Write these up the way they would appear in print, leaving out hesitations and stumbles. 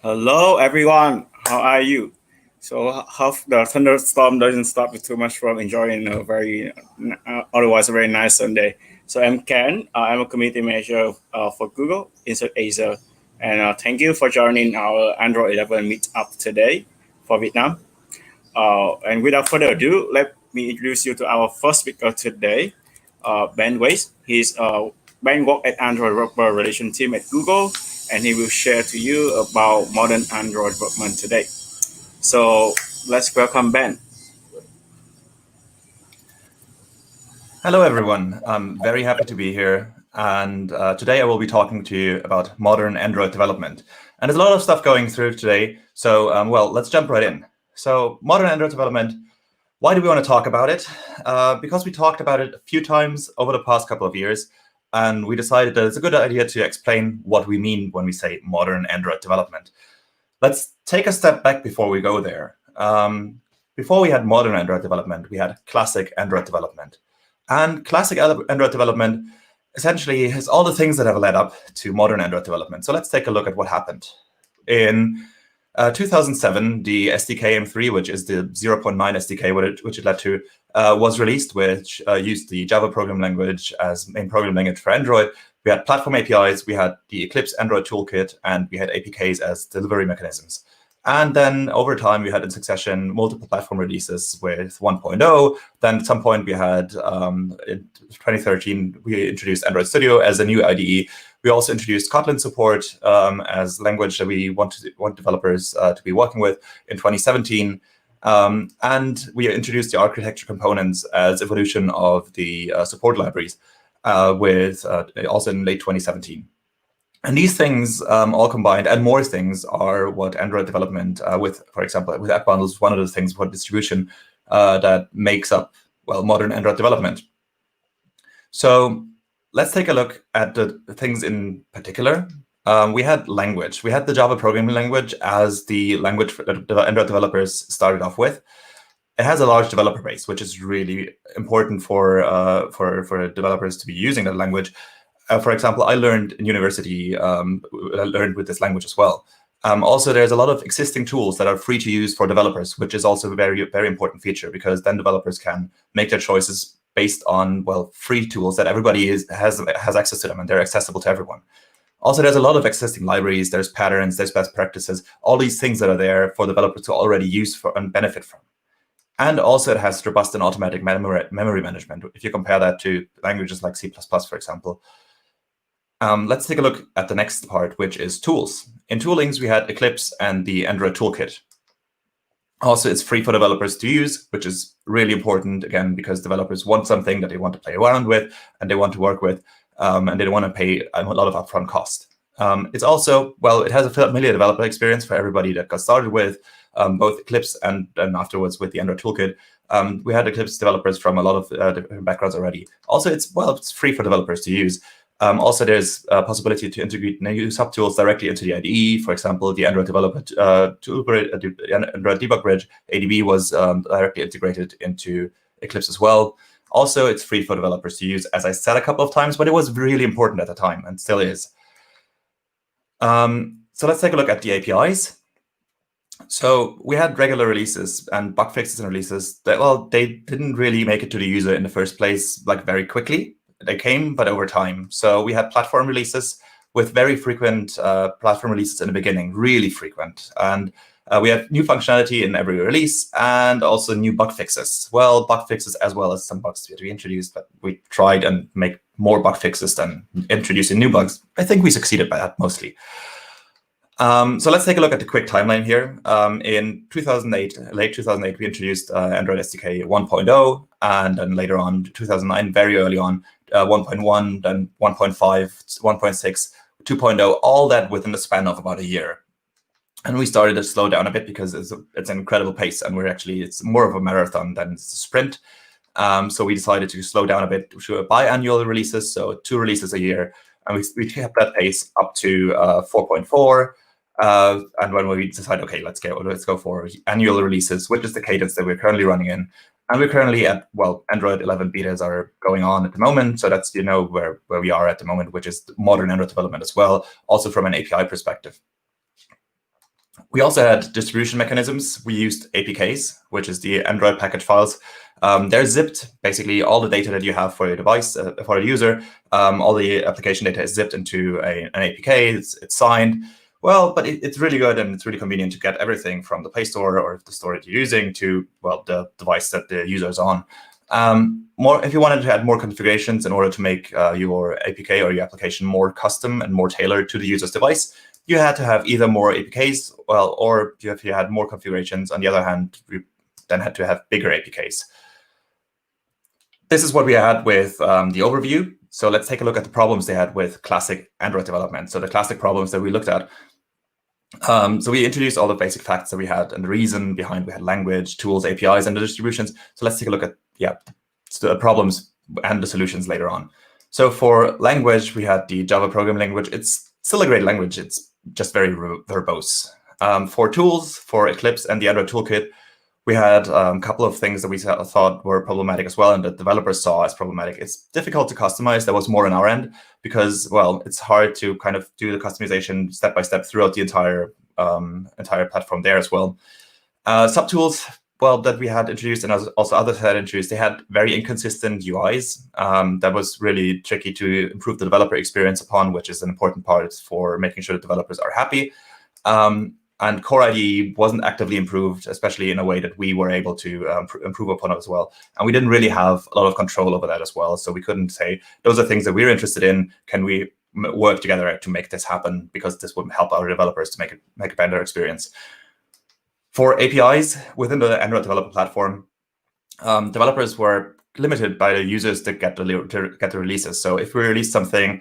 Hello, everyone. How are you? So, hope the thunderstorm doesn't stop you too much from enjoying a otherwise a very nice Sunday. So, I'm Ken. I'm a community manager for Google Insert Asia, and thank you for joining our Android 11 meetup today for Vietnam. And without further ado, let me introduce you to our first speaker today, Ben Weiss. Ben worked at Android Worker Relation Team at Google, and he will share to you about modern Android development today. So let's welcome Ben. Hello, everyone. I'm very happy to be here. And today I will be talking to you about modern Android development. And there's a lot of stuff going through today. So, well, let's jump right in. So modern Android development, why do we want to talk about it? Because we talked about it a few times over the past couple of years. And we decided that it's a good idea to explain what we mean when we say modern Android development. Let's take a step back before we go there. Before we had modern Android development, we had classic Android development. And classic Android development essentially has all the things that have led up to modern Android development. So let's take a look at what happened. In 2007, the SDK M3, which is the 0.9 SDK, which it led to, was released, which used the Java programming language as main programming language for Android. We had platform APIs, we had the Eclipse Android toolkit, and we had APKs as delivery mechanisms. And then over time, we had in succession multiple platform releases with 1.0. Then at some point, we had, in 2013, we introduced Android Studio as a new IDE. We also introduced Kotlin support as language that we want developers to be working with in 2017. And we introduced the architecture components as evolution of the support libraries also in late 2017. And these things all combined, and more things, are what Android development for example, with app bundles, one of the things for distribution that makes up, well, modern Android development. So let's take a look at the things in particular. We had language. We had the Java programming language as the language that Android developers started off with. It has a large developer base, which is really important for developers to be using that language. For example, I learned in university, I learned with this language as well. Also, there's a lot of existing tools that are free to use for developers, which is also a very, very important feature, because then developers can make their choices based on, well, free tools that everybody has access to them, and they're accessible to everyone. Also, there's a lot of existing libraries, there's patterns, there's best practices, all these things that are there for developers to already use and benefit from. And also, it has robust and automatic memory management, if you compare that to languages like C++, for example. Let's take a look at the next part, which is tools. In toolings, we had Eclipse and the Android toolkit. Also, it's free for developers to use, which is really important, again, because developers want something that they want to play around with and they want to work with, and they don't want to pay a lot of upfront cost. It's also, well, it has a familiar developer experience for everybody that got started with both Eclipse and afterwards with the Android toolkit. We had Eclipse developers from a lot of different backgrounds already. Also, it's free for developers to use. Also, there's a possibility to integrate new subtools directly into the IDE. For example, the Android developer Android debug bridge, ADB, was directly integrated into Eclipse as well. Also, it's free for developers to use, as I said a couple of times, but it was really important at the time and still is. So let's take a look at the APIs. So we had regular releases and bug fixes and releases that, well, they didn't really make it to the user in the first place, like very quickly. They came, but over time. So we had platform releases with very frequent platform releases in the beginning, really frequent. And we had new functionality in every release and also new bug fixes. Well, bug fixes as well as some bugs that we introduced, but we tried and make more bug fixes than introducing new bugs. I think we succeeded by that mostly. So let's take a look at the quick timeline here. In 2008, late 2008, we introduced Android SDK 1.0, and then later on, 2009, very early on, 1.1, then 1.5, 1.6, 2.0, all that within the span of about a year. And we started to slow down a bit because it's an incredible pace, and it's more of a marathon than it's a sprint. So we decided to slow down a bit to biannual releases, so 2 releases a year, and we kept that pace up to 4.4. And when we decided, okay, let's go for annual releases, which is the cadence that we're currently running in. And we're currently at, well, Android 11 betas are going on at the moment. So that's, where we are at the moment, which is modern Android development as well, also from an API perspective. We also had distribution mechanisms. We used APKs, which is the Android package files. They're zipped. Basically, all the data that you have for your device, for a user, all the application data is zipped into an APK. It's signed. Well, but it's really good and it's really convenient to get everything from the Play Store or the store that you're using to, well, the device that the user is on. If you wanted to add more configurations in order to make your APK or your application more custom and more tailored to the user's device, you had to have either more APKs, well, or if you had more configurations. On the other hand, you then had to have bigger APKs. This is what we had with the overview. So let's take a look at the problems they had with classic Android development. So the classic problems that we looked at. So we introduced all the basic facts that we had and the reason behind we had language, tools, APIs, and the distributions. So let's take a look at the problems and the solutions later on. So for language, we had the Java programming language. It's still a great language. It's just very verbose. For tools, for Eclipse and the Android toolkit, we had a couple of things that we thought were problematic as well, and that developers saw as problematic. It's difficult to customize. There was more on our end because, well, it's hard to kind of do the customization step by step throughout the entire platform there as well. Subtools, well, that we had introduced and also others had introduced, they had very inconsistent UIs. That was really tricky to improve the developer experience upon, which is an important part for making sure that developers are happy. And Core IDE wasn't actively improved, especially in a way that we were able to improve upon it as well. And we didn't really have a lot of control over that as well. So we couldn't say, those are things that we're interested in. Can we work together to make this happen? Because this would help our developers to make a better experience. For APIs within the Android developer platform, developers were limited by the users to get the releases. So if we released something,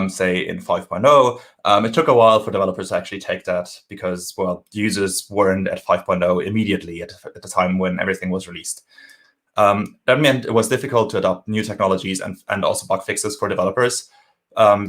say in 5.0, it took a while for developers to actually take that because, well, users weren't at 5.0 immediately at the time when everything was released. That meant it was difficult to adopt new technologies and also bug fixes for developers.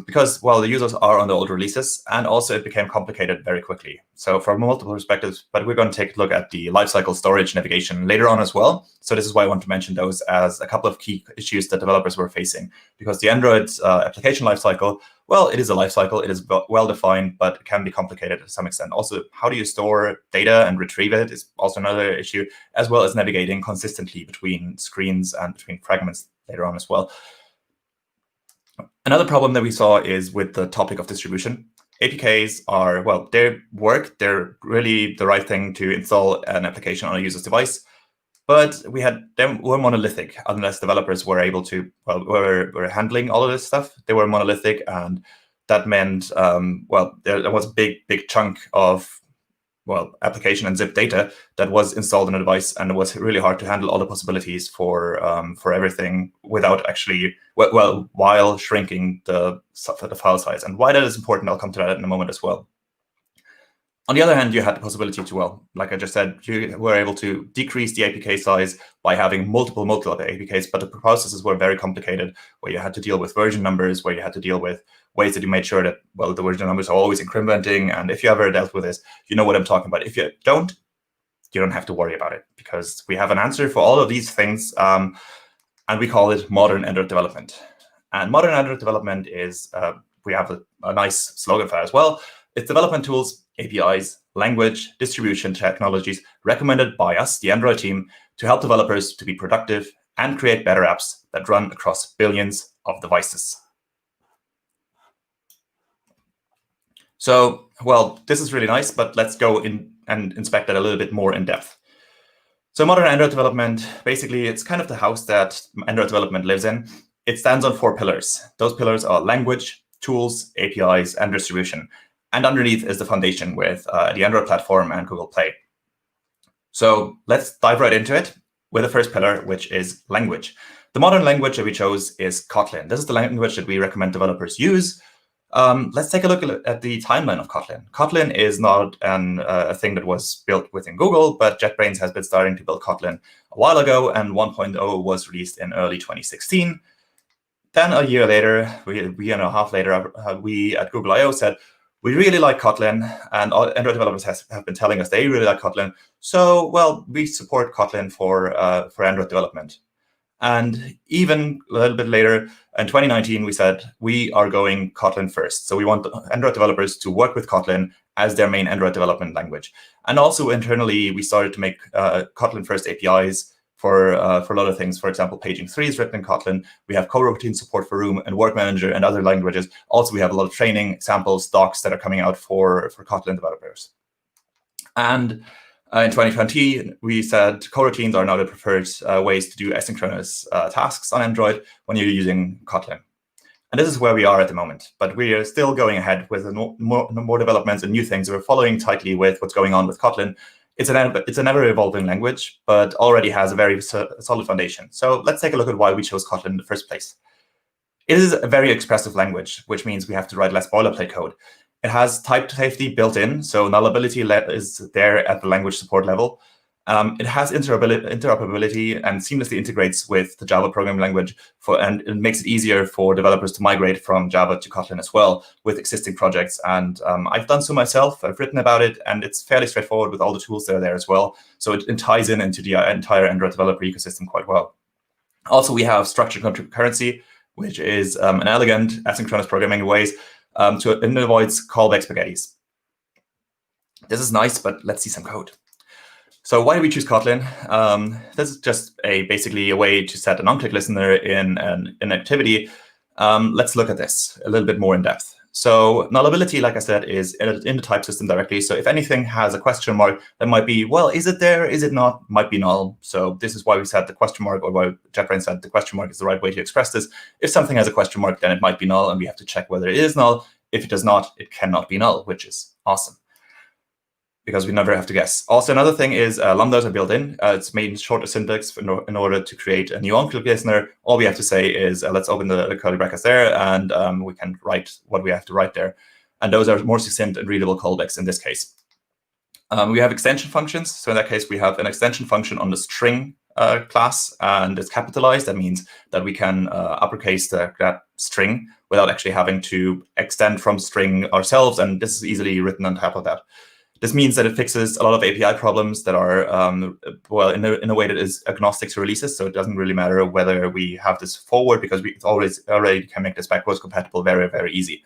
Because, well, the users are on the old releases, and also it became complicated very quickly. So from multiple perspectives, but we're going to take a look at the lifecycle storage navigation later on as well. So this is why I want to mention those as a couple of key issues that developers were facing. Because the Android application lifecycle, well, it is a lifecycle, it is well-defined, but it can be complicated to some extent. Also, how do you store data and retrieve it is also another issue, as well as navigating consistently between screens and between fragments later on as well. Another problem that we saw is with the topic of distribution. APKs are, well, they work. They're really the right thing to install an application on a user's device. But them were monolithic unless developers were able to, well, were handling all of this stuff. They were monolithic, and that meant, well, there was a big chunk of, well, application and zip data that was installed on a device, and it was really hard to handle all the possibilities for everything without actually, well, while shrinking the file size. And why that is important, I'll come to that in a moment as well. On the other hand, you had the possibility to, well, like I just said, you were able to decrease the APK size by having multiple APKs, but the processes were very complicated, where you had to deal with version numbers, where you had to deal with ways that you made sure that, well, the version numbers are always incrementing. And if you ever dealt with this, you know what I'm talking about. If you don't have to worry about it, because we have an answer for all of these things, and we call it modern Android development. And modern Android development is, we have a nice slogan for that as well. It's development tools, APIs, language, distribution technologies recommended by us, the Android team, to help developers to be productive and create better apps that run across billions of devices. So, well, this is really nice, but let's go in and inspect that a little bit more in depth. So modern Android development, basically, it's kind of the house that Android development lives in. It stands on 4 pillars. Those pillars are language, tools, APIs, and distribution. And underneath is the foundation with the Android platform and Google Play. So let's dive right into it with the first pillar, which is language. The modern language that we chose is Kotlin. This is the language that we recommend developers use. Let's take a look at the timeline of Kotlin. Kotlin is not a thing that was built within Google, but JetBrains has been starting to build Kotlin a while ago, and 1.0 was released in early 2016. Then a year later, a year and a half later, we at Google I/O said, we really like Kotlin, and Android developers have been telling us they really like Kotlin. So, well, we support Kotlin for Android development. And even a little bit later, in 2019, we said we are going Kotlin first. So we want Android developers to work with Kotlin as their main Android development language. And also internally, we started to make Kotlin first APIs for a lot of things. For example, paging 3 is written in Kotlin. We have coroutine support for Room and WorkManager and other languages. Also, we have a lot of training examples, docs that are coming out for Kotlin developers. And in 2020, we said coroutines are now the preferred ways to do asynchronous tasks on Android when you're using Kotlin. And this is where we are at the moment. But we are still going ahead with more developments and new things. We're following tightly with what's going on with Kotlin. It's an ever-evolving language, but already has a very solid foundation. So let's take a look at why we chose Kotlin in the first place. It is a very expressive language, which means we have to write less boilerplate code. It has type safety built in, so nullability is there at the language support level. It has interoperability and seamlessly integrates with the Java programming language, and it makes it easier for developers to migrate from Java to Kotlin as well with existing projects. And I've done so myself. I've written about it, and it's fairly straightforward with all the tools that are there as well. So it ties into the entire Android developer ecosystem quite well. Also, we have structured concurrency, which is an elegant asynchronous programming ways and avoids callback spaghettis. This is nice, but let's see some code. So why do we choose Kotlin? This is just basically a way to set an on-click listener in an activity. Let's look at this a little bit more in depth. So nullability, like I said, is in the type system directly. So if anything has a question mark, that might be, well, is it there? Is it not? Might be null. So this is why we set the question mark, or why JetBrains said the question mark is the right way to express this. If something has a question mark, then it might be null, and we have to check whether it is null. If it does not, it cannot be null, which is awesome, because we never have to guess. Also, another thing is lambdas are built in. It's made in shorter syntax in order to create a new on-click listener. All we have to say is, let's open the curly brackets there, and we can write what we have to write there. And those are more succinct and readable callbacks in this case. We have extension functions. So in that case, we have an extension function on the string class, and it's capitalized. That means that we can uppercase that string without actually having to extend from string ourselves. And this is easily written on top of that. This means that it fixes a lot of API problems that are, well, in a way that is agnostic to releases. So it doesn't really matter whether we have this forward, because we already can make this backwards compatible very, very easy.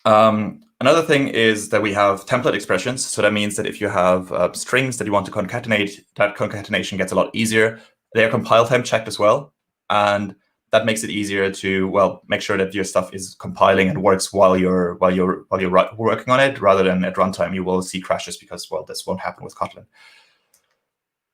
Another thing is that we have template expressions. So that means that if you have strings that you want to concatenate, that concatenation gets a lot easier. They are compile time checked as well. And that makes it easier to, well, make sure that your stuff is compiling and works while you're working on it, rather than at runtime you will see crashes, because, well, this won't happen with Kotlin.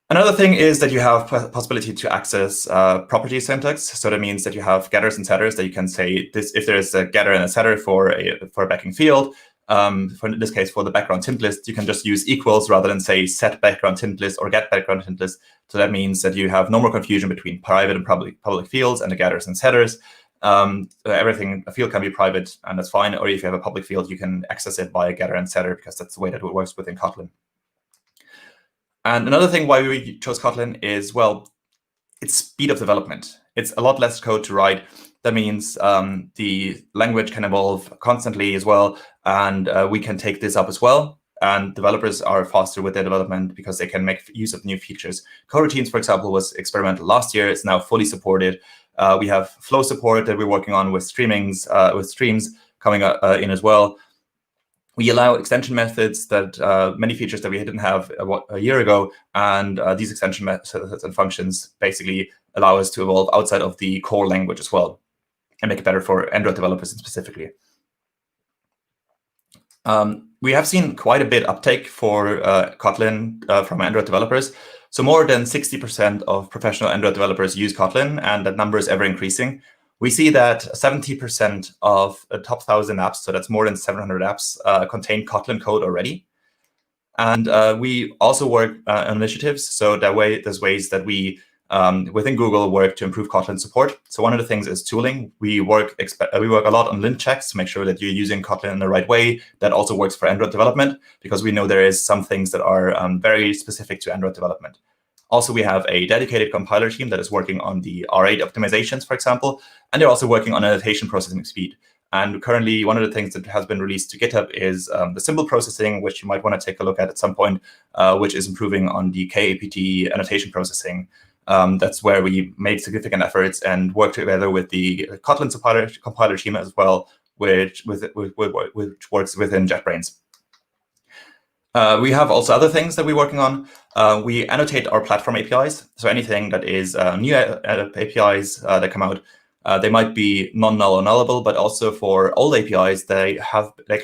Another thing is that you have possibility to access property syntax. So that means that you have getters and setters that you can say this, if there is a getter and a setter for a backing field. For in this case, for the background tint list, you can just use equals rather than say set background tint list or get background tint list. So that means that you have no more confusion between private and public fields and the getters and setters. A field can be private, and that's fine. Or if you have a public field, you can access it by a getter and setter, because that's the way that it works within Kotlin. And another thing why we chose Kotlin is, well, it's speed of development. It's a lot less code to write. That means the language can evolve constantly as well, and we can take this up as well. And developers are faster with their development because they can make use of new features. Coroutines, for example, was experimental last year. It's now fully supported. We have flow support that we're working on with streams coming in as well. We allow extension methods that many features that we didn't have a year ago, and these extension methods and functions basically allow us to evolve outside of the core language as well, and make it better for Android developers specifically. We have seen quite a bit uptake for Kotlin from Android developers. So more than 60% of professional Android developers use Kotlin, and that number is ever increasing. We see that 70% of the top 1,000 apps, so that's more than 700 apps, contain Kotlin code already. And we also work on initiatives. So there's ways that we, within Google, work to improve Kotlin support. So one of the things is tooling. We work a lot on lint checks to make sure that you're using Kotlin in the right way. That also works for Android development, because we know there is some things that are very specific to Android development. Also, we have a dedicated compiler team that is working on the R8 optimizations, for example, and they're also working on annotation processing speed. And currently, one of the things that has been released to GitHub is the symbol processing, which you might want to take a look at some point, which is improving on the KAPT annotation processing. That's where we made significant efforts and worked together with the Kotlin compiler team as well, which works within JetBrains. We have also other things that we're working on. We annotate our platform APIs. So anything that is new APIs that come out, they might be non-null or nullable, but also for old APIs, they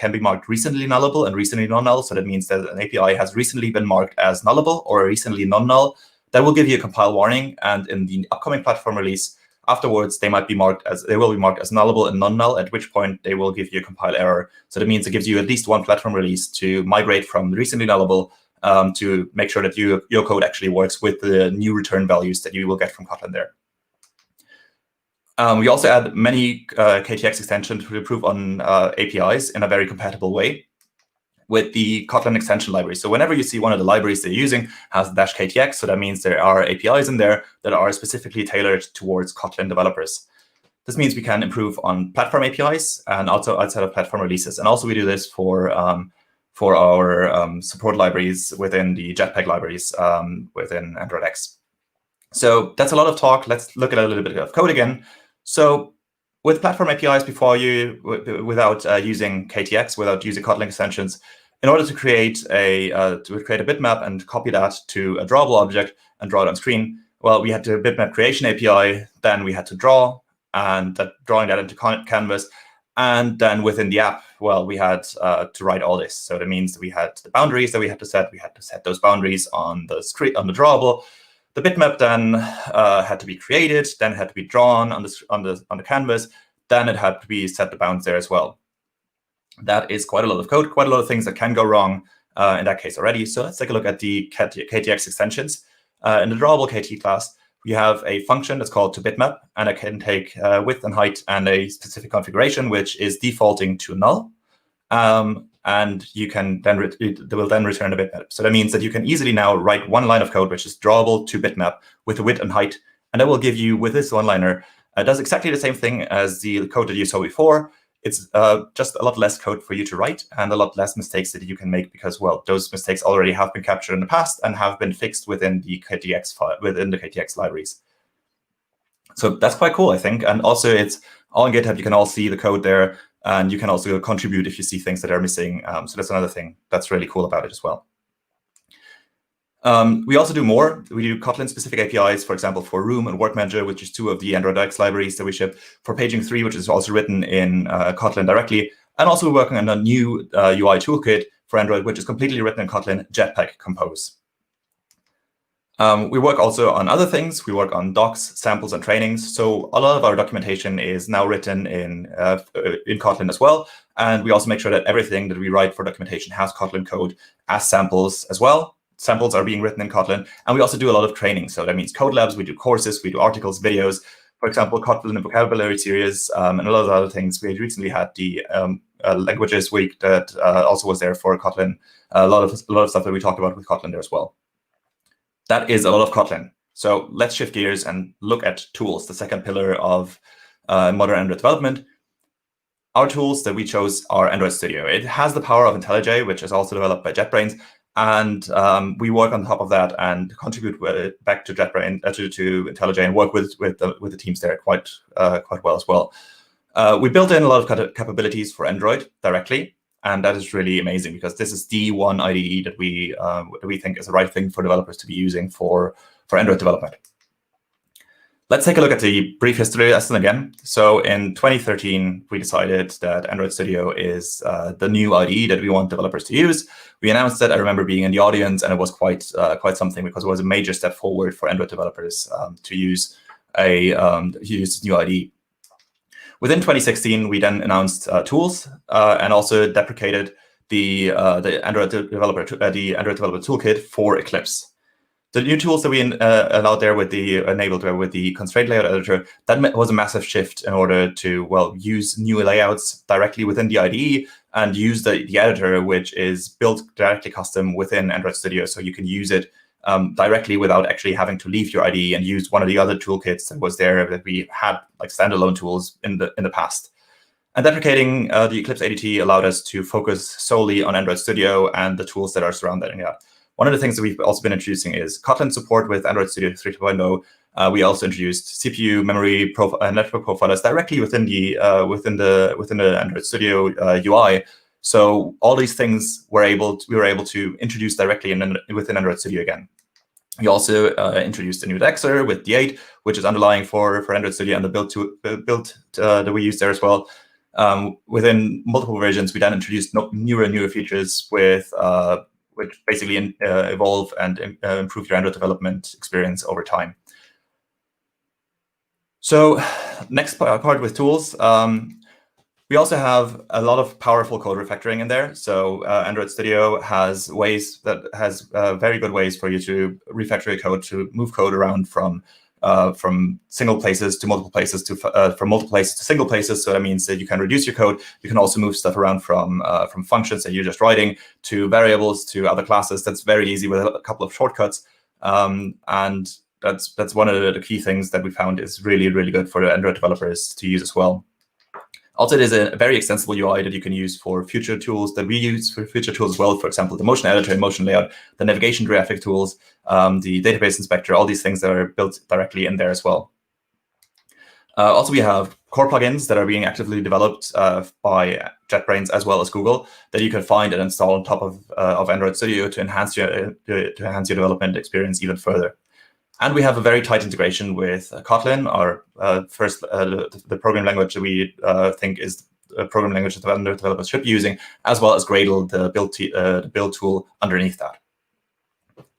can be marked recently nullable and recently non-null. So that means that an API has recently been marked as nullable or recently non-null. That will give you a compile warning. And in the upcoming platform release, afterwards, they will be marked as nullable and non-null, at which point they will give you a compile error. So that means it gives you at least one platform release to migrate from recently nullable to make sure that your code actually works with the new return values that you will get from Kotlin there. We also add many KTX extensions to improve on APIs in a very compatible way with the Kotlin extension library. So whenever you see one of the libraries they're using has -KTX, so that means there are APIs in there that are specifically tailored towards Kotlin developers. This means we can improve on platform APIs and also outside of platform releases. And also we do this for our support libraries within the Jetpack libraries within Android X. So that's a lot of talk. Let's look at a little bit of code again. So with platform APIs without using KTX, without using Kotlin extensions, in order to create a bitmap and copy that to a drawable object and draw it on screen, well, we had to bitmap creation API, then we had to draw, and drawing that into canvas, and then within the app, well, we had to write all this. So that means that we had the boundaries that we had to set. We had to set those boundaries on the screen, on the drawable. The bitmap then had to be created, then had to be drawn on the canvas, then it had to be set the bounds there as well. That is quite a lot of code, quite a lot of things that can go wrong in that case already. So let's take a look at the KTX extensions. In the drawable KT class, we have a function that's called toBitmap, and it can take width and height and a specific configuration, which is defaulting to null. And you can then it will then return a bitmap. So that means that you can easily now write one line of code, which is drawable to bitmap with the width and height, and that will give you, with this one-liner, it does exactly the same thing as the code that you saw before. It's just a lot less code for you to write and a lot less mistakes that you can make because, well, those mistakes already have been captured in the past and have been fixed within the KTX file, within the KTX libraries. So that's quite cool, I think. And also, it's all on GitHub. You can all see the code there, and you can also contribute if you see things that are missing. So that's another thing that's really cool about it as well. We also do more. We do Kotlin-specific APIs, for example, for Room and WorkManager, which is two of the Android X libraries that we ship, for Paging 3, which is also written in Kotlin directly. And also we're working on a new UI toolkit for Android, which is completely written in Kotlin, Jetpack Compose. We work also on other things. We work on docs, samples, and trainings. So a lot of our documentation is now written in Kotlin as well. And we also make sure that everything that we write for documentation has Kotlin code as samples as well. Samples are being written in Kotlin. And we also do a lot of training. So that means code labs, we do courses, we do articles, videos. For example, Kotlin and vocabulary series, and a lot of other things. We recently had the languages week that also was there for Kotlin. A lot of stuff that we talked about with Kotlin there as well. That is a lot of Kotlin. So let's shift gears and look at tools, the second pillar of modern Android development. Our tools that we chose are Android Studio. It has the power of IntelliJ, which is also developed by JetBrains. And we work on top of that and contribute back to JetBrains, to IntelliJ, and work with the teams there quite well as well. We built in a lot of capabilities for Android directly, and that is really amazing because this is the one IDE that we think is the right thing for developers to be using for Android development. Let's take a look at the brief history lesson again. So in 2013, we decided that Android Studio is the new IDE that we want developers to use. We announced it. I remember being in the audience, and it was quite something because it was a major step forward for Android developers to use this new IDE. Within 2016, we then announced tools and also deprecated the Android developer toolkit for Eclipse. The new tools that we enabled there with the constraint layout editor, that was a massive shift in order to, well, use new layouts directly within the IDE and use the editor, which is built directly custom within Android Studio, so you can use it directly without actually having to leave your IDE and use one of the other toolkits that was there that we had, like standalone tools in the past. And deprecating the Eclipse ADT allowed us to focus solely on Android Studio and the tools that are surrounding that. One of the things that we've also been introducing is Kotlin support with Android Studio 3.0. We also introduced CPU, memory, network profilers directly within the Android Studio UI. So all these things we were able to introduce directly within Android Studio again. We also introduced a new Dexer with D8, which is underlying for Android Studio and the build that we use there as well. Within multiple versions, we then introduced newer and newer features which basically evolve and improve your Android development experience over time. So next part with tools. We also have a lot of powerful code refactoring in there. So Android Studio has very good ways for you to refactor your code, to move code around from single places to multiple places, from multiple places to single places. So that means that you can reduce your code. You can also move stuff around from functions that you're just writing to variables to other classes. That's very easy with a couple of shortcuts. And that's one of the key things that we found is really, really good for Android developers to use as well. Also, it is a very extensible UI that you can use for future tools that we use for future tools as well. For example, the motion editor and motion layout, the navigation graphic tools, the database inspector, all these things that are built directly in there as well. Also, we have core plugins that are being actively developed by JetBrains as well as Google that you can find and install on top of Android Studio to enhance your development experience even further. And we have a very tight integration with Kotlin, our the programming language that we think is a programming language that Android developers should be using, as well as Gradle, the build tool underneath that.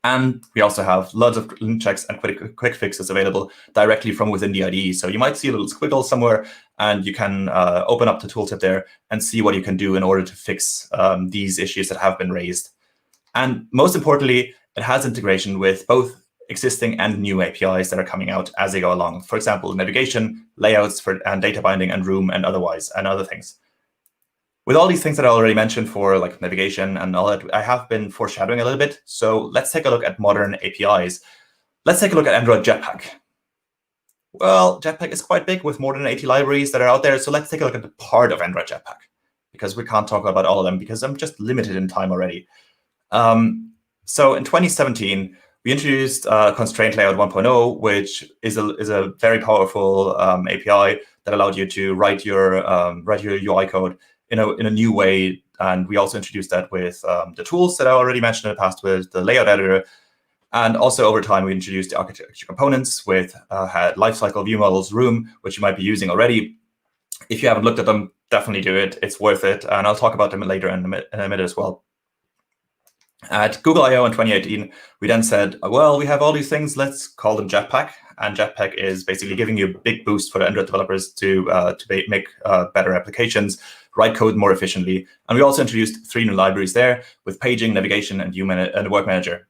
And we also have loads of checks and quick fixes available directly from within the IDE. So you might see a little squiggle somewhere, and you can open up the tooltip there and see what you can do in order to fix these issues that have been raised. And most importantly, it has integration with both existing and new APIs that are coming out as they go along. For example, navigation, layouts and data binding and room and other things. With all these things that I already mentioned for like navigation and all that, I have been foreshadowing a little bit. So let's take a look at modern APIs. Let's take a look at Android Jetpack. Well, Jetpack is quite big with more than 80 libraries that are out there. So let's take a look at the part of Android Jetpack, because we can't talk about all of them because I'm just limited in time already. So in 2017, we introduced Constraint Layout 1.0, which is a very powerful API that allowed you to write your UI code in a new way. And we also introduced that with the tools that I already mentioned in the past with the layout editor. And also over time, we introduced the architecture components with Lifecycle, ViewModels, Room, which you might be using already. If you haven't looked at them, definitely do it. It's worth it. And I'll talk about them later in a minute as well. At Google I/O in 2018, we then said, well, we have all these things, let's call them Jetpack. And Jetpack is basically giving you a big boost for the Android developers to make better applications, write code more efficiently. And we also introduced 3 new libraries there with paging, navigation, and WorkManager.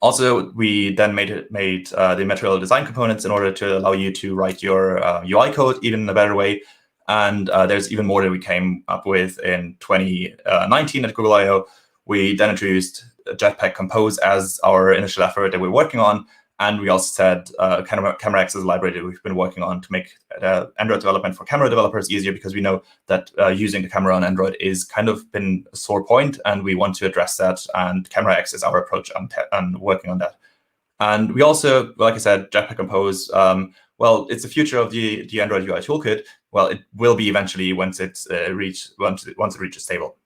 Also, we then made the material design components in order to allow you to write your UI code even in a better way. And there's even more that we came up with in 2019 at Google I/O. We then introduced Jetpack Compose as our initial effort that we're working on. And we also said CameraX is a library that we've been working on to make Android development for camera developers easier, because we know that using the camera on Android is kind of been a sore point, and we want to address that. And CameraX is our approach on working on that. And we also, like I said, Jetpack Compose, well, it's the future of the Android UI toolkit. Well, it will be eventually once it reaches stable.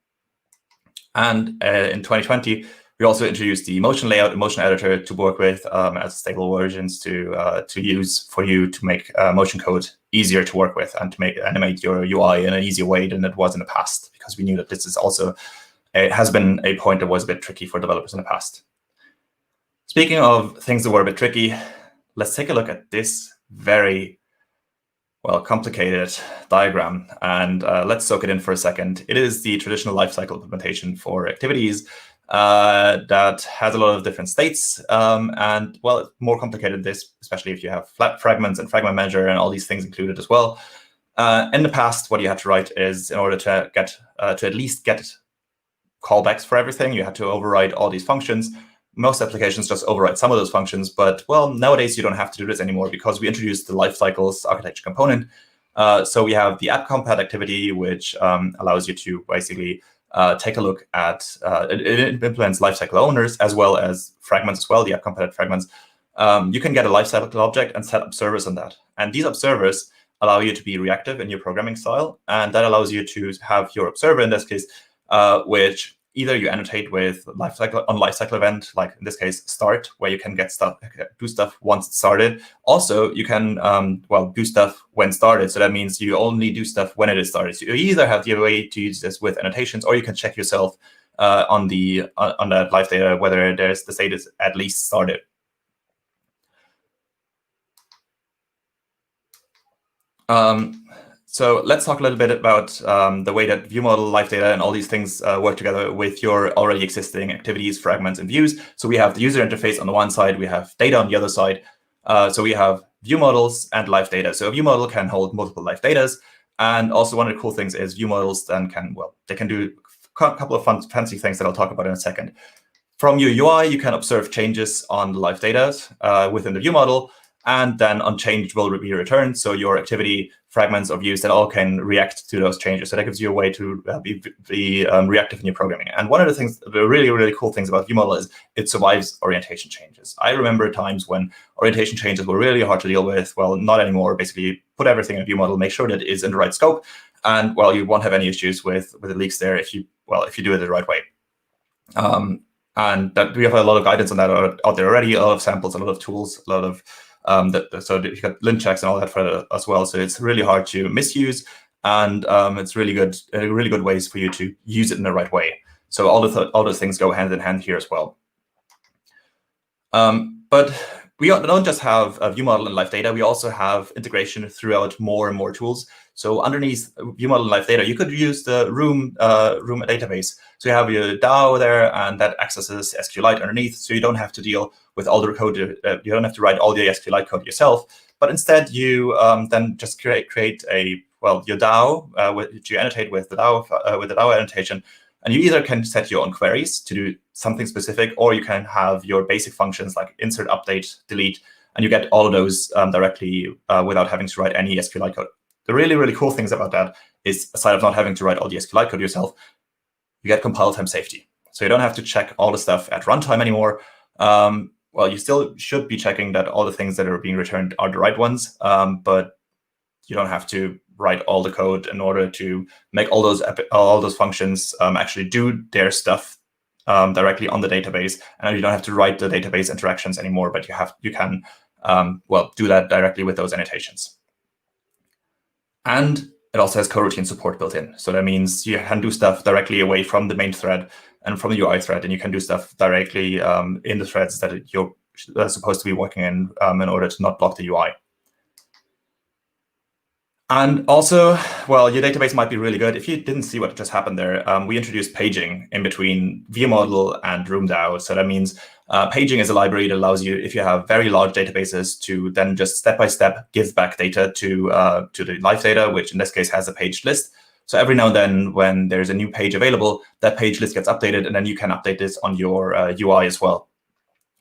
And in 2020, we also introduced the motion layout and motion editor to work with as stable versions to use for you to make motion code easier to work with and to animate your UI in an easier way than it was in the past, because we knew that this is also, it has been a point that was a bit tricky for developers in the past. Speaking of things that were a bit tricky, let's take a look at this very complicated diagram, and let's soak it in for a second. It is the traditional lifecycle implementation for activities that has a lot of different states, and well, it's more complicated than this, especially if you have flat fragments and fragment manager and all these things included as well. In the past, what you had to write is, in order to get to at least get callbacks for everything, you had to override all these functions. Most applications just override some of those functions, but well, nowadays you don't have to do this anymore, because we introduced the Lifecycles architecture component, So we have the app compat activity, which allows you to basically take a look at, it implements lifecycle owners as well as fragments as well, the app compat fragments. You can get a lifecycle object and set observers on that. And these observers allow you to be reactive in your programming style. And that allows you to have your observer, in this case, which either you annotate with lifecycle event, like in this case, start, where you can get stuff, do stuff once it's started. Also, you can do stuff when started. So that means you only do stuff when it is started. So you either have the way to use this with annotations, or you can check yourself on that live data whether the state is at least started. So let's talk a little bit about the way that ViewModel, LiveData, and all these things work together with your already existing activities, fragments, and views. So we have the user interface on the one side, we have data on the other side. So we have ViewModels and LiveData. So a ViewModel can hold multiple LiveDatas. And also one of the cool things is ViewModels then they can do a couple of fancy things that I'll talk about in a second. From your UI, you can observe changes on the LiveData within the ViewModel, and then on change will be returned. So your activity, fragments, or views that all can react to those changes. So that gives you a way to be reactive in your programming. And one of the things, the really, really cool things about ViewModel is it survives orientation changes. I remember times when orientation changes were really hard to deal with. Well, not anymore. Basically, put everything in ViewModel, make sure that it is in the right scope, and well, you won't have any issues with the leaks there if you do it the right way. And that we have a lot of guidance on that out there already, a lot of samples, a lot of tools, a lot of so you got lint checks and all that for that as well. So it's really hard to misuse, and it's really good ways for you to use it in the right way. So all those things go hand in hand here as well. But we don't just have a ViewModel and LiveData. We also have integration throughout more and more tools. So underneath ViewModel and LiveData, you could use the room database. So you have your DAO there, and that accesses SQLite underneath. So you don't have to deal with all the code. You don't have to write all the SQLite code yourself. But instead, you then just create your DAO, which you annotate with the DAO annotation. And you either can set your own queries to do something specific, or you can have your basic functions like insert, update, delete, and you get all of those directly without having to write any SQLite code. The really, really cool things about that is, aside of not having to write all the SQLite code yourself, you get compile time safety. So you don't have to check all the stuff at runtime anymore. Well, you still should be checking that all the things that are being returned are the right ones, but you don't have to write all the code in order to make all those functions actually do their stuff directly on the database. And you don't have to write the database interactions anymore, but you can do that directly with those annotations. And it also has coroutine support built in. So that means you can do stuff directly away from the main thread and from the UI thread, and you can do stuff directly in the threads that you're supposed to be working in order to not block the UI. And also, well, your database might be really good. If you didn't see what just happened there, we introduced paging in between ViewModel and RoomDAO. So that means paging is a library that allows you, if you have very large databases, to then just step-by-step give back data to the LiveData, which in this case has a paged list. So every now and then, when there's a new page available, that page list gets updated, and then you can update this on your UI as well.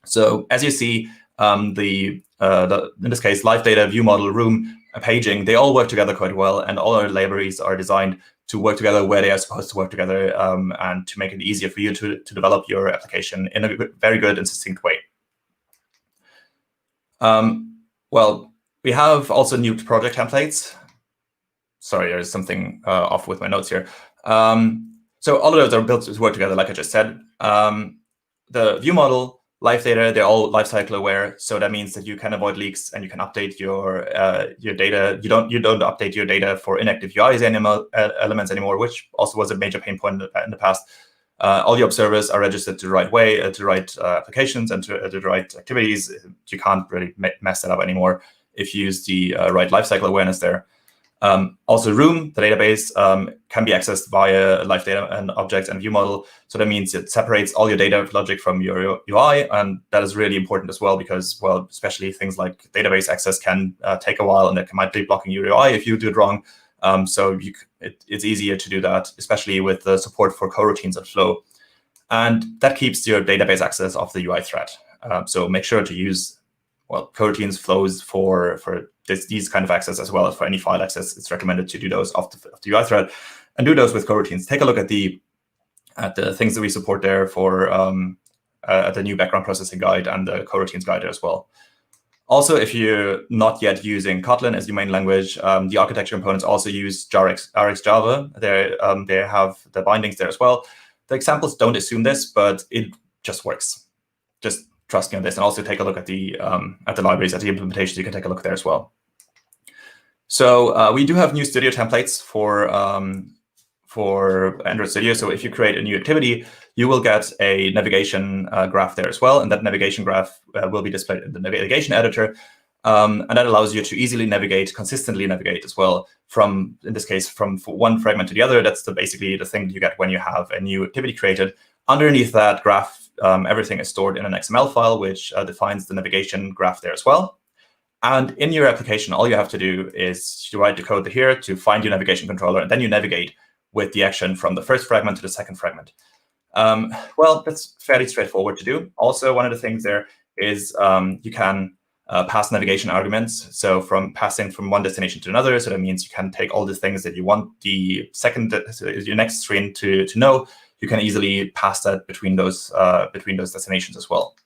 So as you see, in this case, LiveData, ViewModel, Room, paging, they all work together quite well, and all our libraries are designed to work together where they are supposed to work together, and to make it easier for you to develop your application in a very good and succinct way. Well, we have also new project templates. Sorry, there's something off with my notes here. So all of those are built to work together, like I just said. The ViewModel, LiveData, they're all lifecycle aware, so that means that you can avoid leaks and you can update your data. You don't update your data for inactive UIs elements anymore, which also was a major pain point in the past. All your observers are registered to the right way, to the right applications, and to the right activities. You can't really mess that up anymore if you use the right lifecycle awareness there. Also, Room, the database, can be accessed via LiveData and objects and ViewModel. So that means it separates all your data logic from your UI, and that is really important as well because, well, especially things like database access can take a while, and that might be blocking your UI if you do it wrong. So it's easier to do that, especially with the support for coroutines and flow. And that keeps your database access off the UI thread. So make sure to use, well, coroutines, flows for these kind of access as well as for any file access. It's recommended to do those off the UI thread and do those with coroutines. Take a look at the things that we support there for the new background processing guide and the coroutines guide as well. Also, if you're not yet using Kotlin as your main language, the architecture components also use RxJava. They have the bindings there as well. The examples don't assume this, but it just works. Just trust me on this, and also take a look at the libraries, at the implementations. You can take a look there as well. So we do have new Studio templates for Android Studio. So if you create a new activity, you will get a navigation graph there as well. And that navigation graph will be displayed in the navigation editor. And that allows you to easily navigate, consistently navigate as well from, in this case, from one fragment to the other. That's basically the thing that you get when you have a new activity created. Underneath that graph, everything is stored in an XML file, which defines the navigation graph there as well. And in your application, all you have to do is to write the code here to find your navigation controller, and then you navigate with the action from the first fragment to the second fragment. Well, that's fairly straightforward to do. Also, one of the things there is you can pass navigation arguments. So from passing from one destination to another, so that means you can take all the things that you want your next screen to know. You can easily pass that between those destinations as well.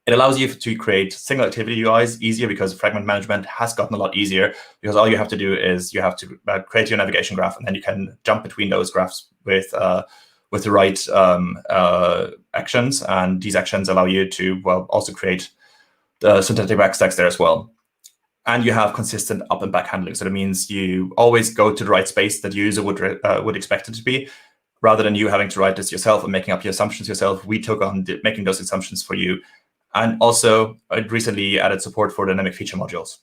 It allows you to create single activity UIs easier because fragment management has gotten a lot easier, because all you have to do is you have to create your navigation graph, and then you can jump between those graphs with the right actions. And these actions allow you to, well, also create the synthetic backstacks there as well. And you have consistent up and back handling. So that means you always go to the right space that the user would expect it to be, rather than you having to write this yourself and making up your assumptions yourself. We took on making those assumptions for you. And also, I recently added support for dynamic feature modules.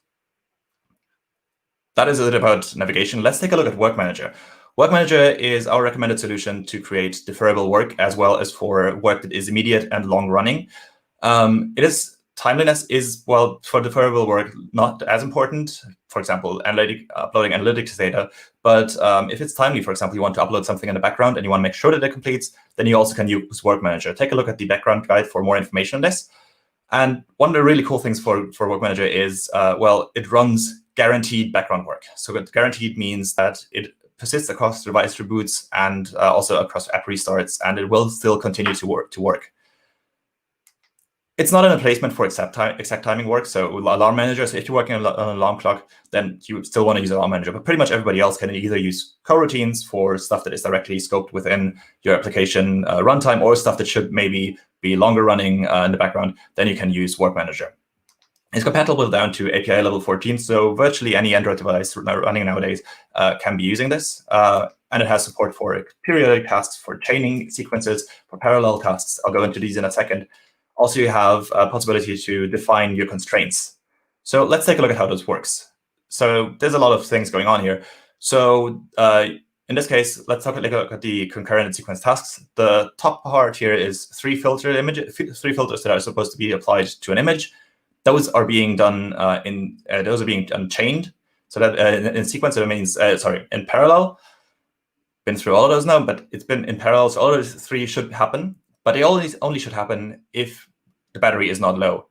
That is a little about navigation. Let's take a look at WorkManager. WorkManager is our recommended solution to create deferrable work, as well as for work that is immediate and long-running. Timeliness is, well, for deferrable work, not as important. For example, uploading analytics data. But if it's timely, for example, you want to upload something in the background and you want to make sure that it completes, then you also can use WorkManager. Take a look at the background guide for more information on this. And one of the really cool things for WorkManager is, well, it runs guaranteed background work. So guaranteed means that it persists across device reboots and also across app restarts, and it will still continue to work. It's not an replacement for exact timing work. So Alarm Manager, so if you're working on an alarm clock, then you still want to use Alarm Manager. But pretty much everybody else can either use coroutines for stuff that is directly scoped within your application runtime, or stuff that should maybe be longer running in the background. Then you can use WorkManager. It's compatible down to API level 14. So virtually any Android device running nowadays can be using this. And it has support for periodic tasks, for chaining sequences, for parallel tasks. I'll go into these in a second. Also, you have a possibility to define your constraints. So let's take a look at how this works. So there's a lot of things going on here. So in this case, let's take a look at the concurrent and sequence tasks. The top part here is three filters that are supposed to be applied to an image. Those are being done chained. So that in sequence, it means in parallel. Been through all of those now, but it's been in parallel. So all of those three should happen. But they only should happen if the battery is not low.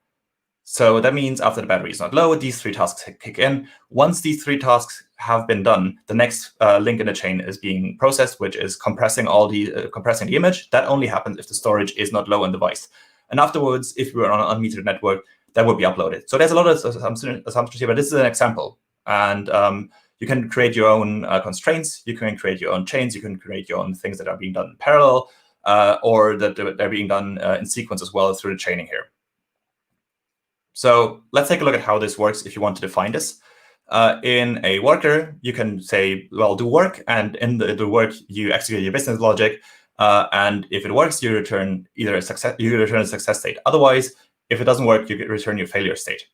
So that means after the battery is not low, these three tasks kick in. Once these three tasks have been done, the next link in the chain is being processed, which is compressing the image. That only happens if the storage is not low on the device. And afterwards, if we're on an unmetered network, that would be uploaded. So there's a lot of assumptions here, but this is an example. And you can create your own constraints. You can create your own chains. You can create your own things that are being done in parallel. Or that they're being done in sequence as well through the chaining here. So let's take a look at how this works if you want to define this. In a worker, you can say, well, do work, and in the work, you execute your business logic. And if it works, you return a success state. Otherwise, if it doesn't work, you return your failure state.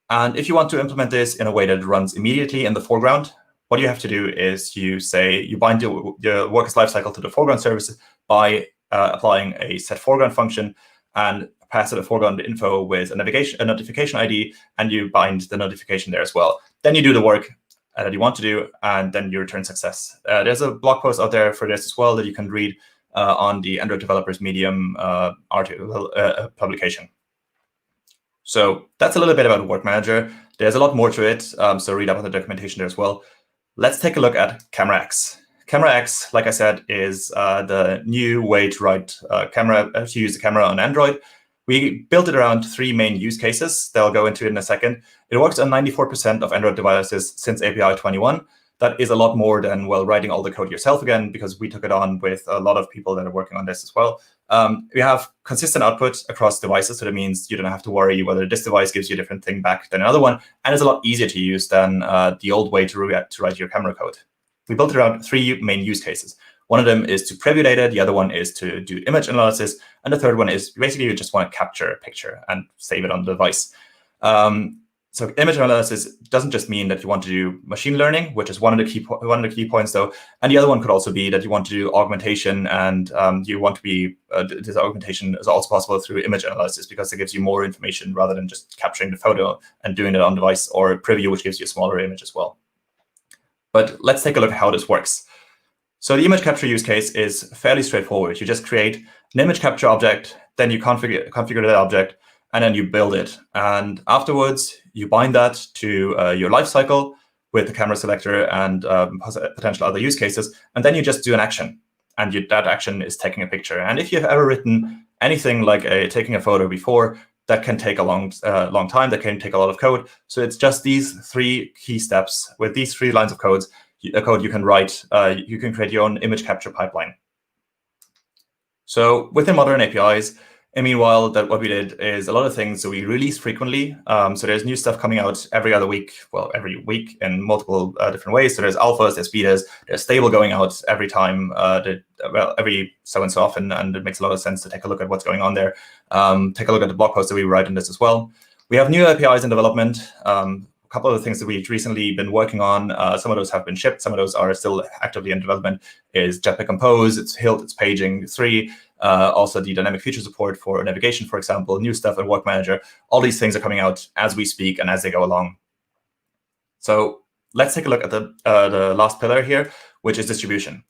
And if you want to implement this in a way that runs immediately in the foreground, what you have to do is you bind your worker's lifecycle to the foreground services by applying a set foreground function and pass it a foreground info with a notification ID, and you bind the notification there as well. Then you do the work that you want to do, and then you return success. There's a blog post out there for this as well that you can read on the Android Developers Medium article publication. So that's a little bit about WorkManager. There's a lot more to it, so read up on the documentation there as well. Let's take a look at CameraX. CameraX, like I said, is the new way to to use the camera on Android. We built it around 3 main use cases that I'll go into in a second. It works on 94% of Android devices since API 21. That is a lot more than, well, writing all the code yourself again, because we took it on with a lot of people that are working on this as well. We have consistent output across devices, so that means you don't have to worry whether this device gives you a different thing back than another one, and it's a lot easier to use than the old way to write your camera code. We built it around 3 main use cases. One of them is to preview data, the other one is to do image analysis, and the third one is basically you just want to capture a picture and save it on the device. So image analysis doesn't just mean that you want to do machine learning, which is one of the key points, though. And the other one could also be that you want to do augmentation, and you want to be this augmentation is also possible through image analysis, because it gives you more information rather than just capturing the photo and doing it on device, or preview, which gives you a smaller image as well. But let's take a look at how this works. So the image capture use case is fairly straightforward. You just create an image capture object, then you configure that object, and then you build it. And afterwards, you bind that to your lifecycle with the camera selector and potential other use cases. And then you just do an action. And that action is taking a picture. And if you've ever written anything like taking a photo before, that can take a long time. That can take a lot of code. So it's just these 3 key steps. With these 3 lines of code you can write. You can create your own image capture pipeline. So within modern APIs, and meanwhile, what we did is a lot of things that we release frequently. So there's new stuff coming out every other week, well, every week in multiple different ways. So there's alphas, there's betas, there's stable going out every time, every so and so often, and it makes a lot of sense to take a look at what's going on there. Take a look at the blog post that we write in this as well. We have new APIs in development. A couple of the things that we've recently been working on, some of those have been shipped, some of those are still actively in development, is Jetpack Compose, it's Hilt, it's Paging 3, also the dynamic feature support for navigation, for example, new stuff in WorkManager. All these things are coming out as we speak and as they go along. So let's take a look at the last pillar here, which is distribution.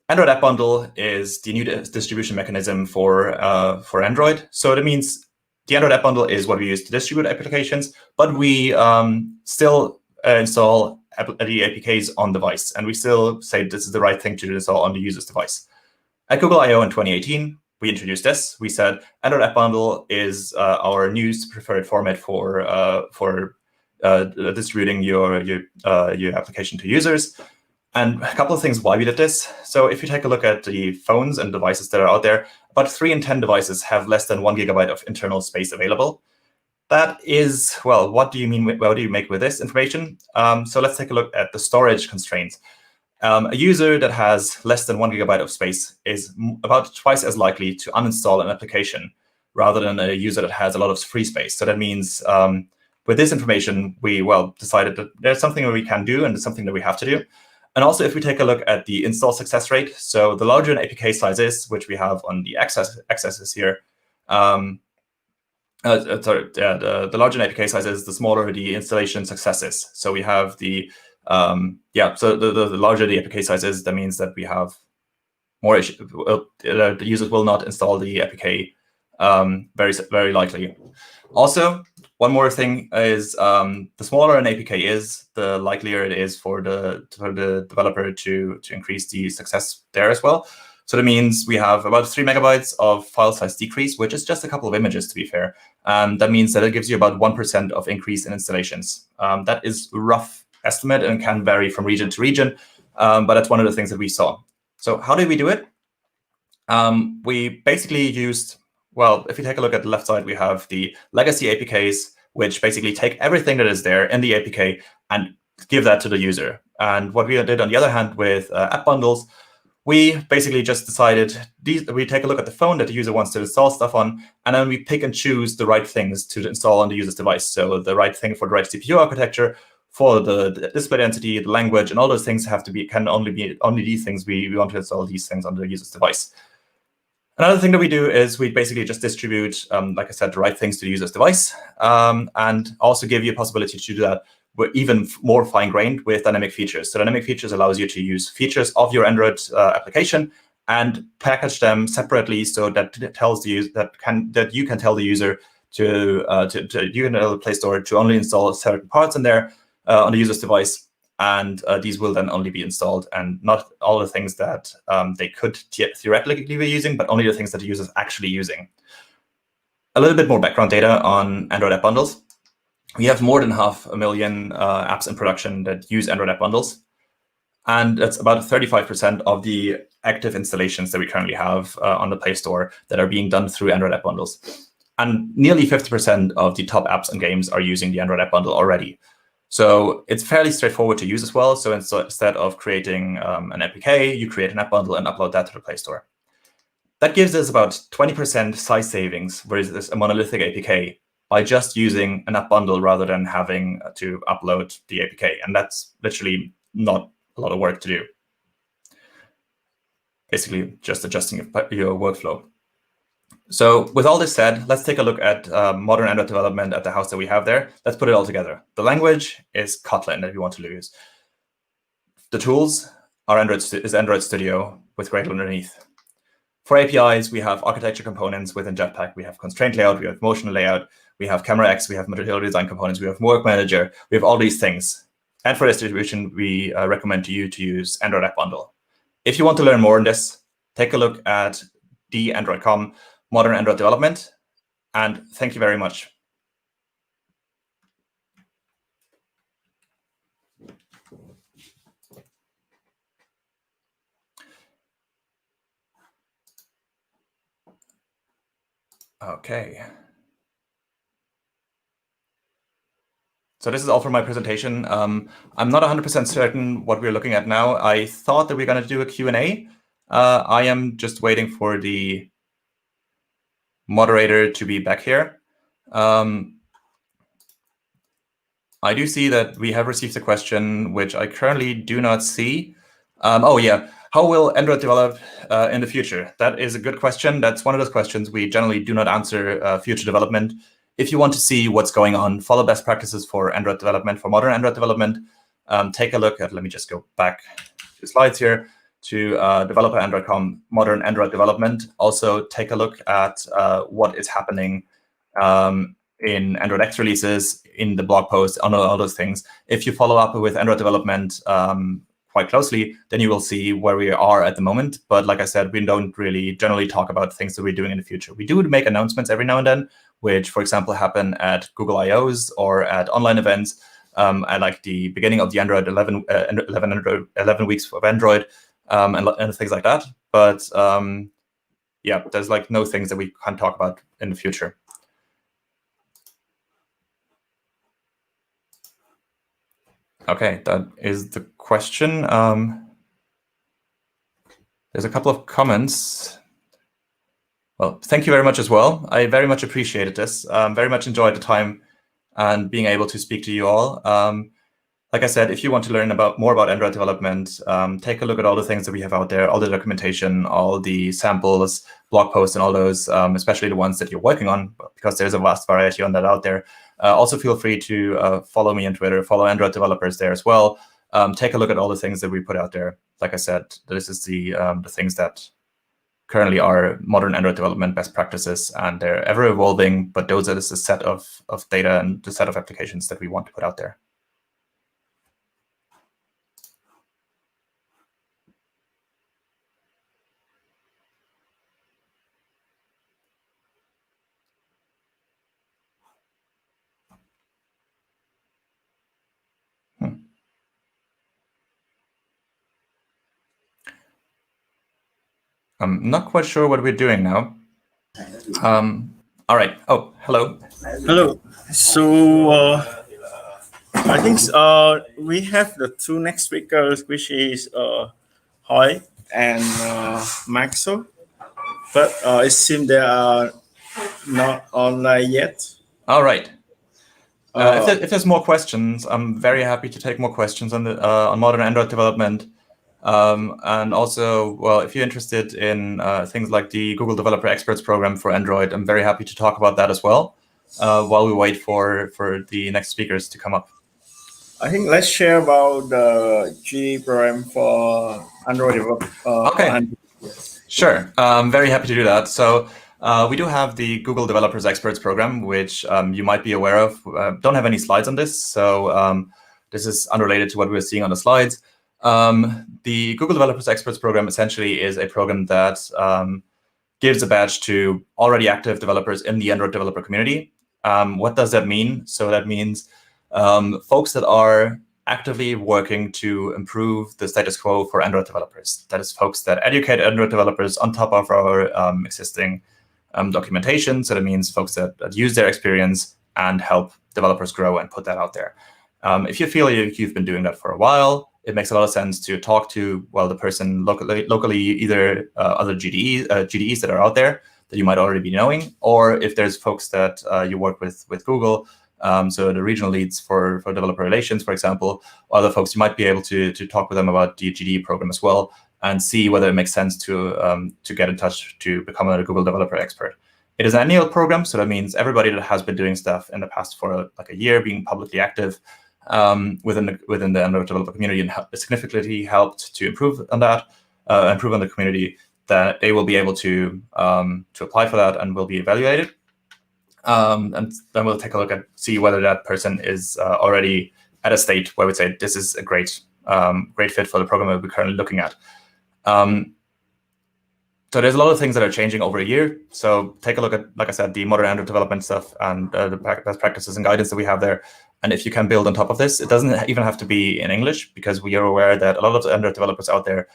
Android App Bundle is the new distribution mechanism for Android. So that means the Android App Bundle is what we use to distribute applications, but we still install the APKs on device, and we still say this is the right thing to install on the user's device. At Google I/O in 2018, we introduced this. We said Android App Bundle is our new preferred format for distributing your application to users. And a couple of things why we did this. So if you take a look at the phones and devices that are out there, about 3 in 10 devices have less than 1 GB of internal space available. That is, well, what do you mean? What do you make with this information? So let's take a look at the storage constraints. A user that has less than 1 GB of space is about twice as likely to uninstall an application rather than a user that has a lot of free space. So that means with this information, we decided that there's something that we can do and it's something that we have to do. And also, if we take a look at the install success rate, so the larger an APK size is, which we have on the x-axis here, the larger an APK size is, the smaller the installation success is. So we have the the larger the APK size is, that means that we have more issues. The users will not install the APK very likely. Also, one more thing is the smaller an APK is, the likelier it is for the developer to increase the success there as well. So that means we have about 3 MB of file size decrease, which is just a couple of images, to be fair. That means that it gives you about 1% of increase in installations. That is a rough estimate and can vary from region to region, but that's one of the things that we saw. So how did we do it? We basically used, if you take a look at the left side, we have the legacy APKs, which basically take everything that is there in the APK and give that to the user. And what we did on the other hand with app bundles, we basically just decided we take a look at the phone that the user wants to install stuff on, and then we pick and choose the right things to install on the user's device. So the right thing for the right CPU architecture, for the display density, the language, and all those things can only be these things. We want to install these things on the user's device. Another thing that we do is we basically just distribute, like I said, the right things to the user's device, and also give you a possibility to do that with even more fine-grained with dynamic features. So dynamic features allows you to use features of your Android application and package them separately, so that tells you that you can tell the user to you can tell the Play Store to only install certain parts in there on the user's device, and these will then only be installed, and not all the things that they could theoretically be using, but only the things that the user is actually using. A little bit more background data on Android app bundles. We have more than 500,000 apps in production that use Android app bundles. And that's about 35% of the active installations that we currently have on the Play Store that are being done through Android app bundles. And nearly 50% of the top apps and games are using the Android app bundle already. So it's fairly straightforward to use as well. So instead of creating an APK, you create an app bundle and upload that to the Play Store. That gives us about 20% size savings versus a monolithic APK by just using an app bundle rather than having to upload the APK. And that's literally not a lot of work to do. Basically, just adjusting your workflow. So with all this said, let's take a look at modern Android development at the house that we have there. Let's put it all together. The language is Kotlin that we want to use. The tools are Android Studio with Gradle underneath. For APIs, we have architecture components within Jetpack. We have constraint layout, we have motion layout, we have CameraX, we have material design components, we have WorkManager, we have all these things. And for distribution, we recommend to you to use Android App Bundle. If you want to learn more on this, take a look at theandroid.com, Modern Android Development, and thank you very much. Okay. So this is all for my presentation. I'm not 100% certain what we're looking at now. I thought that we're going to do a Q&A. I am just waiting for the moderator to be back here. I do see that we have received a question, which I currently do not see. Oh, yeah. How will Android develop in the future? That is a good question. That's one of those questions we generally do not answer future development. If you want to see what's going on, follow best practices for Android development, for modern Android development, take a look at, let me just go back to slides here, to developer.android.com, modern Android development. Also take a look at what is happening in Android X releases, in the blog post, on all those things. If you follow up with Android development quite closely, then you will see where we are at the moment. But like I said, we don't really generally talk about things that we're doing in the future. We do make announcements every now and then, which, for example, happen at Google I/Os or at online events at like the beginning of the Android 11 weeks of Android and things like that. But yeah, there's like no things that we can talk about in the future. Okay, that is the question. There's a couple of comments. Well, thank you very much as well. I very much appreciated this. Very much enjoyed the time and being able to speak to you all. Like I said, if you want to learn more about Android development, take a look at all the things that we have out there, all the documentation, all the samples, blog posts, and all those, especially the ones that you're working on, because there's a vast variety on that out there. Also, feel free to follow me on Twitter, follow Android developers there as well. Take a look at all the things that we put out there. Like I said, this is the things that currently are modern Android development best practices, and they're ever evolving, but those are just a set of data and the set of applications that we want to put out there. I'm not quite sure what we're doing now. All right. Oh, hello. Hello. So I think we have the two next speakers, which is Hoi and Marcel, but it seems they are not online yet. All right. If there's more questions, I'm very happy to take more questions on the on modern Android development. And also, well, if you're interested in things like the Google Developer Experts Program for Android, I'm very happy to talk about that as well while we wait for the next speakers to come up. I think let's share about the GDG program for Android development. Okay. Sure. I'm very happy to do that. So We do have the Google Developers Experts program, which you might be aware of. Don't have any slides on this, so this is unrelated to what we're seeing on the slides. The Google Developers Experts program essentially is a program that gives a badge to already active developers in the Android developer community. What does that mean? So that means folks that are actively working to improve the status quo for Android developers. That is folks that educate Android developers on top of our existing documentation. So that means folks that use their experience and help developers grow and put that out there. If you feel you've been doing that for a while, it makes a lot of sense to talk to, well, the person locally either other GDEs that are out there that you might already be knowing, or if there's folks that you work with Google, so the regional leads for developer relations, for example, or other folks, you might be able to talk with them about the GDE program as well and see whether it makes sense to get in touch to become a Google Developer Expert. It is an annual program, so that means everybody that has been doing stuff in the past for like a year, being publicly active within the Android developer community, and significantly helped to improve on that, improve on the community, that they will be able to apply for that and will be evaluated. And then we'll take a look at see whether that person is already at a state where we say this is a great fit for the program that we're currently looking at. So there's a lot of things that are changing over a year. So take a look at, like I said, the modern Android development stuff and the best practices and guidance that we have there. And if you can build on top of this, it doesn't even have to be in English, because we are aware that a lot of the Android developers out there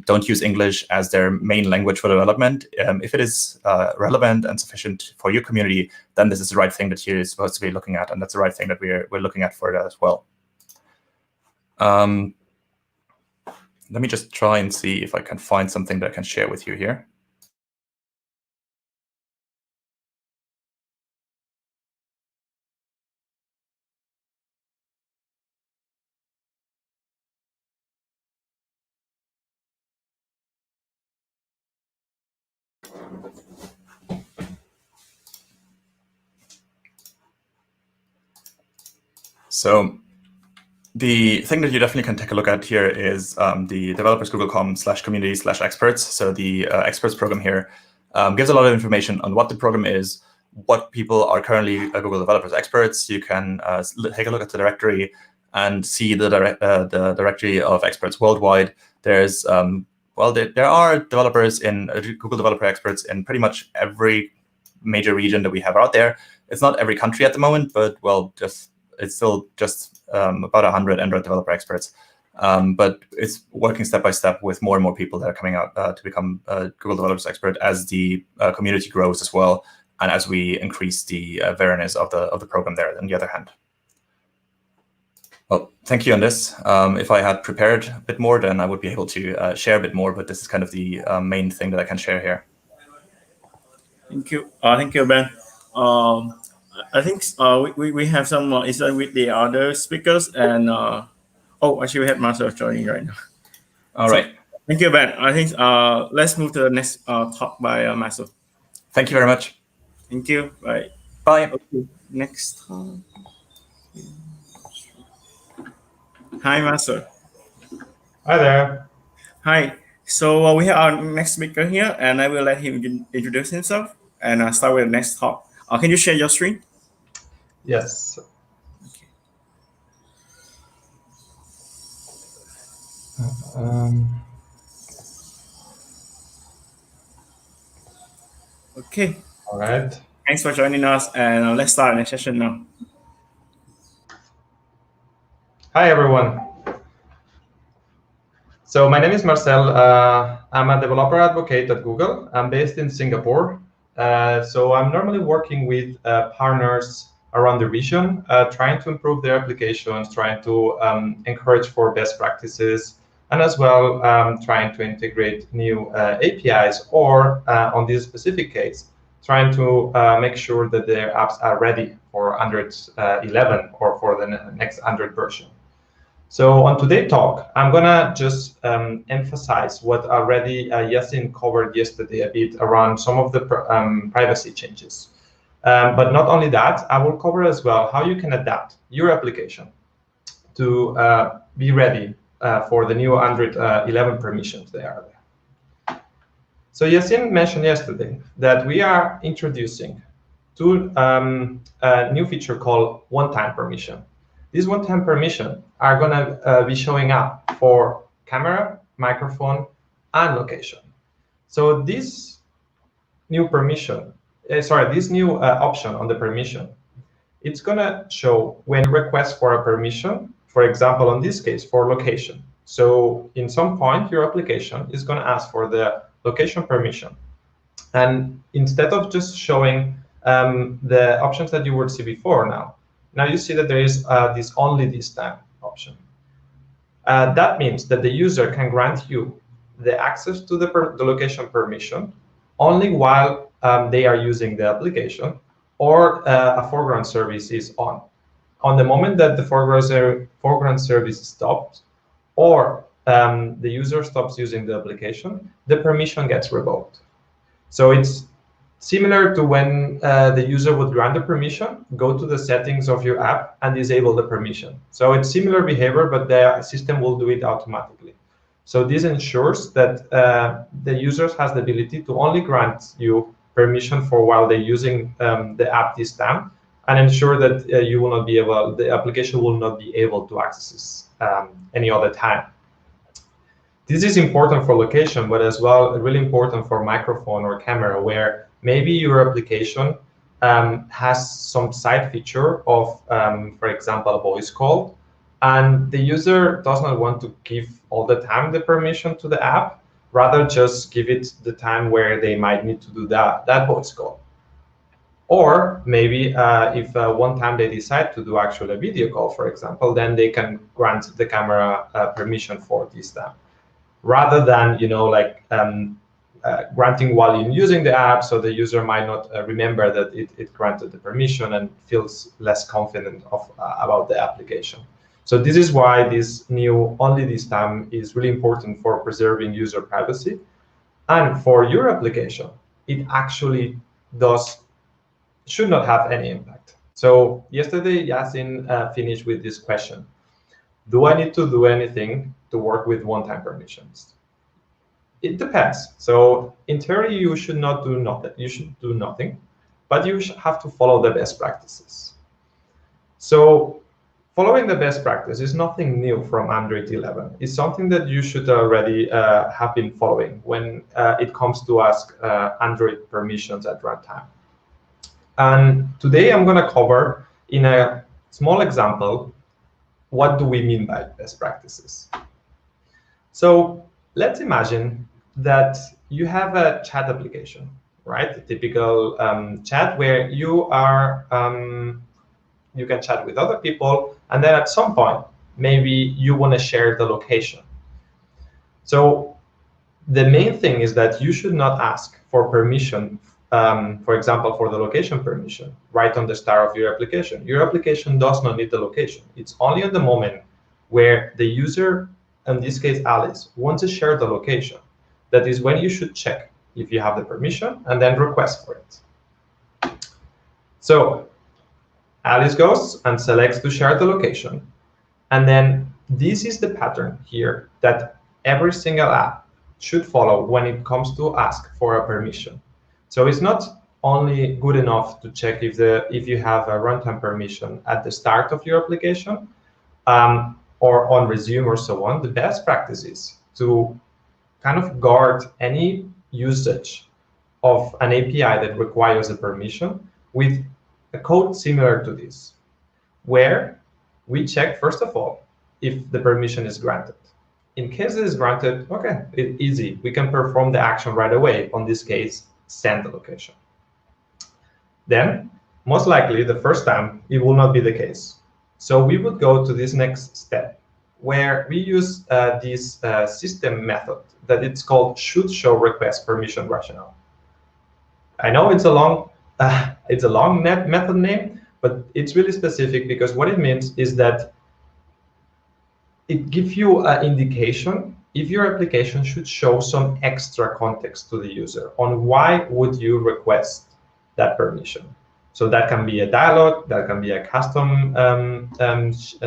don't use English as their main language for development. If it is relevant and sufficient for your community, then this is the right thing that you're supposed to be looking at, and that's the right thing that we're looking at for that as well. Let me just try and see if I can find something that I can share with you here. So the thing that you definitely can take a look at here is the developers.google.com/community/experts. So the experts program here gives a lot of information on what the program is, what people are currently Google Developers Experts. You can take a look at the directory and see the directory of experts worldwide. There's there are developers in Google Developer Experts in pretty much every major region that we have out there. It's not every country at the moment, but it's still just about 100 Android developer experts. But it's working step by step with more and more people that are coming out to become Google Developers Expert as the community grows as well, and as we increase the awareness of the program there, on the other hand. Well, thank you on this. If I had prepared a bit more, then I would be able to share a bit more, but this is kind of the main thing that I can share here. Thank you. Thank you, Ben. I think we have some insight with the other speakers, and actually we have Marcel joining right now. All right. Thank you, Ben. I think let's move to the next talk by Marcel. Thank you very much. Thank you. Bye. Bye. Okay. Next talk. Hi, Marcel. Hi there. Hi. So we have our next speaker here, and I will let him introduce himself and start with the next talk. Can you share your screen? Yes. Okay. All right. Thanks for joining us, and let's start the session now. Hi, everyone. So my name is Marcel. I'm a developer advocate at Google. I'm based in Singapore. So I'm normally working with partners around the region, trying to improve their applications, trying to encourage for best practices, and as well trying to integrate new APIs, or on this specific case, trying to make sure that their apps are ready for Android 11 or for the next Android version. So on today's talk, I'm gonna just emphasize what already Yacine covered yesterday a bit around some of the privacy changes. But not only that, I will cover as well how you can adapt your application to be ready for the new Android 11 permissions that are there. So Yacine mentioned yesterday that we are introducing a new feature called one-time permission. These one-time permission are going to be showing up for camera, microphone, and location. So this new permission, this new option on the permission, it's going to show when you request for a permission, for example, in this case, for location. So in some point, your application is going to ask for the location permission. And instead of just showing the options that you would see before now you see that there is this only this time option. That means that the user can grant you the access to the location permission only while they are using the application or a foreground service is on. On the moment that the foreground service stops or the user stops using the application, the permission gets revoked. So it's similar to when the user would grant the permission, go to the settings of your app and disable the permission. So it's similar behavior, but the system will do it automatically. So this ensures that the user has the ability to only grant you permission for while they're using the app this time, and ensure that you will not be able, the application will not be able to access this any other time. This is important for location, but as well really important for microphone or camera, where maybe your application has some side feature of, for example, a voice call, and the user does not want to give all the time the permission to the app, rather just give it the time where they might need to do that voice call. Or maybe if one time they decide to do actually a video call, for example, then they can grant the camera permission for this time, rather than granting while you're using the app, so the user might not remember that it granted the permission and feels less confident about the application. So this is why this new only this time is really important for preserving user privacy. And for your application, it actually should not have any impact. So yesterday, Yacine finished with this question. Do I need to do anything to work with one-time permissions? It depends. So in theory, you should not do nothing. You should do nothing, but you have to follow the best practices. So following the best practice is nothing new from Android 11. It's something that you should already have been following when it comes to ask Android permissions at runtime. And today I'm going to cover in a small example, what do we mean by best practices? So let's imagine that you have a chat application, right? A typical chat where you can chat with other people, and then at some point, maybe you want to share the location. So the main thing is that you should not ask for permission, for example, for the location permission, right on the start of your application. Your application does not need the location. It's only at the moment where the user, in this case Alice, wants to share the location. That is when you should check if you have the permission and then request for it. So Alice goes and selects to share the location. And then this is the pattern here that every single app should follow when it comes to ask for a permission. So it's not only good enough to check if you have a runtime permission at the start of your application or on resume or so on. The best practice is to kind of guard any usage of an API that requires a permission with a code similar to this, where we check, first of all, if the permission is granted. In case it is granted, okay, it's easy. We can perform the action right away. On this case, send the location. Then, most likely, the first time, it will not be the case. So we would go to this next step, where we use this system method that it's called should show request permission rationale. I know it's a long method name, but it's really specific because what it means is that it gives you an indication if your application should show some extra context to the user on why would you request that permission. So that can be a dialog, that can be a custom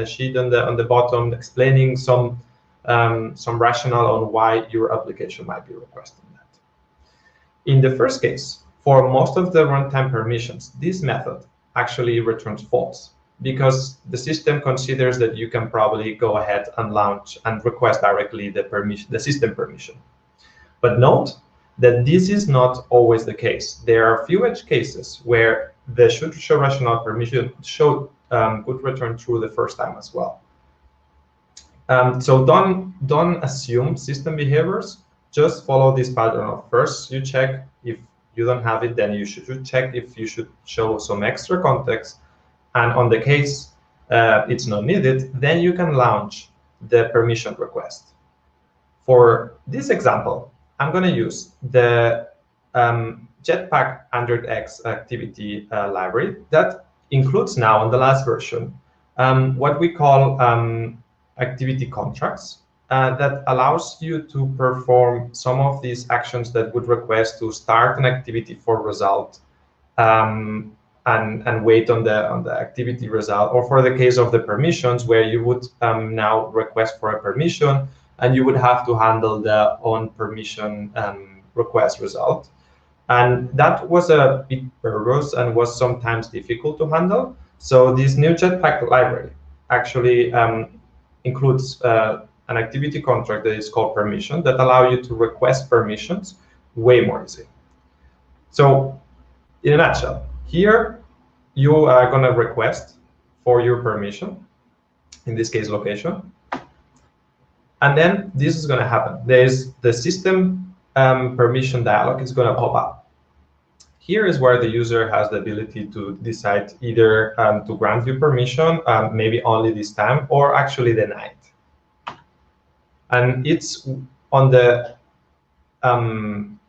sheet on the bottom explaining some rationale on why your application might be requesting that. In the first case, for most of the runtime permissions, this method actually returns false because the system considers that you can probably go ahead and launch and request directly the system permission. But note that this is not always the case. There are few edge cases where the should show rational permission could return true the first time as well. So don't assume system behaviors. Just follow this pattern of first you check if you don't have it, then you should check if you should show some extra context. And on the case it's not needed, then you can launch the permission request. For this example, I'm going to use the Jetpack 100x activity library that includes now in the last version what we call activity contracts that allows you to perform some of these actions that would request to start an activity for result and wait on the activity result, or for the case of the permissions where you would now request for a permission and you would have to handle the on permission request result. And that was a bit verbose and was sometimes difficult to handle. So this new Jetpack library actually includes an activity contract that is called permission that allow you to request permissions way more easy. So in a nutshell, here you are going to request for your permission, in this case location, and then this is going to happen. There's the system permission dialog is going to pop up. Here is where the user has the ability to decide either to grant you permission, maybe only this time, or actually deny it. And it's on the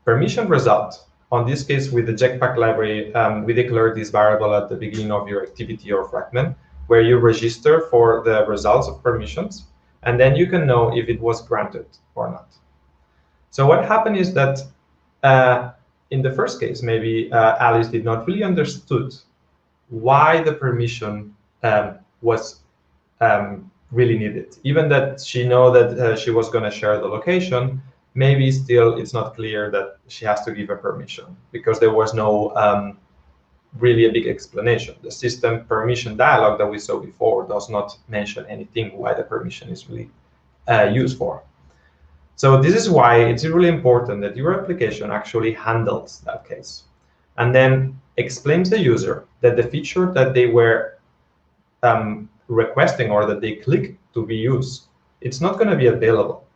permission result. On this case, with the Jetpack library, we declare this variable at the beginning of your activity or fragment, where you register for the results of permissions, and then you can know if it was granted or not. So what happened is that in the first case, maybe Alice did not really understood why the permission was really needed. Even that she know that she was going to share the location, maybe still it's not clear that she has to give a permission because there was no really a big explanation. The system permission dialog that we saw before does not mention anything why the permission is really used for. So this is why it's really important that your application actually handles that case and then explains the user that the feature that they were requesting or that they click to be used, it's not going to be available.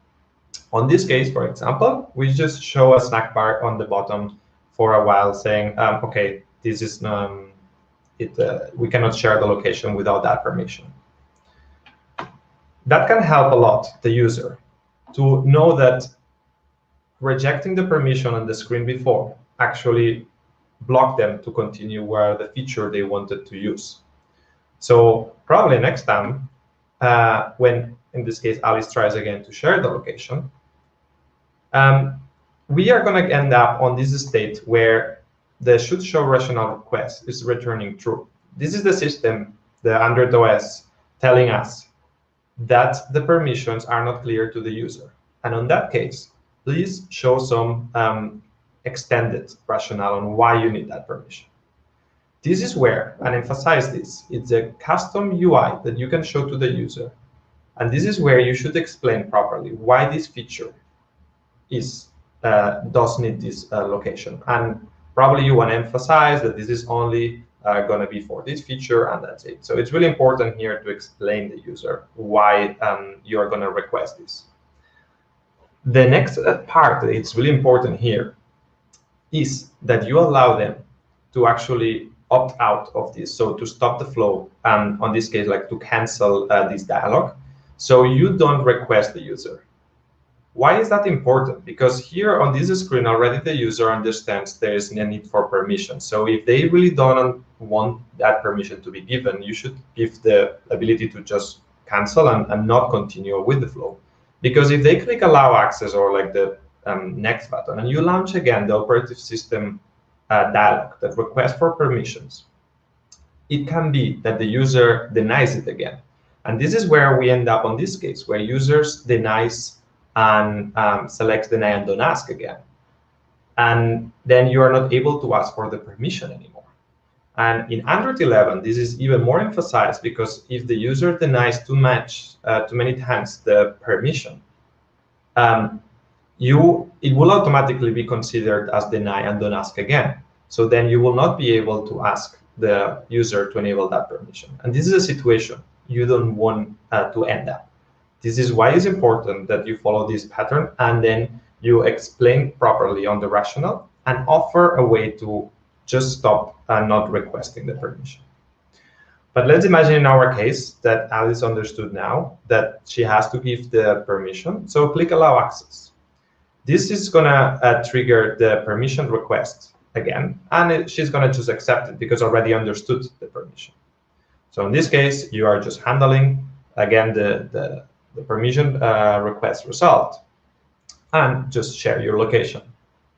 On this case, for example, we just show a snack bar on the bottom for a while saying, okay, this is we cannot share the location without that permission. That can help a lot the user to know that rejecting the permission on the screen before actually blocked them to continue where the feature they wanted to use. So probably next time, when in this case Alice tries again to share the location, we are going to end up on this state where the should show rational request is returning true. This is the system, the Android OS, telling us that the permissions are not clear to the user. And on that case, please show some extended rationale on why you need that permission. This is where, and emphasize this, it's a custom UI that you can show to the user. And this is where you should explain properly why this feature does need this location. And probably you want to emphasize that this is only going to be for this feature, and that's it. So it's really important here to explain the user why you are going to request this. The next part, it's really important here, is that you allow them to actually opt out of this, so to stop the flow, on this case, like to cancel this dialog, so you don't request the user. Why is that important? Because here on this screen already the user understands there is a need for permission. So if they really don't want that permission to be given, you should give the ability to just cancel and not continue with the flow. Because if they click allow access or like the next button and you launch again the operative system dialog that requests for permissions, it can be that the user denies it again. And this is where we end up on this case, where users denies and selects deny and don't ask again. and then you are not able to ask for the permission anymore. And in Android 11, this is even more emphasized, because if the user denies too many times the permission, it will automatically be considered as deny and don't ask again. So then you will not be able to ask the user to enable that permission. And this is a situation you don't want to end up. This is why it's important that you follow this pattern, and then you explain properly on the rationale and offer a way to just stop not requesting the permission. But let's imagine in our case that Alice understood now that she has to give the permission. So click Allow Access. This is going to trigger the permission request again, and she's going to just accept it because already understood the permission. So in this case, you are just handling, again, the permission request result, and just share your location.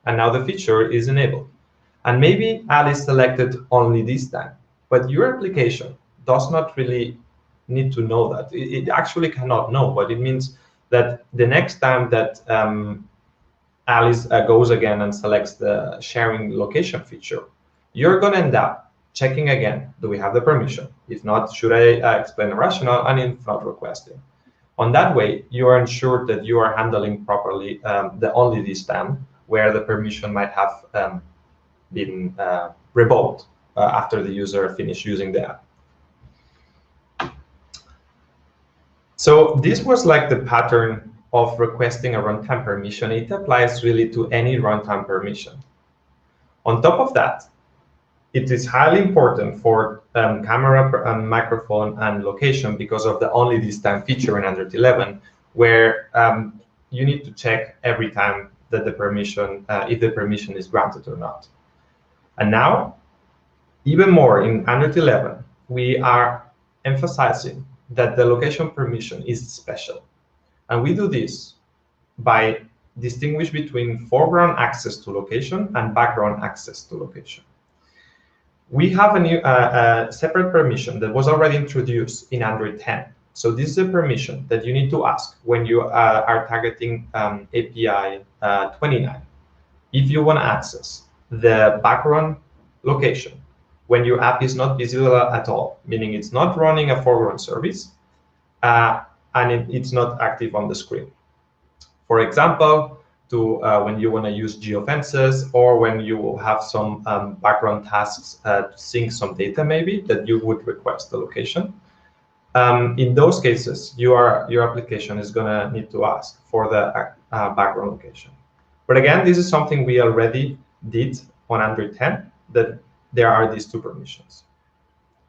And now the feature is enabled. And maybe Alice selected only this time, but your application does not really need to know that. It actually cannot know, but it means that the next time that Alice goes again and selects the sharing location feature, you're going to end up checking again, do we have the permission? If not, should I explain the rationale? And if not, requesting. On that way, you are ensured that you are handling properly the only this time where the permission might have been revoked after the user finished using the app. So this was like the pattern of requesting a runtime permission. It applies really to any runtime permission. On top of that, it is highly important for camera and microphone and location because of the only this time feature in Android 11, where you need to check every time that the permission, if the permission is granted or not. And now, even more in Android 11, we are emphasizing that the location permission is special. And we do this by distinguish between foreground access to location and background access to location. We have a new separate permission that was already introduced in Android 10. So this is a permission that you need to ask when you are targeting API 29. If you want to access the background location when your app is not visible at all, meaning it's not running a foreground service, and it's not active on the screen. For example, when you want to use geofences, or when you have some background tasks to sync some data, maybe that you would request the location. In those cases, your application is going to need to ask for the background location. But again, this is something we already did on Android 10, that there are these two permissions.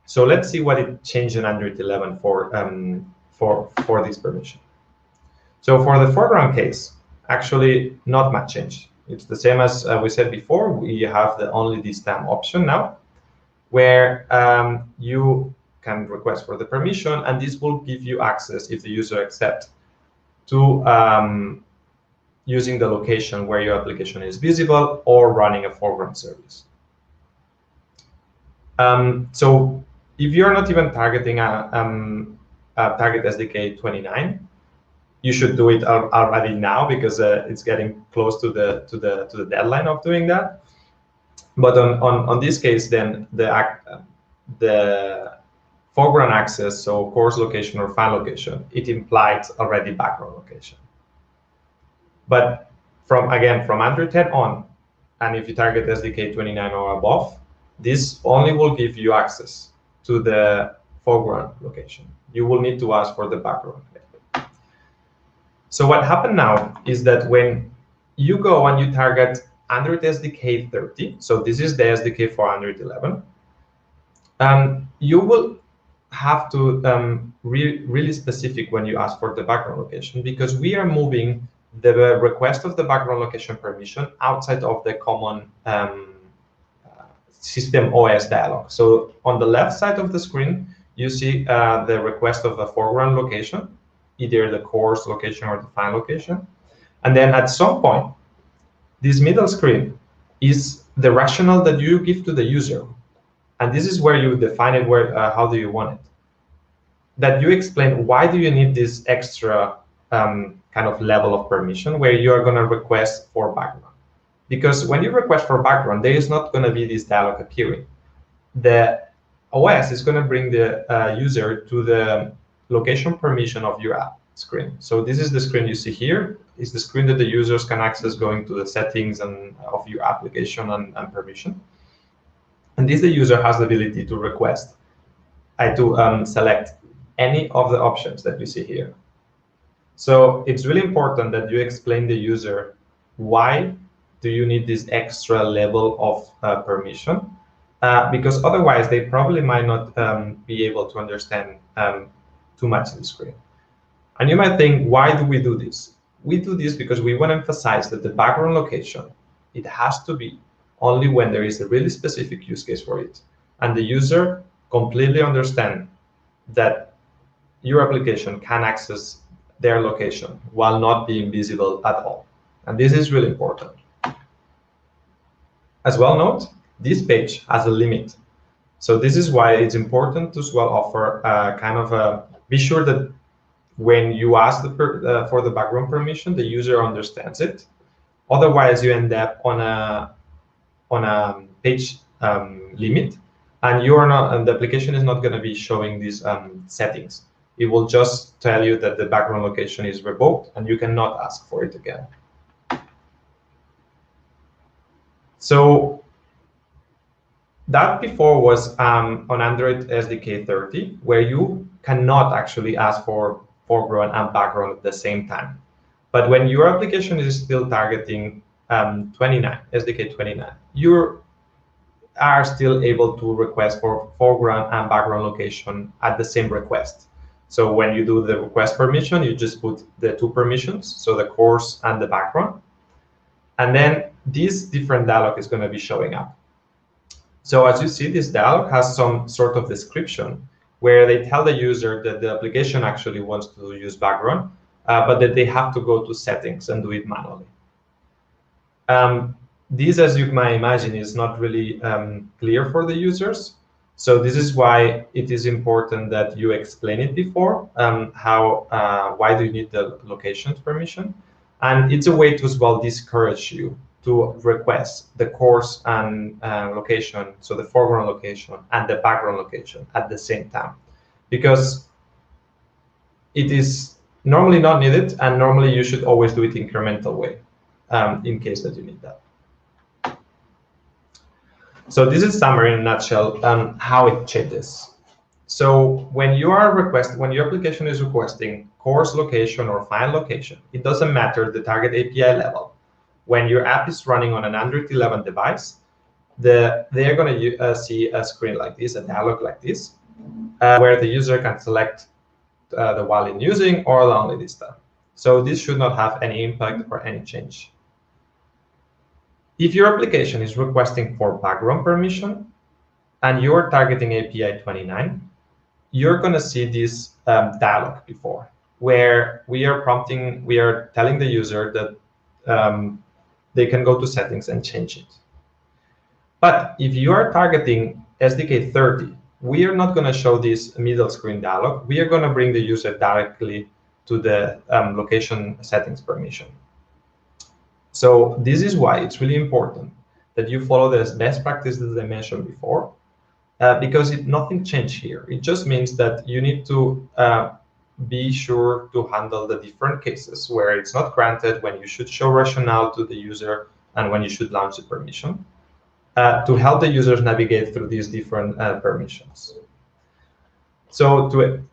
So let's see what it changed in Android 11 for this permission. So for the foreground case, actually not much change. It's the same as we said before. We have the only this time option now, where you can request for the permission, and this will give you access, if the user accepts, to using the location where your application is visible or running a foreground service. So if you're not even targeting a target SDK 29, you should do it already now, because it's getting close to the deadline of doing that. But on this case, then the foreground access, so course location or file location, it implies already background location. But from Android 10 on, and if you target SDK 29 or above, this only will give you access to the foreground location. You will need to ask for the background. So what happened now is that when you go and you target Android SDK 30, so this is the SDK for Android 11, you will have to really specific when you ask for the background location, because we are moving the request of the background location permission outside of the common system OS dialog. So on the left side of the screen, you see the request of the foreground location, either the course location or the file location. And then at some point, this middle screen is the rationale that you give to the user. And this is where you define it, how do you want it. That you explain why do you need this extra kind of level of permission where you are going to request for background. Because when you request for background, there is not going to be this dialog appearing. The OS is going to bring the user to the location permission of your app screen. So this is the screen you see here. Is the screen that the users can access going to the settings and of your application and permission. And this the user has the ability to request, to select any of the options that you see here. So it's really important that you explain the user why do you need this extra level of permission, because otherwise they probably might not be able to understand too much of the screen. And you might think, why do we do this? We do this because we want to emphasize that the background location, it has to be only when there is a really specific use case for it. And the user completely understand that your application can access their location while not being visible at all. And this is really important. As well note, this page has a limit. So this is why it's important to as well offer be sure that when you ask for the background permission, the user understands it. Otherwise, you end up on a page limit, and the application is not going to be showing these settings. It will just tell you that the background location is revoked, and you cannot ask for it again. So that before was on Android SDK 30, where you cannot actually ask for foreground and background at the same time. But when your application is still targeting 29, SDK 29, you are still able to request for foreground and background location at the same request. So when you do the request permission, you just put the two permissions, so the course and the background. And then this different dialog is going to be showing up. So as you see, this dialog has some sort of description where they tell the user that the application actually wants to use background, but that they have to go to settings and do it manually. This, as you might imagine, is not really clear for the users. So this is why it is important that you explain it before, why do you need the locations permission? And it's a way to as well discourage you to request the course and location, so the foreground location and the background location at the same time, because it is normally not needed, and normally you should always do it incremental way in case that you need that. So this is summary in a nutshell how it changes. So when your application is requesting course location or file location, it doesn't matter the target API level. When your app is running on an Android 11 device, they're going to see a screen like this, a dialog like this, where the user can select the while in using or the only lista. So this should not have any impact or any change. If your application is requesting for background permission and you're targeting API 29, you're going to see this dialog before, where we are telling the user that they can go to settings and change it. But if you are targeting SDK 30, we are not going to show this middle screen dialog. We are going to bring the user directly to the location settings permission. So this is why it's really important that you follow the best practices that I mentioned before, because nothing changed here. It just means that you need to be sure to handle the different cases where it's not granted, when you should show rationale to the user, and when you should launch the permission, to help the users navigate through these different permissions. So to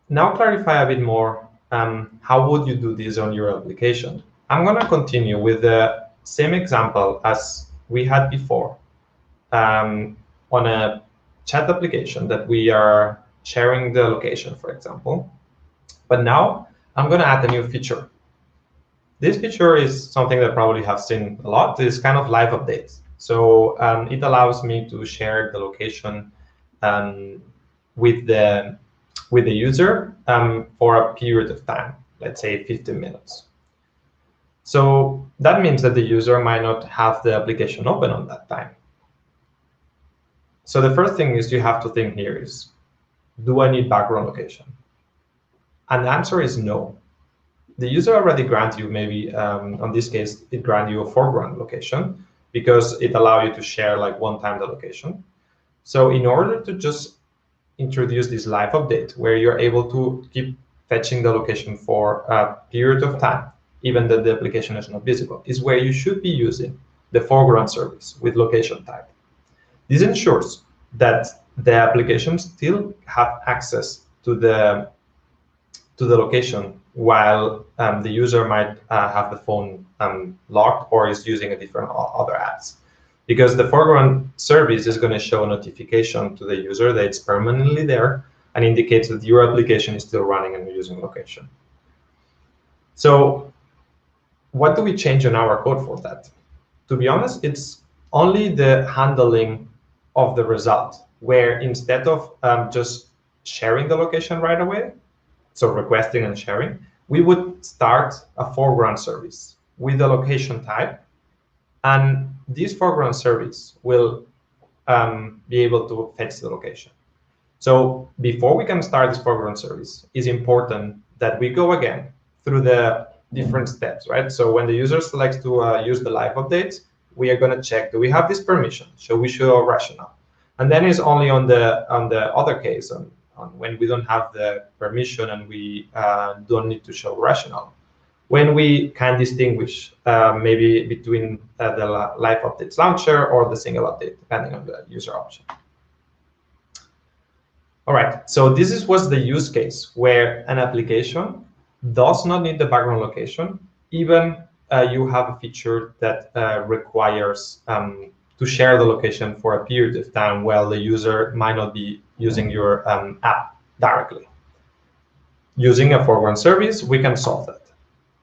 now clarify a bit more, how would you do this on your application? I'm going to continue with the same example as we had before on a chat application that we are sharing the location, for example. But now I'm going to add a new feature. This feature is something that probably have seen a lot. It's kind of live updates. So it allows me to share the location with the user for a period of time, let's say 15 minutes. So that means that the user might not have the application open on that time. So the first thing is you have to think here is, do I need background location? And the answer is no. the user already grants you maybe, on this case, it grants you a foreground location because it allows you to share like one time the location. So in order to just introduce this live update where you're able to keep fetching the location for a period of time, even though the application is not visible, is where you should be using the foreground service with location type. This ensures that the application still have access to the location while the user might have the phone locked or is using a different other apps. Because the foreground service is going to show a notification to the user that it's permanently there and indicates that your application is still running and using location. So what do we change in our code for that? To be honest, it's only the handling of the result, where instead of just sharing the location right away, so requesting and sharing, we would start a foreground service with a location type. And this foreground service will be able to fetch the location. So before we can start this foreground service, it's important that we go again through the different steps, right? So when the user selects to use the live updates, we are going to check, do we have this permission? So we show a rationale. And then it's only on the other case, on when we don't have the permission and we don't need to show rationale, when we can distinguish maybe between the live updates launcher or the single update, depending on the user option. All right, so this was the use case where an application does not need the background location, even you have a feature that requires to share the location for a period of time while the user might not be using your app directly. Using a foreground service, we can solve that.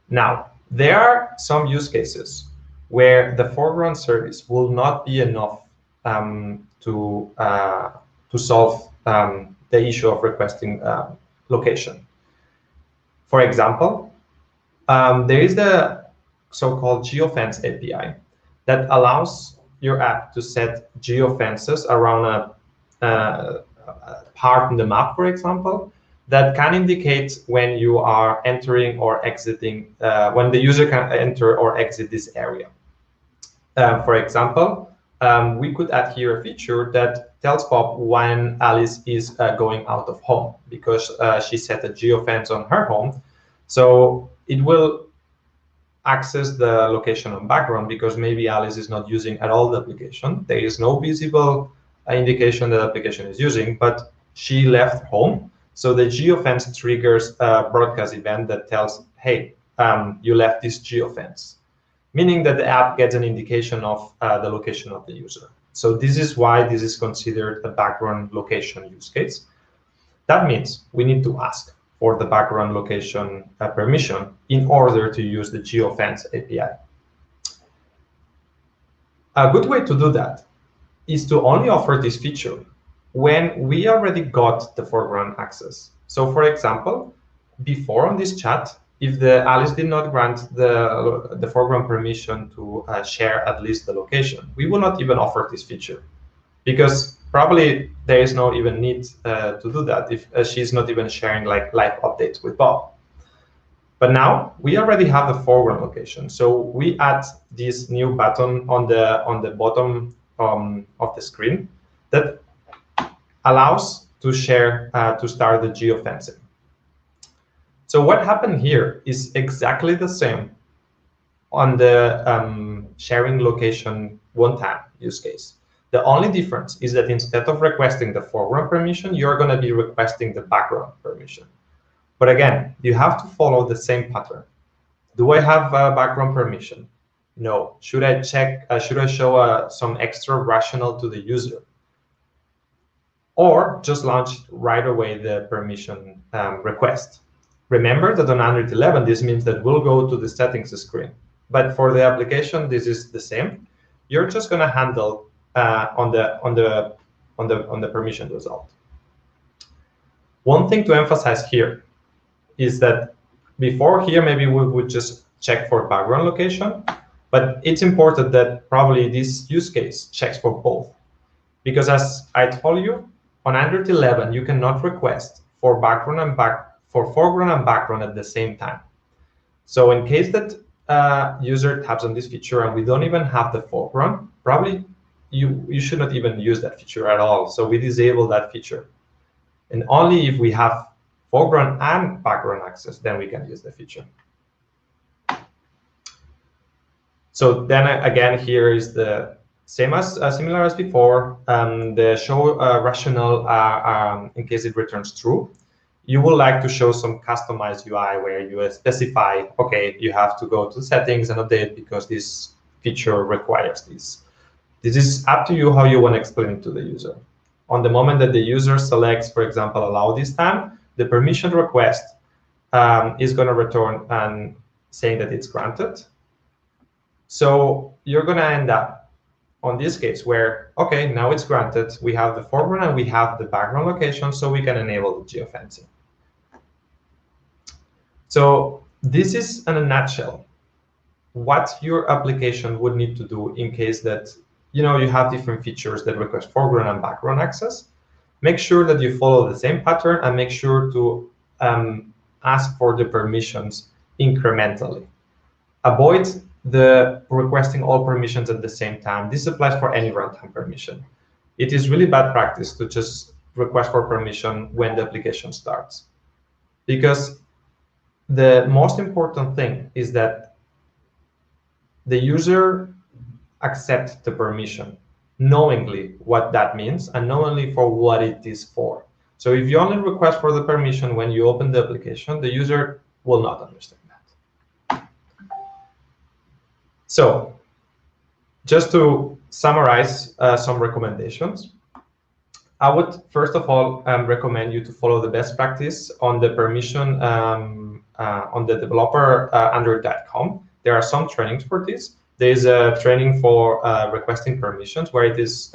Now, there are some use cases where the foreground service will not be enough to solve the issue of requesting location. For example, there is the so-called geofence API that allows your app to set geofences around a part in the map, for example, that can indicate when you are entering or exiting, when the user can enter or exit this area. For example, we could add here a feature that tells Bob when Alice is going out of home, because she set a geofence on her home. So it will access the location and background because maybe Alice is not using at all the application. There is no visible indication that the application is using, but she left home. So the geofence triggers a broadcast event that tells, hey, you left this geofence, meaning that the app gets an indication of the location of the user. So this is why this is considered a background location use case. That means we need to ask for the background location permission in order to use the geofence API. A good way to do that is to only offer this feature when we already got the foreground access. So for example, before on this chat, if the Alice did not grant the foreground permission to share at least the location, we will not even offer this feature because probably there is no even need to do that if she's not even sharing like live updates with Bob. But now we already have the foreground location. So we add this new button on the bottom of the screen that allows to share, to start the geofencing. So what happened here is exactly the same on the sharing location one-time use case. The only difference is that instead of requesting the foreground permission, you're going to be requesting the background permission. But again, you have to follow the same pattern. Do I have background permission? No. Should I check? Should I show some extra rationale to the user? Or just launch right away the permission request? Remember that on Android 11, this means that we'll go to the settings screen. But for the application, this is the same. You're just going to handle on the permission result. One thing to emphasize here is that before here, maybe we would just check for background location, but it's important that probably this use case checks for both. Because as I told you, on Android 11, you cannot request for foreground and background at the same time. So in case that user taps on this feature and we don't even have the foreground, probably you should not even use that feature at all. So we disable that feature. And only if we have foreground and background access, then we can use the feature. So then again, here is the same as similar as before. The show rationale in case it returns true. You would like to show some customized UI where you specify, okay, you have to go to settings and update because this feature requires this. This is up to you how you want to explain it to the user. On the moment that the user selects, for example, allow this time, the permission request is going to return and saying that it's granted. So you're going to end up on this case where, okay, now it's granted. We have the foreground and we have the background location, so we can enable the geofencing. So this is in a nutshell what your application would need to do in case that you have different features that request foreground and background access. Make sure that you follow the same pattern and make sure to ask for the permissions incrementally. Avoid the requesting all permissions at the same time. This applies for any runtime permission. It is really bad practice to just request for permission when the application starts, because the most important thing is that the user accepts the permission, knowingly what that means and knowingly for what it is for. So if you only request for the permission when you open the application, the user will not understand that. So just to summarize some recommendations, I would first of all recommend you to follow the best practice on the permission on the developer Android.com. There are some trainings for this. There is a training for requesting permissions where it is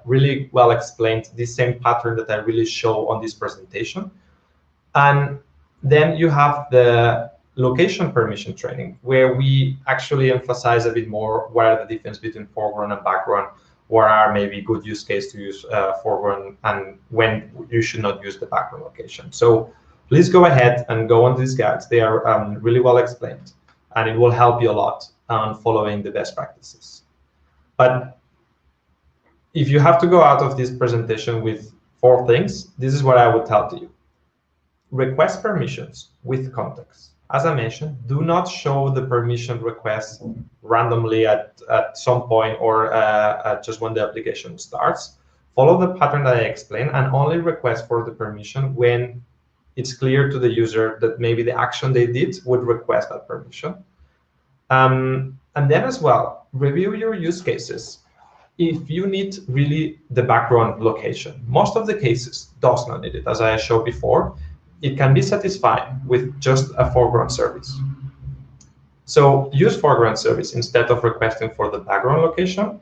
really well explained, the same pattern that I really show on this presentation. And then you have the location permission training, where we actually emphasize a bit more what are the difference between foreground and background, what are maybe good use case to use foreground, and when you should not use the background location. So please go ahead and go on these guides. They are really well explained, and it will help you a lot on following the best practices. But if you have to go out of this presentation with 4 things, this is what I would tell to you. Request permissions with context. As I mentioned, do not show the permission request randomly at some point or just when the application starts. Follow the pattern that I explained and only request for the permission when it's clear to the user that maybe the action they did would request that permission. And then as well, review your use cases. If you need really the background location, most of the cases does not need it. As I showed before, it can be satisfied with just a foreground service. So use foreground service instead of requesting for the background location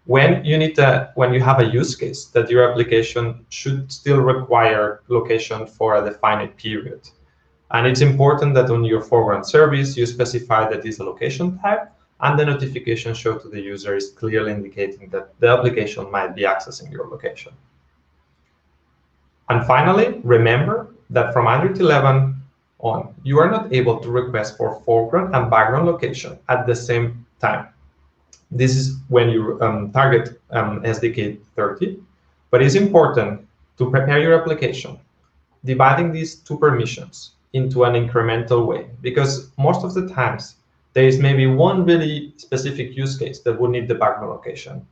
when you have a use case that your application should still require location for a defined period. And it's important that on your foreground service, you specify that it's a location type, and the notification shown to the user is clearly indicating that the application might be accessing your location. And finally, remember that from Android 11 on, you are not able to request for foreground and background location at the same time. This is when you target SDK 30, but it's important to prepare your application, dividing these 2 permissions into an incremental way, because most of the times there is maybe one really specific use case that would need the background location.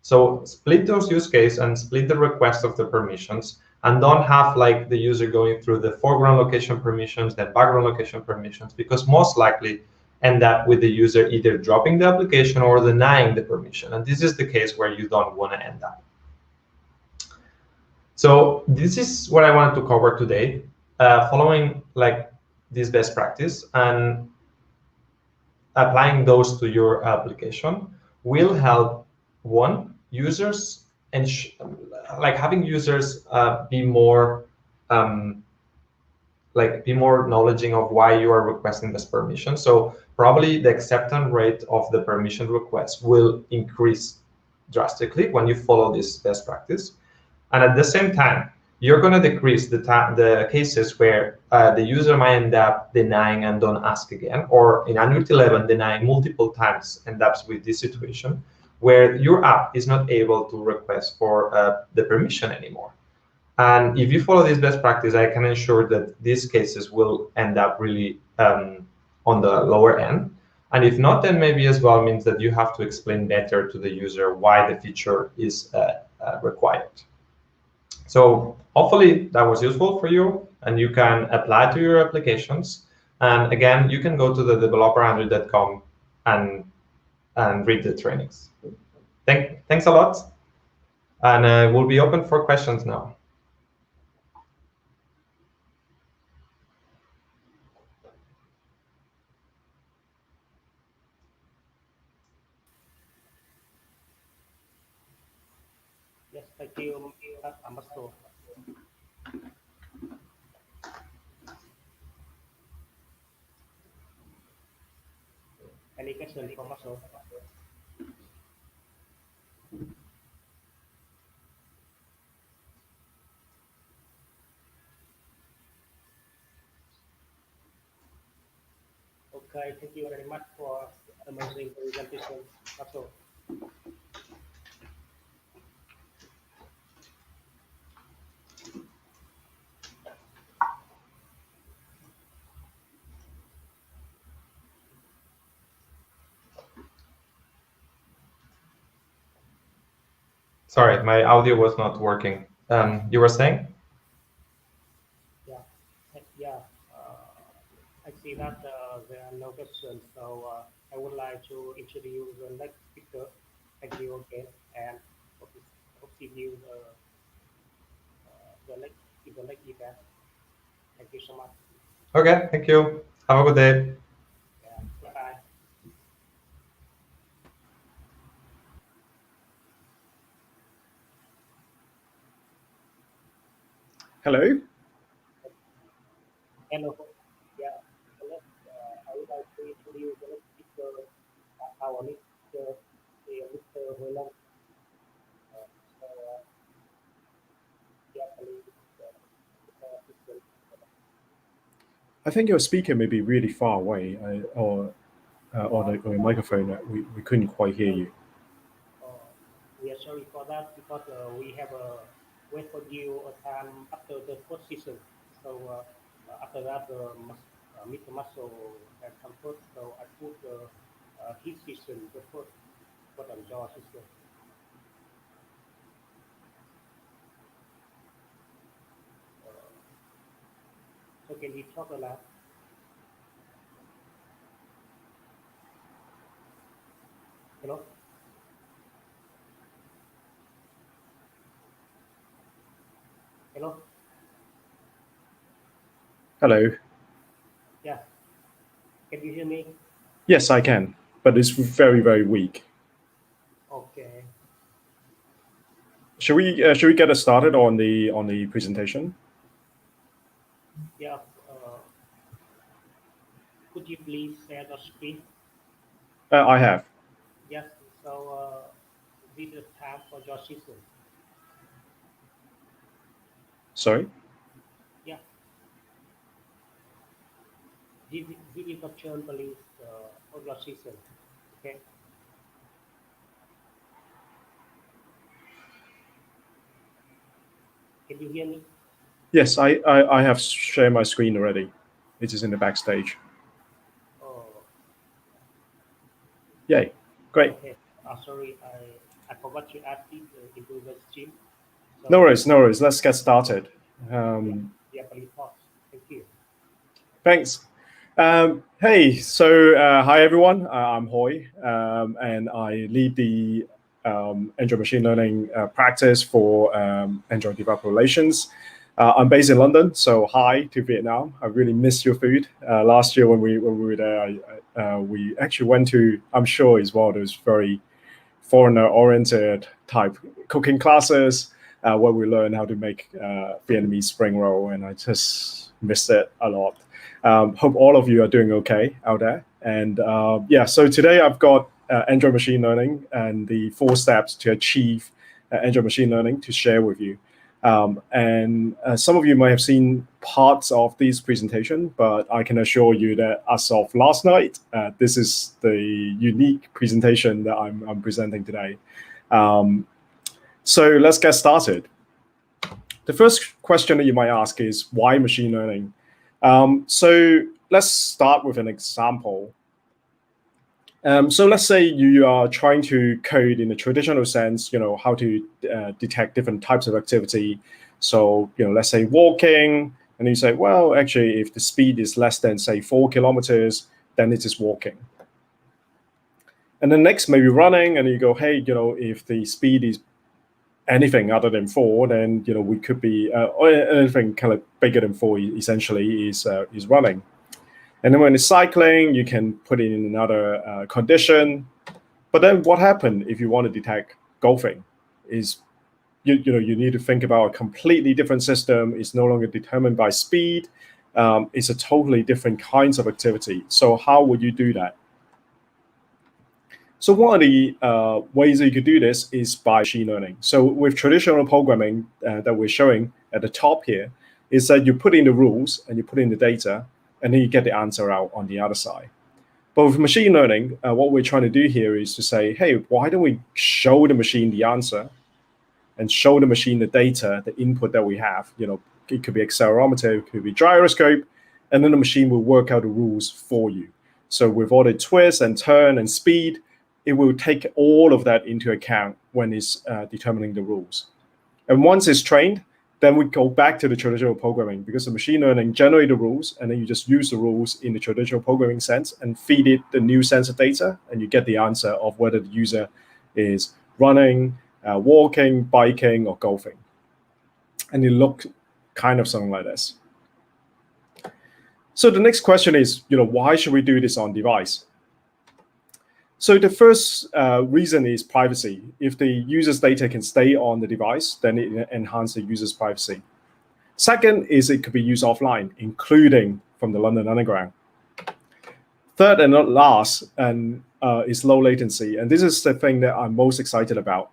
So split those use cases and split the request of the permissions, and don't have like the user going through the foreground location permissions, then background location permissions, because most likely end up with the user either dropping the application or denying the permission. And this is the case where you don't want to end up. So this is what I wanted to cover today, following like this best practice and applying those to your application will help users and like having users be more knowledgeable of why you are requesting this permission. So probably the acceptance rate of the permission request will increase drastically when you follow this best practice. And at the same time, you're going to decrease the cases where the user might end up denying and don't ask again, or in Unreal 11, denying multiple times end up with this situation where your app is not able to request for the permission anymore. And if you follow this best practice, I can ensure that these cases will end up really on the lower end. And if not, then maybe as well means that you have to explain better to the user why the feature is required. So hopefully that was useful for you and you can apply to your applications. And again, you can go to the developer100.com and read the trainings. Thanks a lot. And we'll be open for questions now. Yes, thank you, Marcel. Any question for Marcel? Okay, thank you very much for amazing presentation, Marcel. Sorry, my audio was not working. You were saying? Yeah. I see that there are no questions, so I would like to introduce the next speaker. Thank you again, and hope to see you the next event. Thank you so much. Okay, thank you. Have a good day. Yeah, bye. Hello. Hello. Yeah. I would like to introduce the next speaker, our Mr. Nguyen. So, yeah, please, I think your speaker may be really far away, or your microphone. We couldn't quite hear you. we are sorry for that because we have a wait for you a time after the first season. So after that, Mr. Muscle has come first. So I put his season the first, but I'm Josh season. So can you talk a lot? Hello? Hello? Hello. Yeah. Can you hear me? Yes, I can, but it's very, very weak. Okay. Should we get us started on the presentation? Yeah. Could you please share the screen? I have. Yes. So this is time for your season. Sorry. Yeah. This is the turn, please, for your season. Okay. Can you hear me? Yes, I have shared my screen already. It is in the backstage. Oh. Yay! Great. Okay. Sorry, I forgot to add it into the stream. So, No worries, no worries. Let's get started. yeah, please pause. Thank you. Thanks. Hey, so hi everyone. I'm Hoi, and I lead the Android machine learning practice for Android developer relations. I'm based in London, so hi to Vietnam. I really miss your food. Last year when we were there, we actually went to, I'm sure it's one of those very foreigner-oriented type cooking classes where we learn how to make Vietnamese spring roll, and I just missed it a lot. Hope all of you are doing okay out there. And yeah, so today I've got Android machine learning and the 4 steps to achieve Android machine learning to share with you. And some of you might have seen parts of this presentation, but I can assure you that as of last night, this is the unique presentation that I'm presenting today. So let's get started. The first question that you might ask is, why machine learning? So let's start with an example. So let's say you are trying to code in a traditional sense, how to detect different types of activity. So, let's say walking, and you say, well, actually, if the speed is less than, say, 4 kilometers, then it is walking. And then next, maybe running, and you go, hey, if the speed is anything other than 4, then, we could be, or anything kind of bigger than 4, essentially, is running. And then when it's cycling, you can put it in another condition. But then what happens if you want to detect golfing? Is you need to think about a completely different system. It's no longer determined by speed. It's a totally different kinds of activity. So how would you do that? So one of the ways that you could do this is by machine learning. So with traditional programming that we're showing at the top here, is that you put in the rules and you put in the data, and then you get the answer out on the other side. But with machine learning, what we're trying to do here is to say, hey, why don't we show the machine the answer and show the machine the data, the input that we have? It could be accelerometer, it could be gyroscope, and then the machine will work out the rules for you. So with all the twist and turn and speed, it will take all of that into account when it's determining the rules. And once it's trained, then we go back to the traditional programming, because the machine learning generates the rules, and then you just use the rules in the traditional programming sense and feed it the new sensor data, and you get the answer of whether the user is running, walking, biking, or golfing. And it looks kind of something like this. So the next question is, why should we do this on device? So the first reason is privacy. If the user's data can stay on the device, then it enhances the user's privacy. Second is it could be used offline, including from the London Underground. Third and not last is low latency. And this is the thing that I'm most excited about.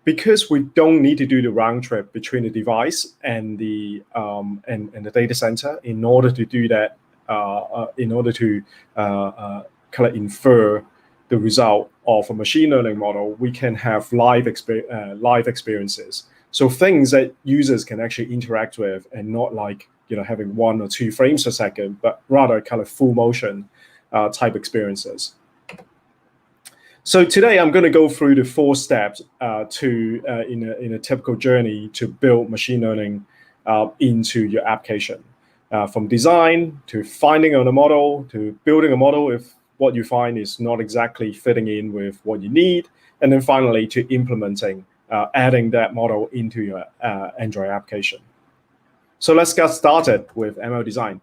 Because we don't need to do the round trip between the device and the data center in order to do that, in order to kind of infer the result of a machine learning model, we can have live experiences. So things that users can actually interact with, and not like having 1 or 2 frames per second, but rather kind of full motion type experiences. So today I'm going to go through the 4 steps in a typical journey to build machine learning into your application, from design to finding on a model to building a model if what you find is not exactly fitting in with what you need, and then finally to implementing, adding that model into your Android application. So let's get started with ML design.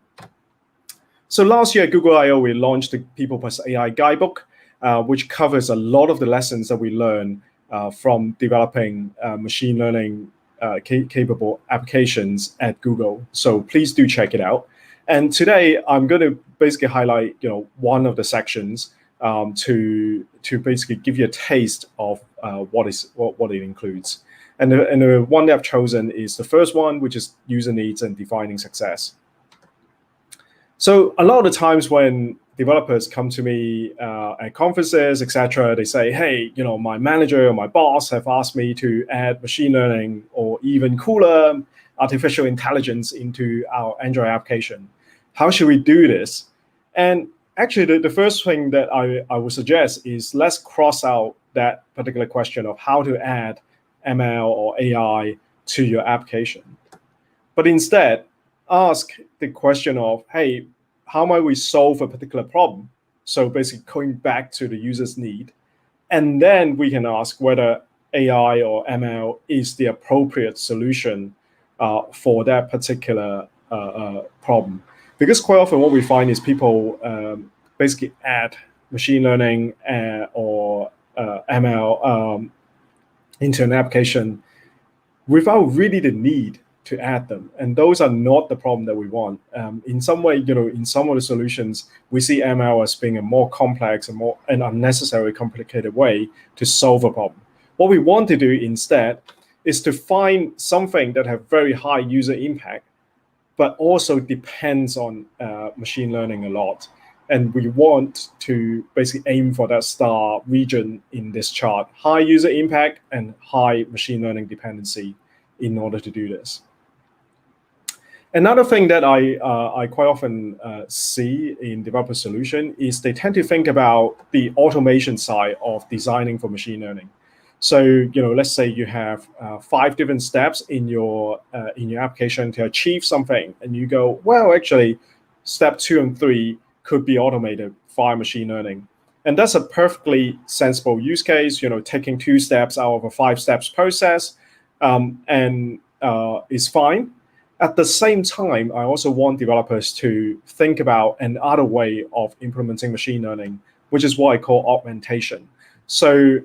So last year at Google I/O, we launched the People Plus AI Guidebook, which covers a lot of the lessons that we learn from developing machine learning capable applications at Google. So please do check it out. And today I'm going to basically highlight, one of the sections to basically give you a taste of what it includes. And the one that I've chosen is the first one, which is user needs and defining success. So a lot of the times when developers come to me at conferences, etc., they say, hey, my manager or my boss have asked me to add machine learning or even cooler artificial intelligence into our Android application. How should we do this? And actually, the first thing that I would suggest is let's cross out that particular question of how to add ML or AI to your application. But instead, ask the question of, hey, how might we solve a particular problem? So basically going back to the user's need. And then we can ask whether AI or ML is the appropriate solution for that particular problem. Because quite often what we find is people basically add machine learning or ML into an application without really the need to add them. And those are not the problem that we want. In some way, in some of the solutions, we see ML as being a more complex and an unnecessary complicated way to solve a problem. What we want to do instead is to find something that have very high user impact, but also depends on machine learning a lot. And we want to basically aim for that star region in this chart, high user impact and high machine learning dependency in order to do this. Another thing that I quite often see in developer solution is they tend to think about the automation side of designing for machine learning. So, let's say you have 5 different steps in your application to achieve something, and you go, well, actually, step 2 and 3 could be automated via machine learning, and that's a perfectly sensible use case. Taking 2 steps out of a 5 steps process, and is fine. At the same time, I also want developers to think about another way of implementing machine learning, which is what I call augmentation. So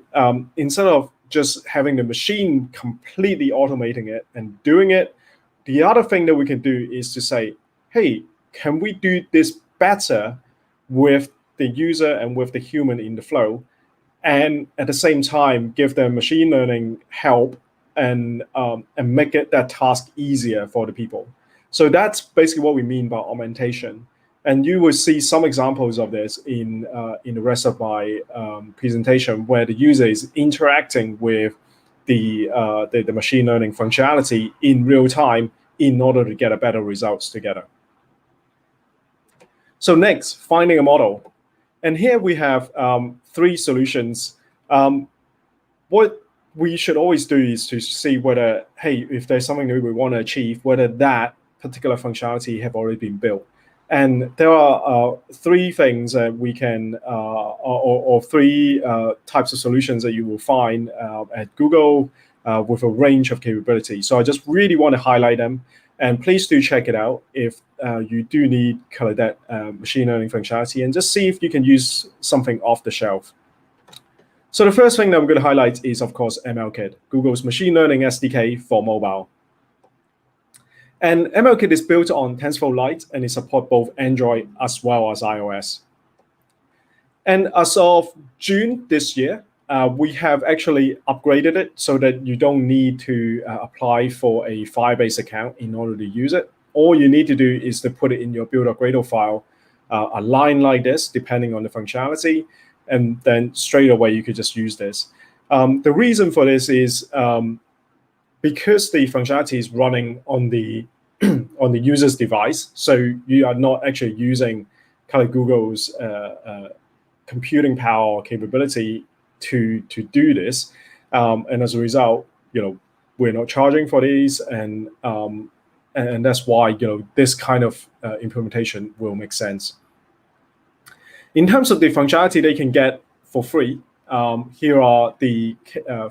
instead of just having the machine completely automating it and doing it, the other thing that we can do is to say, hey, can we do this better with the user and with the human in the flow, and at the same time give them machine learning help and make that task easier for the people. So that's basically what we mean by augmentation. And you will see some examples of this in the rest of my presentation, where the user is interacting with the machine learning functionality in real time in order to get a better results together. So next, finding a model. And here we have 3 solutions. What we should always do is to see whether, hey, if there's something that we want to achieve, whether that particular functionality have already been built. And there are 3 things that we can, or 3 types of solutions that you will find at Google with a range of capabilities. So I just really want to highlight them. And please do check it out if you do need kind of that machine learning functionality, and just see if you can use something off the shelf. So the first thing that I'm going to highlight is, of course, MLKit, Google's machine learning SDK for mobile. And MLKit is built on TensorFlow Lite, and it supports both Android as well as iOS. And as of June this year, we have actually upgraded it so that you don't need to apply for a Firebase account in order to use it. All you need to do is to put it in your build.gradle file, a line like this, depending on the functionality, and then straight away you could just use this. The reason for this is because the functionality is running on the on the user's device, so you are not actually using kind of Google's computing power or capability to do this, and as a result, we're not charging for these, and that's why this kind of implementation will make sense. In terms of the functionality they can get for free, here are the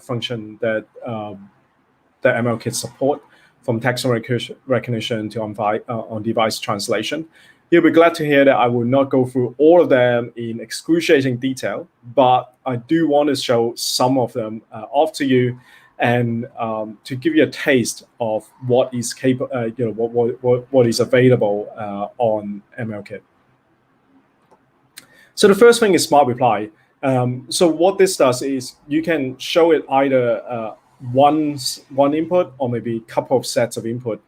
function that MLKit support, from text recognition to on-device translation. You'll be glad to hear that I will not go through all of them in excruciating detail, but I do want to show some of them off to you, and to give you a taste of what is capable, what is available on MLKit. So the first thing is Smart Reply. So what this does is you can show it either one input or maybe a couple of sets of input,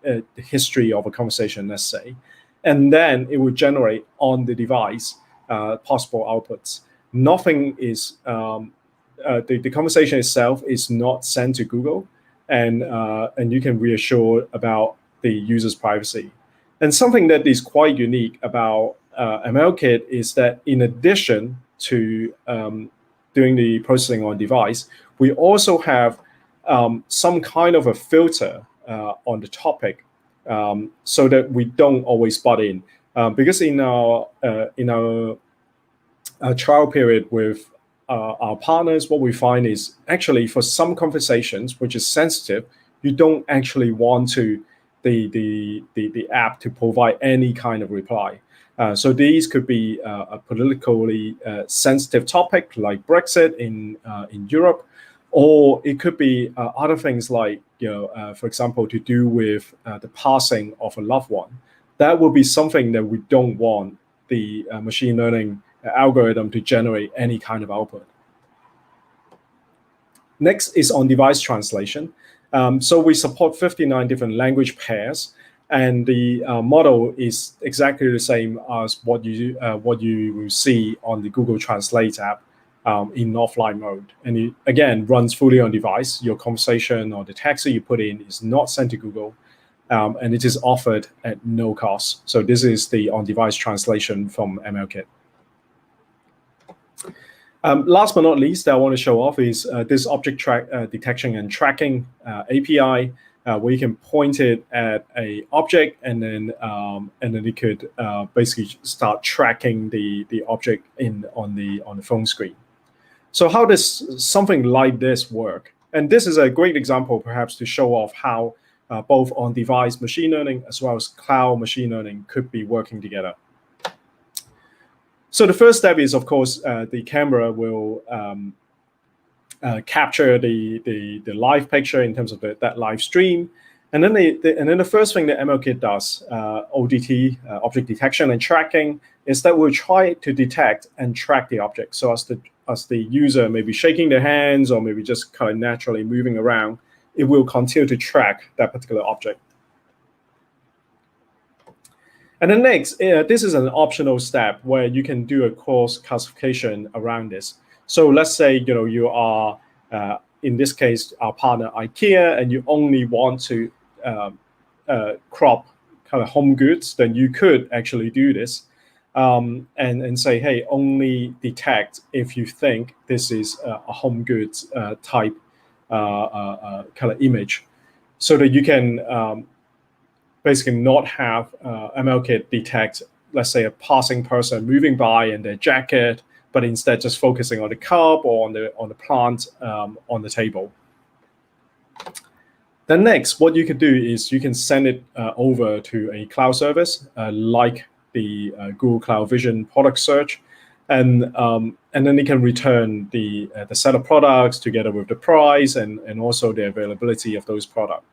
the history of a conversation, let's say, and then it will generate on the device possible outputs. Nothing is, the conversation itself is not sent to Google, and you can reassure about the user's privacy. And something that is quite unique about MLKit is that in addition to doing the processing on device, we also have some kind of a filter on the topic, so that we don't always butt in. Because in our trial period with our partners, what we find is actually for some conversations which is sensitive, you don't actually want the app to provide any kind of reply. So these could be a politically sensitive topic like Brexit in Europe, or it could be other things like, for example, to do with the passing of a loved one. That will be something that we don't want the machine learning algorithm to generate any kind of output. Next is on-device translation. So we support 59 different language pairs, and the model is exactly the same as what you will see on the Google Translate app in offline mode. And it, again, runs fully on device. Your conversation or the text that you put in is not sent to Google, and it is offered at no cost. So this is the on-device translation from MLKit. Last but not least, I want to show off is this object detection and tracking API, where you can point it at a object, and then it could basically start tracking the object on the phone screen. So how does something like this work? And this is a great example, perhaps, to show off how both on-device machine learning as well as cloud machine learning could be working together. So the first step is, of course, the camera will capture the live picture in terms of that live stream, and then the first thing that MLKit does, ODT, object detection and tracking, is that we'll try to detect and track the object. So as the user may be shaking their hands or maybe just kind of naturally moving around, it will continue to track that particular object. And then next, this is an optional step where you can do a course classification around this. So let's say you are, in this case, our partner IKEA, and you only want to crop kind of home goods, then you could actually do this and say, hey, only detect if you think this is a home goods type kind of image, so that you can basically not have MLKit detect, let's say, a passing person moving by in their jacket, but instead just focusing on the cup or on the plant on the table. Then next, what you can do is you can send it over to a cloud service like the Google Cloud Vision product search, and then it can return the set of products together with the price and also the availability of those products.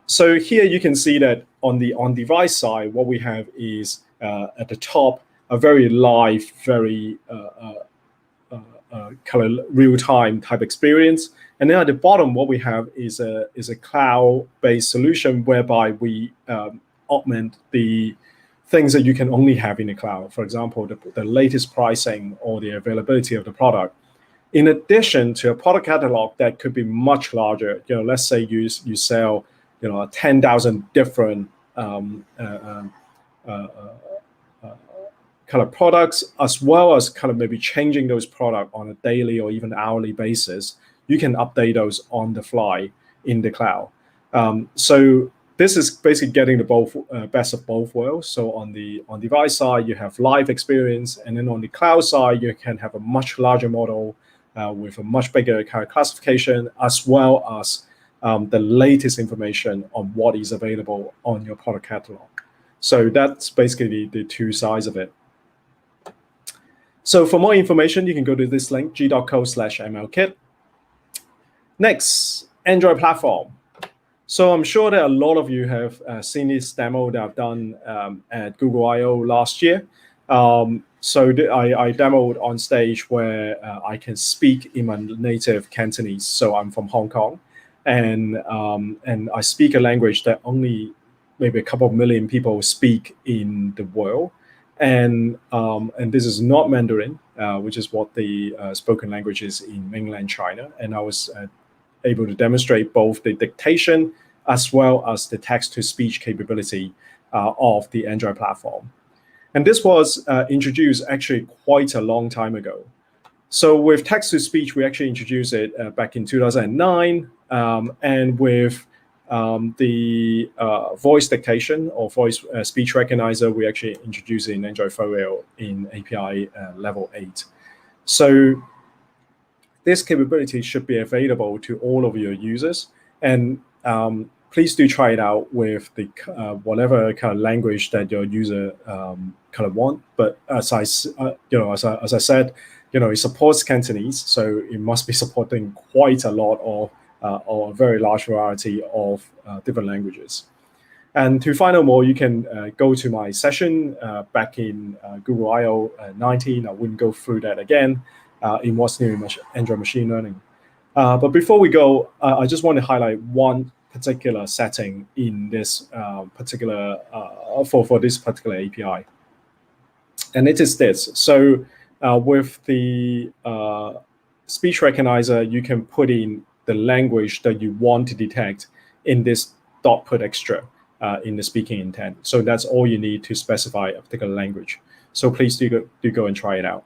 So here you can see that on the on-device side, what we have is at the top a very live, very kind of real-time type experience, and then at the bottom, what we have is a cloud-based solution whereby we augment the things that you can only have in the cloud. For example, the latest pricing or the availability of the product. In addition to a product catalog that could be much larger, let's say you sell 10,000 different kind of products, as well as kind of maybe changing those products on a daily or even hourly basis. You can update those on the fly in the cloud. So this is basically getting the best of both worlds. So on the on-device side, you have live experience, and then on the cloud side, you can have a much larger model with a much bigger kind of classification, as well as the latest information on what is available on your product catalog. So that's basically the two sides of it. So for more information, you can go to this link, g.co/mlkit. Next, Android platform. So I'm sure that a lot of you have seen this demo that I've done at Google I/O last year. So I demoed on stage where I can speak in my native Cantonese. So I'm from Hong Kong, and I speak a language that only maybe a couple of million people speak in the world, and this is not Mandarin, which is what the spoken language is in mainland China. And I was able to demonstrate both the dictation as well as the text-to-speech capability of the Android platform. And this was introduced actually quite a long time ago. So with text-to-speech, we actually introduced it back in 2009, and with the voice dictation or voice speech recognizer, we actually introduced it in Android Photo in API level 8. So this capability should be available to all of your users, and please do try it out with the whatever kind of language that your user kind of want. But as I said, it supports Cantonese, so it must be supporting quite a lot of or a very large variety of different languages. And to find out more, you can go to my session back in Google I/O 19. I wouldn't go through that again in what's new in Android machine learning. But before we go, I just want to highlight one particular setting in this particular for this particular API, and it is this. So with the speech recognizer, you can put in the language that you want to detect in this .put extra in the speaking intent. So that's all you need to specify a particular language. So please do go and try it out.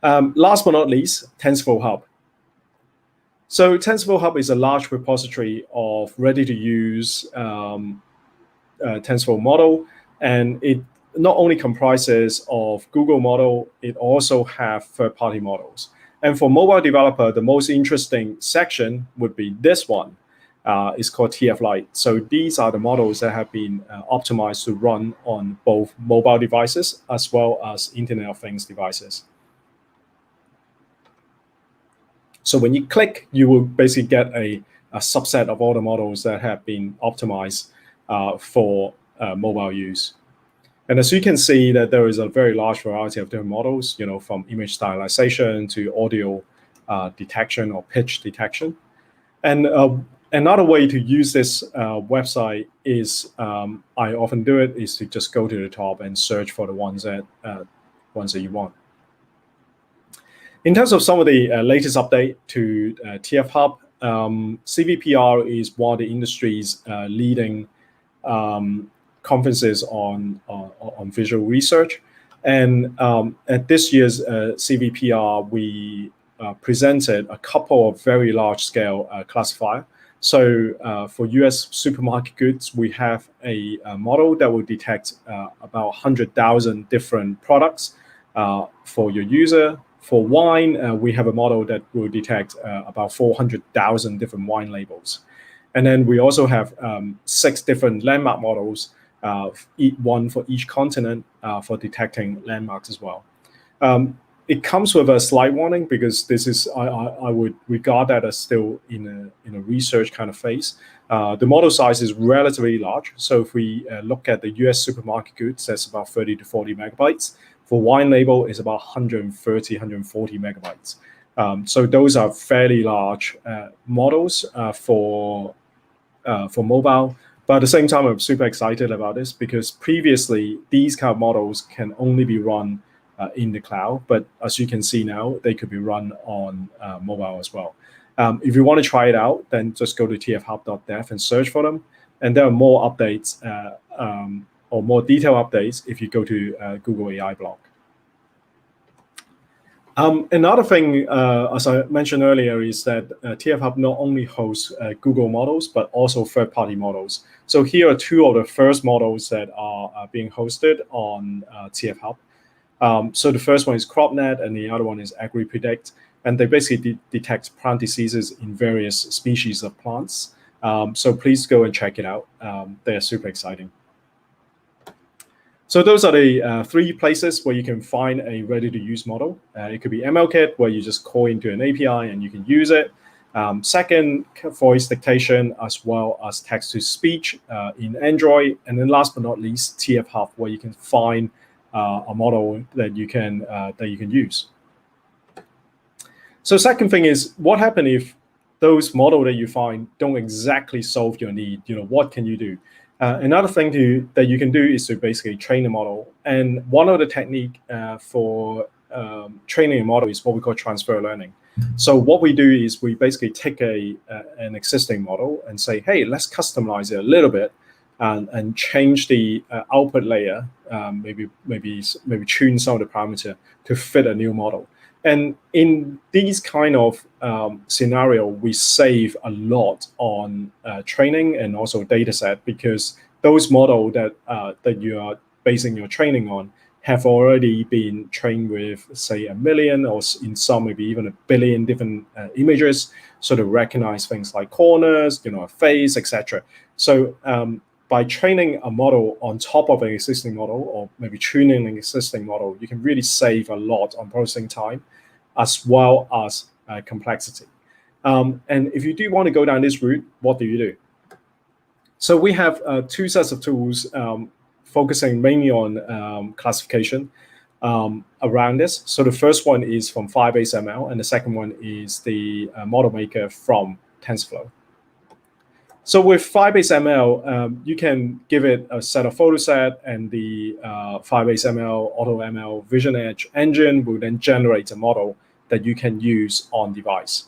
Last but not least, TensorFlow Hub. So TensorFlow Hub is a large repository of ready-to-use TensorFlow model, and it not only comprises of Google model, it also have third-party models. And for mobile developer, the most interesting section would be this one. It's called TF Lite. So these are the models that have been optimized to run on both mobile devices as well as Internet of Things devices. So when you click, you will basically get a subset of all the models that have been optimized for mobile use. And as you can see, that there is a very large variety of different models, from image stylization to audio detection or pitch detection. And another way to use this website is, I often do it, is to just go to the top and search for the ones that you want. In terms of some of the latest update to TF Hub, CVPR is one of the industry's leading conferences on visual research. And at this year's CVPR, we presented a couple of very large-scale classifier. So for US supermarket goods, we have a model that will detect about 100,000 different products for your user. For wine, we have a model that will detect about 400,000 different wine labels. And then we also have 6 different landmark models, one for each continent for detecting landmarks as well. It comes with a slight warning because this is, I would regard that as still in a research kind of phase. The model size is relatively large. So if we look at the US supermarket goods, that's about 30 to 40 megabytes. For wine label, it's about 130, 140 megabytes. So those are fairly large models for mobile. But at the same time, I'm super excited about this because previously these kind of models can only be run in the cloud. But as you can see now, they could be run on mobile as well. If you want to try it out, then just go to tfhub.dev and search for them. And there are more updates or more detailed updates if you go to Google AI blog. Another thing, as I mentioned earlier, is that TF Hub not only hosts Google models, but also third-party models. So here are 2 of the first models that are being hosted on TF Hub. So the first one is CropNet, and the other one is AgriPredict. And they basically detect plant diseases in various species of plants. So please go and check it out. They're super exciting. So those are the 3 places where you can find a ready-to-use model. It could be MLKit, where you just call into an API and you can use it. Second, voice dictation, as well as text-to-speech in Android. And then last but not least, TF Hub, where you can find a model that you can use. So second thing is, what happens if those models that you find don't exactly solve your need? What can you do? Another thing that you can do is to basically train a model. And one of the technique for training a model is what we call transfer learning. So what we do is we basically take an existing model and say, hey, let's customize it a little bit and change the output layer, maybe tune some of the parameter to fit a new model. And in these kind of scenario, we save a lot on training and also data set, because those models that you are basing your training on have already been trained with, say, 1 million, or in some maybe even 1 billion different images, so to recognize things like corners, a face, etc. So by training a model on top of an existing model, or maybe tuning an existing model, you can really save a lot on processing time as well as complexity. And if you do want to go down this route, what do you do? So we have 2 sets of tools focusing mainly on classification. around this. So the first one is from Firebase ML, and the second one is the model maker from TensorFlow. So with Firebase ML, you can give it a set of photo set, and the Firebase ML Auto ML Vision Edge engine will then generate a model that you can use on device.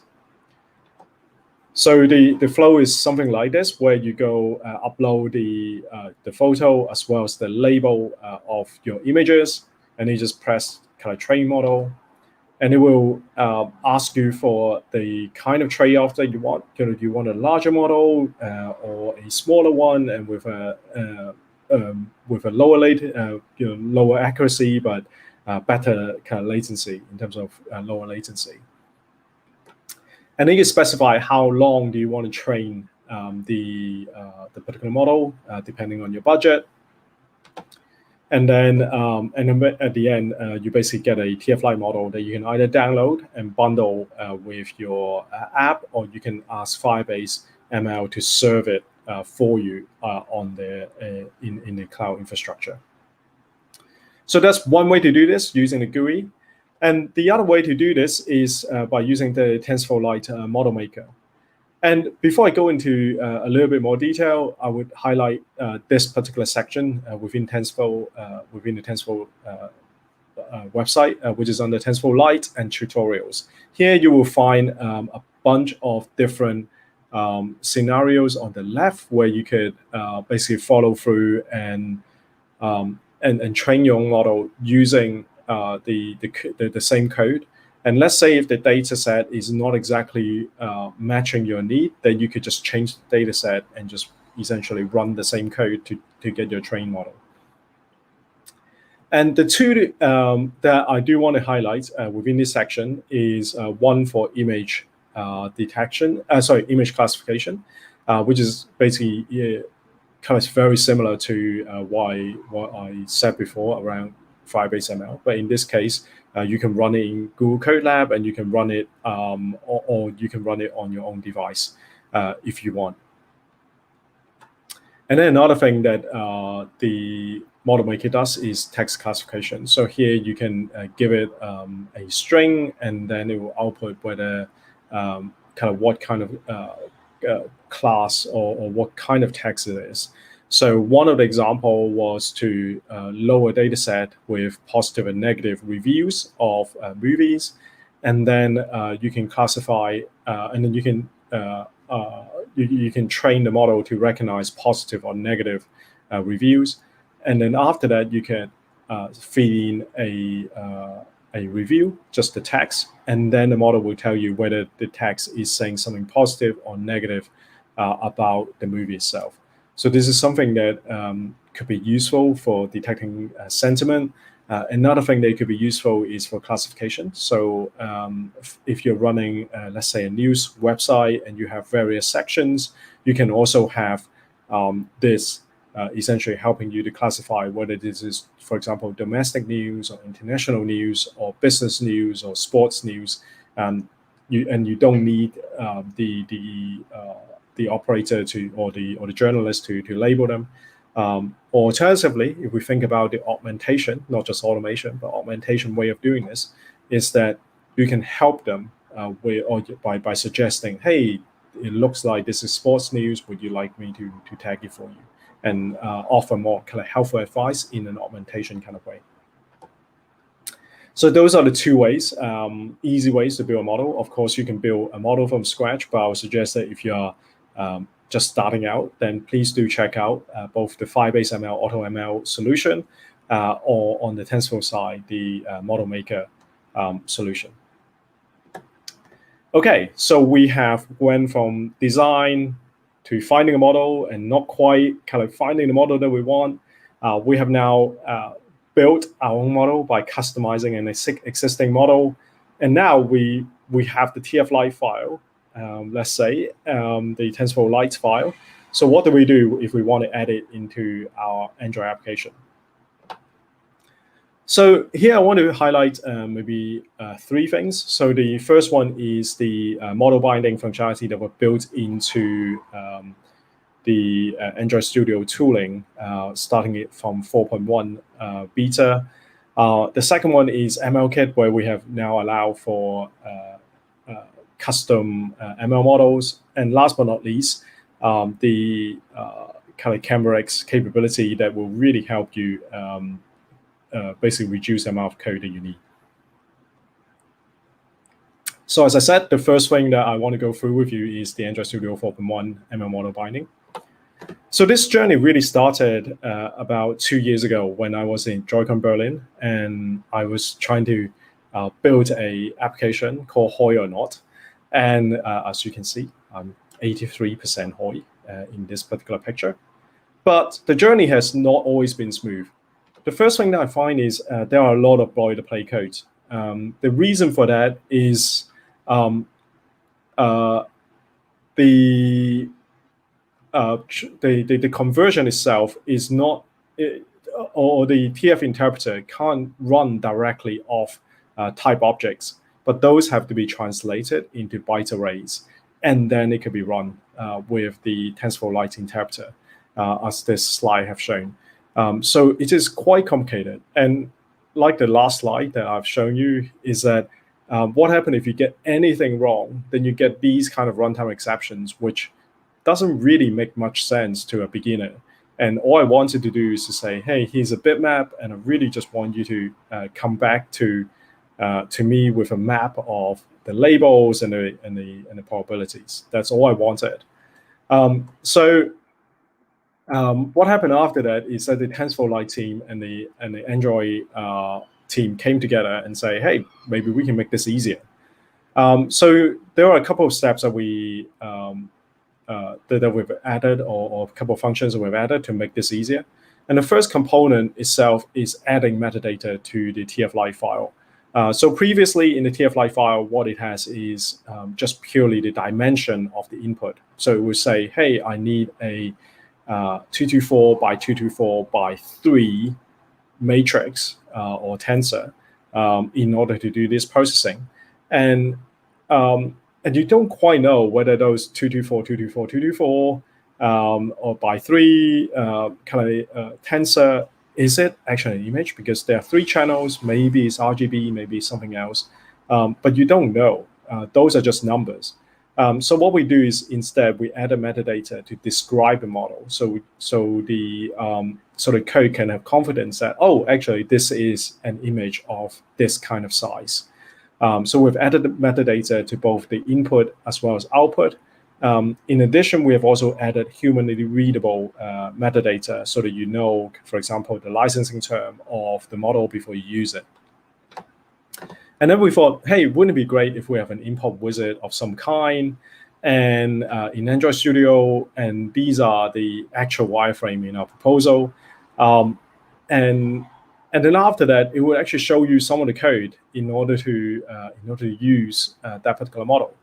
So the flow is something like this, where you go upload the photo as well as the label of your images, and you just press kind of train model, and it will ask you for the kind of trade-off that you want. Do you want a larger model or a smaller one, and with a lower accuracy but better kind of latency in terms of lower latency. And then you specify how long do you want to train the particular model, depending on your budget. And then at the end, you basically get a TF-Lite model that you can either download and bundle with your app, or you can ask Firebase ML to serve it for you on in the cloud infrastructure. So that's one way to do this, using the GUI. And the other way to do this is by using the TensorFlow Lite model maker. And before I go into a little bit more detail, I would highlight this particular section within TensorFlow, within the TensorFlow website, which is under TensorFlow Lite and tutorials. Here you will find a bunch of different scenarios on the left, where you could basically follow through and train your own model using the same code. And let's say if the data set is not exactly matching your need, then you could just change the data set and just essentially run the same code to get your trained model. And the two that I do want to highlight within this section is one for image image classification, which is basically kind of very similar to what I said before around Firebase ML. But in this case, you can run it in Google Colab, and you can run it or you can run it on your own device if you want. And then another thing that the model maker does is text classification. So here you can give it a string, and then it will output whether what kind of class or what kind of text it is. So one of the example was to lower data set with positive and negative reviews of movies, and then you can classify, and then you can you can train the model to recognize positive or negative reviews, and then after that you can feed in a review, just the text, and then the model will tell you whether the text is saying something positive or negative about the movie itself. So this is something that could be useful for detecting sentiment. Another thing that could be useful is for classification. So if you're running, let's say, a news website and you have various sections, you can also have this essentially helping you to classify whether this is, for example, domestic news or international news or business news or sports news. You don't need the operator or the journalist to label them. Alternatively, if we think about the augmentation, not just automation, but augmentation way of doing this, is that you can help them by suggesting, hey, it looks like this is sports news. Would you like me to tag it for you? And offer more kind of helpful advice in an augmentation kind of way. So those are the two ways, easy ways to build a model. Of course, you can build a model from scratch, but I would suggest that if you are just starting out, then please do check out both the Firebase ML Auto ML solution or on the TensorFlow side, the model maker solution. Okay, so we have went from design to finding a model and not quite kind of finding the model that we want. We have now built our own model by customizing an existing model. And now we have the TF-Lite file, let's say, the TensorFlow Lite file. So what do we do if we want to add it into our Android application? So here I want to highlight maybe three things. So the first one is the model binding functionality that were built into the Android Studio tooling, starting it from 4.1 beta. The second one is MLKit, where we have now allowed for custom ML models. And last but not least, the kind of CameraX capability that will really help you basically reduce the amount of code that you need. So as I said, the first thing that I want to go through with you is the Android Studio 4.1 ML model binding. So this journey really started about 2 years ago when I was in Joy-Con Berlin, and I was trying to build a application called Hoi or Not. And as you can see, I'm 83% Hoi in this particular picture. But the journey has not always been smooth. The first thing that I find is there are a lot of boilerplate codes. The reason for that is the conversion itself is not, or the TF interpreter can't run directly off type objects, but those have to be translated into byte arrays, and then it can be run with the TensorFlow interpreter, as this slide have shown. So it is quite complicated. And like the last slide that I've shown you is that what happens if you get anything wrong, then you get these kind of runtime exceptions, which doesn't really make much sense to a beginner. And all I wanted to do is to say, hey, here's a bitmap, and I really just want you to come back to me with a map of the labels and the probabilities. That's all I wanted. What happened after that is that the TensorFlow team and the Android team came together and say, hey, maybe we can make this easier. So there are a couple of steps that we've added, or a couple of functions that we've added to make this easier. And the first component itself is adding metadata to the TF-Lite file. So previously in the TF-Lite file, what it has is just purely the dimension of the input. So it would say, hey, I need a 224 by 224 by 3 matrix or tensor in order to do this processing. And you don't quite know whether those 224, 224, 224 or by 3 tensor, is it actually an image? Because there are 3 channels, maybe it's RGB, maybe it's something else, but you don't know. Those are just numbers. So what we do is instead we add a metadata to describe the model. So the code can have confidence that, oh, actually this is an image of this kind of size. So we've added the metadata to both the input as well as output. In addition, we have also added humanly readable metadata so that you know, for example, the licensing term of the model before you use it. And then we thought, hey, wouldn't it be great if we have an import wizard of some kind, and in Android Studio, and these are the actual wireframe in our proposal. And then after that, it will actually show you some of the code in order to use that particular model.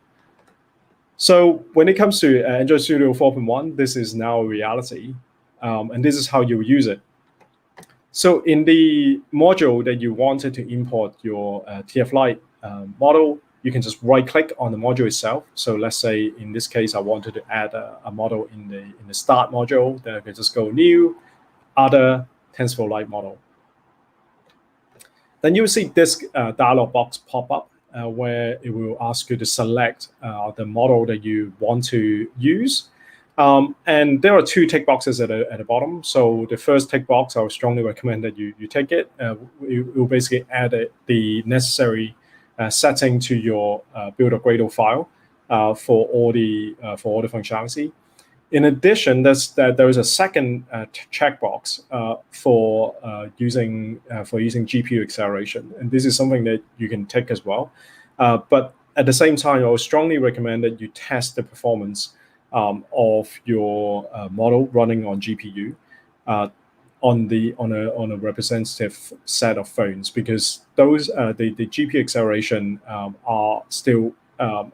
So when it comes to Android Studio 4.1, this is now a reality, and this is how you use it. So in the module that you wanted to import your TF-Lite model, you can just right-click on the module itself. So let's say in this case, I wanted to add a model in the start module. Then I can just go new, other TensorFlow model. Then you'll see this dialog box pop up where it will ask you to select the model that you want to use. And there are 2 tick boxes at the bottom. So the first tick box, I would strongly recommend that you take it. It will basically add the necessary setting to your build or Gradle file for all the functionality. In addition, there is a second checkbox for using GPU acceleration, and this is something that you can take as well. But at the same time, I would strongly recommend that you test the performance of your model running on GPU on a representative set of phones, because those the GPU acceleration are still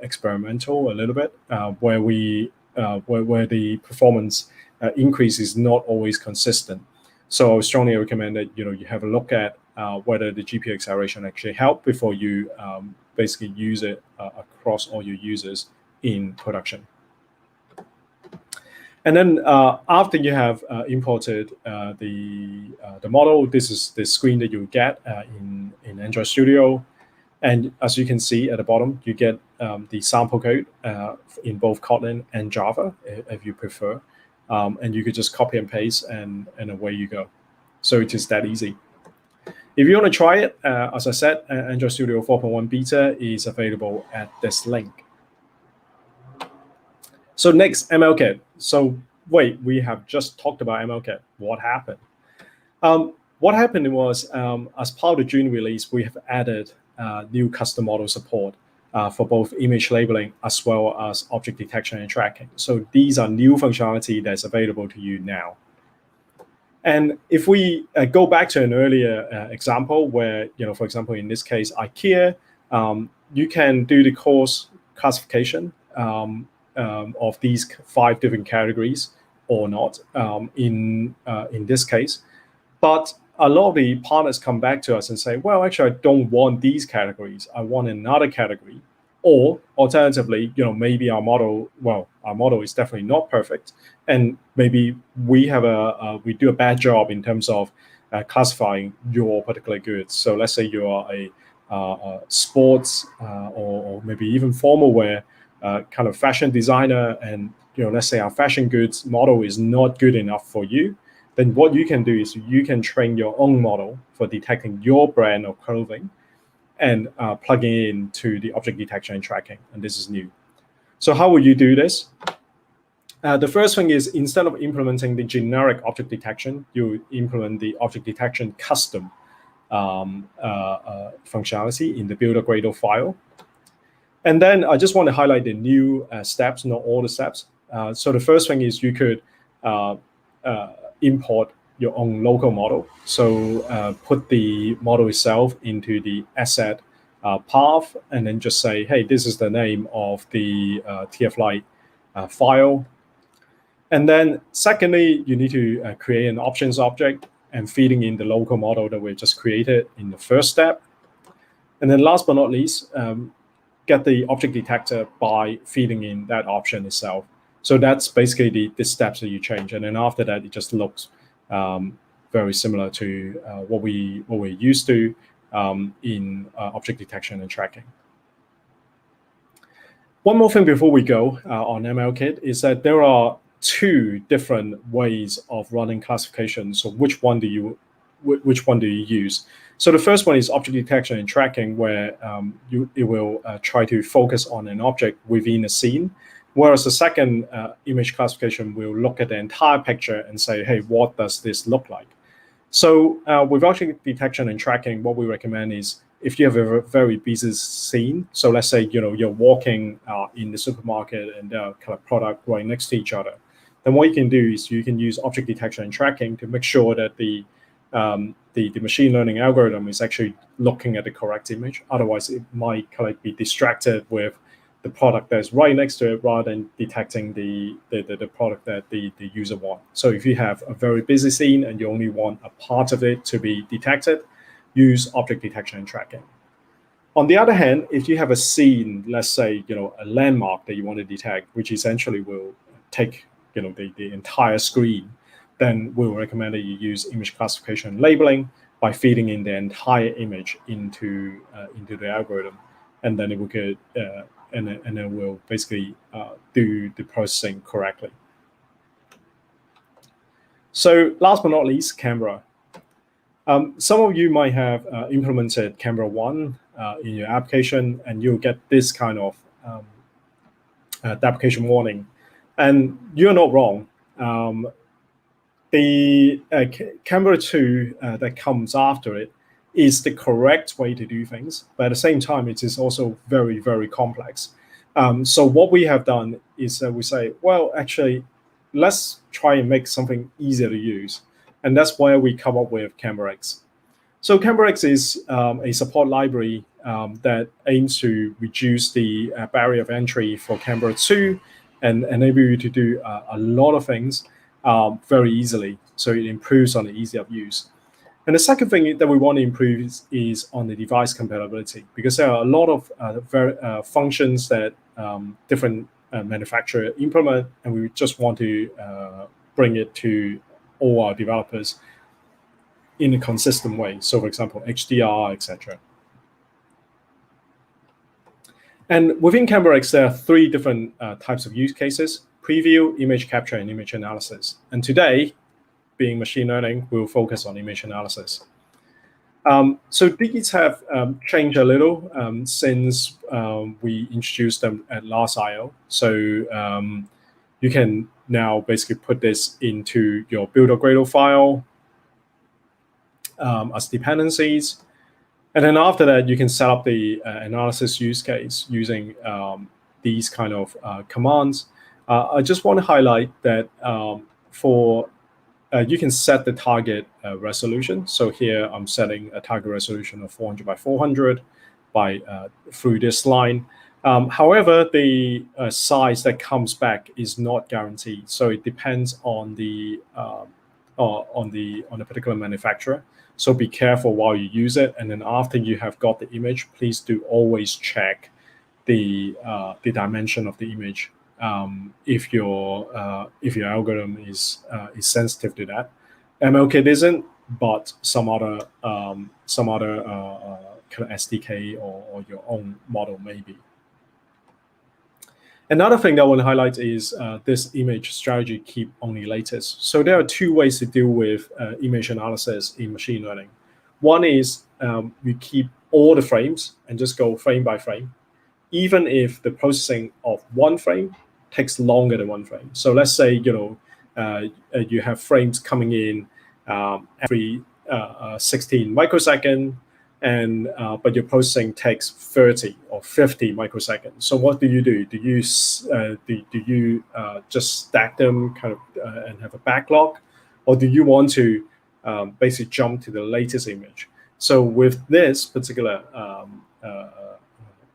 experimental a little bit, where the performance increase is not always consistent. So I would strongly recommend that you have a look at whether the GPU acceleration actually help before you basically use it across all your users in production. And then after you have imported the model, this is the screen that you get in Android Studio. And as you can see at the bottom, you get the sample code in both Kotlin and Java, if you prefer. And you could just copy and paste, and away you go. So it is that easy. If you want to try it, as I said, Android Studio 4.1 beta is available at this link. So next, MLKit. So wait, we have just talked about MLKit. What happened? What happened was, as part of the June release, we have added new custom model support for both image labeling as well as object detection and tracking. So these are new functionality that's available to you now. And if we go back to an earlier example where, for example, in this case, IKEA, you can do the course classification of these 5 different categories or not in this case. But a lot of the partners come back to us and say, well, actually, I don't want these categories. I want another category. Or alternatively, maybe our model is definitely not perfect, and maybe we do a bad job in terms of classifying your particular goods. So let's say you are a sports or maybe even formal wear kind of fashion designer, and let's say our fashion goods model is not good enough for you. Then what you can do is you can train your own model for detecting your brand of clothing and plugging it into the object detection and tracking. And this is new. So how will you do this? The first thing is, instead of implementing the generic object detection, you implement the object detection custom functionality in the builder Gradle file. And then I just want to highlight the new steps, not all the steps. So the first thing is you could import your own local model. So put the model itself into the asset path, and then just say, hey, this is the name of the TF-Lite file. And then secondly, you need to create an options object and feeding in the local model that we just created in the first step. And then last but not least, get the object detector by feeding in that option itself. So that's basically the steps that you change. And then after that, it just looks very similar to what we're used to in object detection and tracking. One more thing before we go on MLKit is that there are 2 different ways of running classification. So which one do you use? So the first one is object detection and tracking, where it will try to focus on an object within a scene. Whereas the second image classification will look at the entire picture and say, hey, what does this look like? So with object detection and tracking, what we recommend is, if you have a very busy scene, so let's say you're walking in the supermarket and there are kind of product right next to each other, then what you can do is you can use object detection and tracking to make sure that the machine learning algorithm is actually looking at the correct image. Otherwise, it might kind of be distracted with the product that's right next to it rather than detecting the product that the user wants. So if you have a very busy scene and you only want a part of it to be detected, use object detection and tracking. On the other hand, if you have a scene, let's say a landmark that you want to detect, which essentially will take the entire screen, then we'll recommend that you use image classification and labeling by feeding in the entire image into the algorithm, and then it will get and then we'll basically do the processing correctly. So last but not least, camera. Some of you might have implemented Camera 1 in your application, and you'll get this kind of deprecation warning. And you're not wrong. The Camera 2 that comes after it is the correct way to do things, but at the same time, it is also very, very complex. So what we have done is we say, well, actually, let's try and make something easier to use. And that's why we come up with CameraX. So CameraX is a support library that aims to reduce the barrier of entry for Camera 2 and enable you to do a lot of things very easily. So it improves on the ease of use. And the second thing that we want to improve is on the device compatibility, because there are a lot of functions that different manufacturer implement, and we just want to bring it to all our developers in a consistent way. So, for example, HDR, etc. And within CameraX, there are 3 different types of use cases: preview, image capture, and image analysis. And today, being machine learning, we'll focus on image analysis. So these have changed a little since we introduced them at last I/O. So you can now basically put this into your build.gradle file as dependencies. And then after that, you can set up the analysis use case using these kind of commands. I just want to highlight that you can set the target resolution. So here I'm setting a target resolution of 400 by 400 through this line. However, the size that comes back is not guaranteed. So it depends on the particular manufacturer. So be careful while you use it, and then after you have got the image, please do always check the dimension of the image if your algorithm is sensitive to that. MLKit isn't, but some other kind of SDK or your own model maybe. Another thing that I want to highlight is this image strategy keep only latest. So there are 2 ways to deal with image analysis in machine learning. One is you keep all the frames and just go frame by frame, even if the processing of one frame takes longer than one frame. So let's say you have frames coming in every 16 microseconds, and but your processing takes 30 or 50 microseconds. So what do? Do you just stack them kind of and have a backlog, or do you want to basically jump to the latest image? So with this particular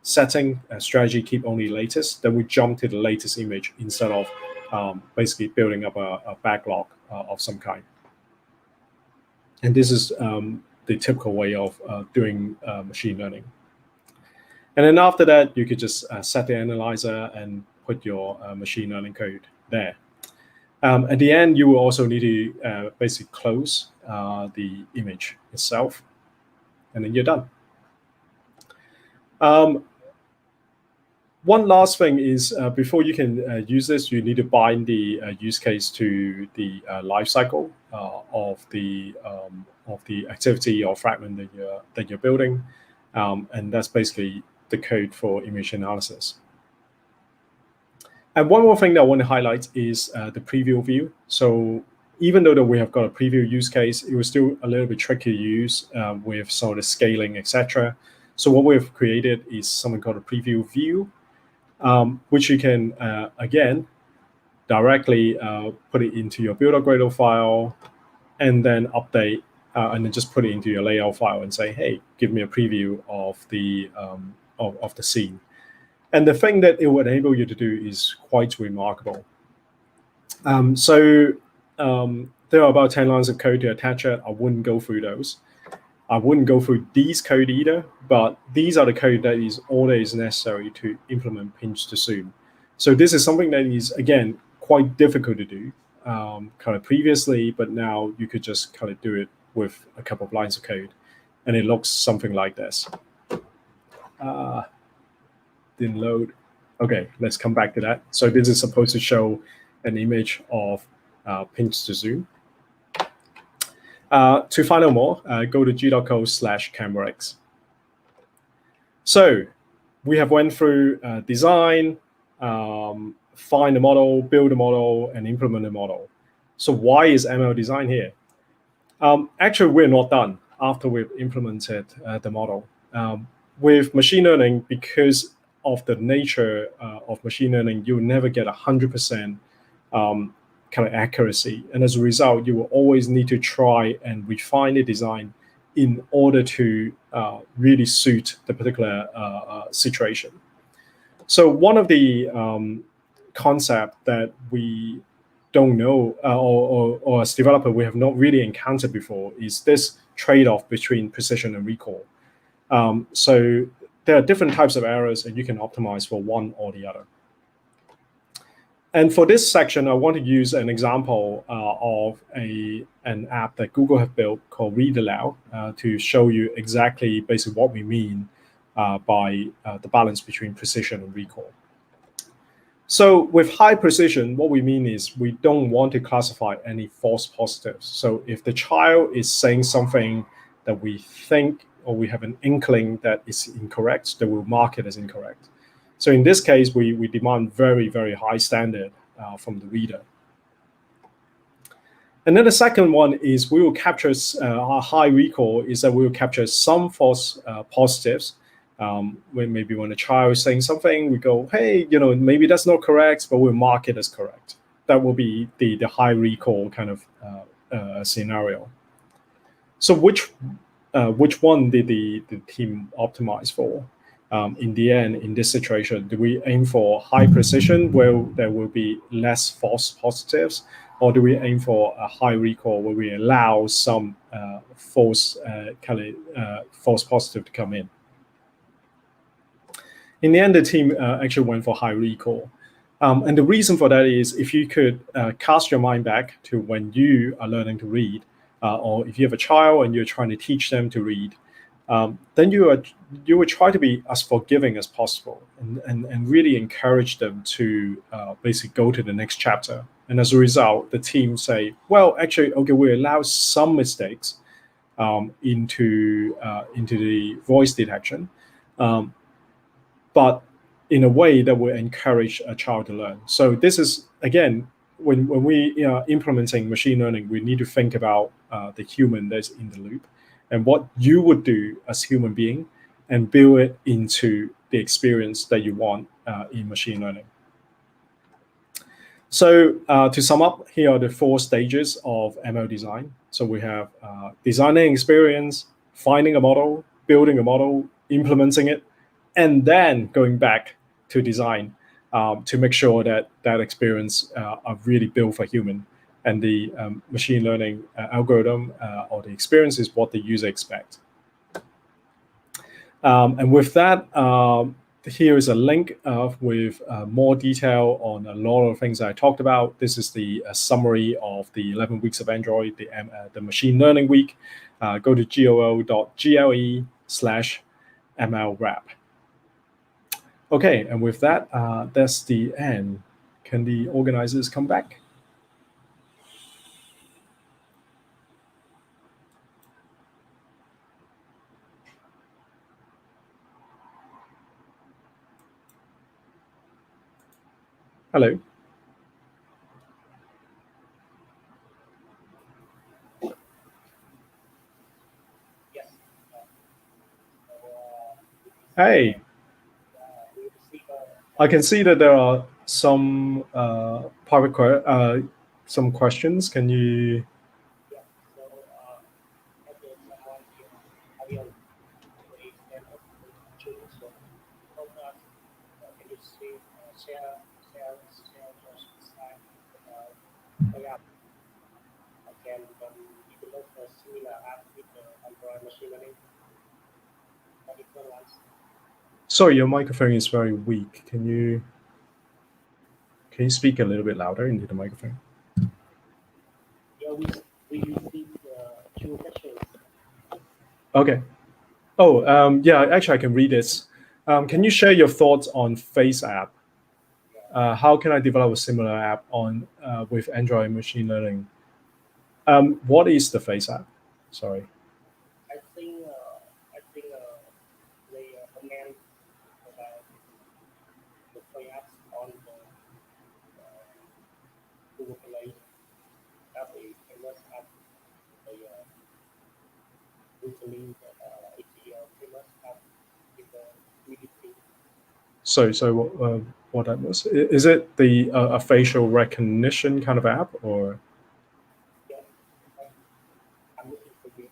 setting strategy, keep only latest, then we jump to the latest image instead of basically building up a backlog of some kind. And this is the typical way of doing machine learning. And then after that, you could just set the analyzer and put your machine learning code there. At the end, you will also need to basically close the image itself, and then you're done. One last thing is before you can use this, you need to bind the use case to the life cycle of the activity or fragment that you're building, and that's basically the code for image analysis. And one more thing that I want to highlight is the preview view. So even though that we have got a preview use case, it was still a little bit tricky to use with some of the scaling, etc. So what we've created is something called a preview view, which you can, again, directly put it into your build.gradle file and then update and then just put it into your layout file and say, hey, give me a preview of the scene. And the thing that it will enable you to do is quite remarkable. So there are about 10 lines of code to attach it. I wouldn't go through those. I wouldn't go through these code either, but these are the code that is all that is necessary to implement pinch to zoom. So this is something that is, again, quite difficult to do kind of previously, but now you could just kind of do it with a couple of lines of code, and it looks something like this. Didn't load. Okay, let's come back to that. So this is supposed to show an image of pinch to zoom. To find out more, go to g.co/CameraX. So we have went through design, find a model, build a model, and implement a model. So why is ML design here? Actually, we're not done after we've implemented the model. With machine learning, because of the nature of machine learning, you'll never get 100% kind of accuracy. And as a result, you will always need to try and refine the design in order to really suit the particular situation. So one of the concepts that we don't know, or as developer, we have not really encountered before, is this trade-off between precision and recall. So there are different types of errors, and you can optimize for one or the other. And for this section, I want to use an example of an app that Google have built called Read Aloud to show you exactly basically what we mean by the balance between precision and recall. So with high precision, what we mean is we don't want to classify any false positives. So if the child is saying something that we think or we have an inkling that is incorrect, then we'll mark it as incorrect. So in this case, we demand very, very high standard from the reader. And then the second one is we will capture our high recall is that we will capture some false positives. When a child is saying something, we go, hey, maybe that's not correct, but we'll mark it as correct. That will be the high recall kind of scenario. So which one did the team optimize for? In the end, in this situation, do we aim for high precision where there will be less false positives, or do we aim for a high recall where we allow some false positive to come in? In the end, the team actually went for high recall. And the reason for that is if you could cast your mind back to when you are learning to read, or if you have a child and you're trying to teach them to read, then you would try to be as forgiving as possible and really encourage them to basically go to the next chapter. And as a result, the team say, well, actually, okay, we allow some mistakes into the voice detection, but in a way that will encourage a child to learn. So this is, again, when we are implementing machine learning, we need to think about the human that's in the loop and what you would do as a human being and build it into the experience that you want in machine learning. So to sum up, here are the 4 stages of ML design. So we have designing experience, finding a model, building a model, implementing it, and then going back to design to make sure that that experience are really built for human. And the machine learning algorithm or the experience is what the user expects. And with that, here is a link with more detail on a lot of things I talked about. This is the summary of the 11 weeks of Android, the machine learning week. Go to goo.gle/MLWrap. Okay, and with that, that's the end. Can the organizers come back? Hello. Yes. Hey. I can see that there are some some questions. Can you? Yeah. So, as someone here, I will raise them up to choose. So, can you share your slide? Yeah. Can develop a similar app with Android machine learning? Sorry, your microphone is very weak. Can you speak a little bit louder into the microphone? Yeah, we received 2 questions. Okay. Oh, yeah, actually, I can read this. Can you share your thoughts on Face app? How can I develop a similar app on with Android machine learning? What is the Face app? Sorry. I think they comment about the free apps on the Google Play. That is famous app. The usually famous app with the VDP. So what that was? Is it the a facial recognition kind of app or? Yeah, I'm looking for it.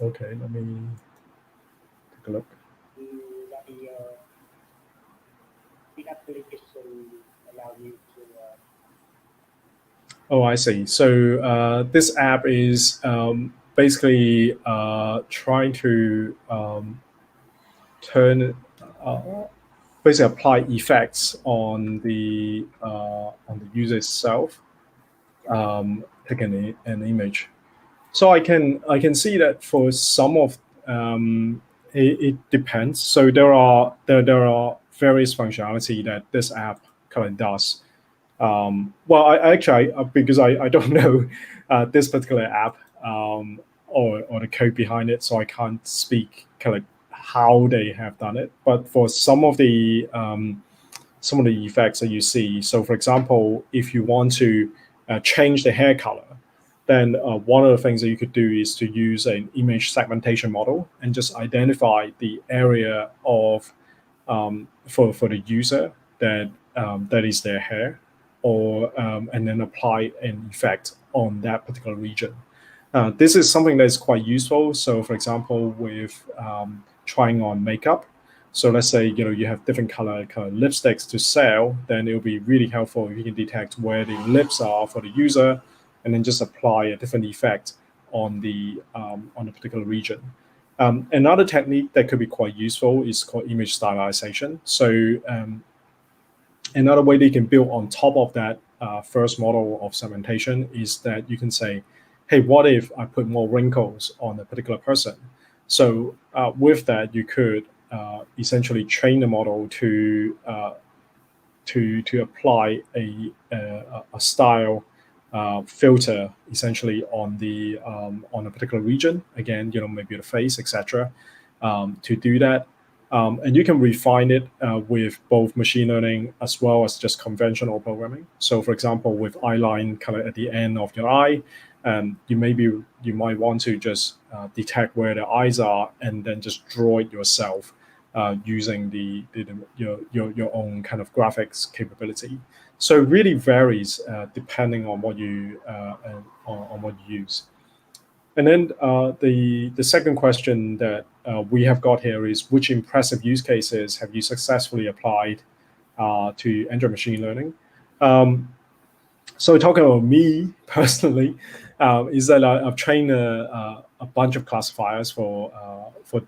Okay, let me a look. The application allow you to. Oh, I see. So this app is basically trying to basically apply effects on the user itself, taking an image. So I can see that for some of it depends. So there are various functionality that this app kind of does. Well, because I don't know this particular app or the code behind it, so I can't speak kind of how they have done it. But for some of the effects that you see, so for example, if you want to change the hair color, then one of the things that you could do is to use an image segmentation model and just identify the area of for the user that is their hair, or and then apply an effect on that particular region. This is something that is quite useful. So, for example, with trying on makeup. So let's say you have different color lipsticks to sell, then it will be really helpful if you can detect where the lips are for the user, and then just apply a different effect on the particular region. Another technique that could be quite useful is called image stylization. So another way that you can build on top of that first model of segmentation is that you can say, hey, what if I put more wrinkles on a particular person? So with that, you could essentially train the model to apply a style filter essentially on a particular region. Again, maybe the face, etc. To do that, and you can refine it with both machine learning as well as just conventional programming. So, for example, with eyeline kind of at the end of your eye, you might want to just detect where the eyes are and then just draw it yourself using your own kind of graphics capability. So it really varies depending on what you use. And then the second question that we have got here is, which impressive use cases have you successfully applied to Android machine learning? So talking about me personally, is that I've trained a bunch of classifiers for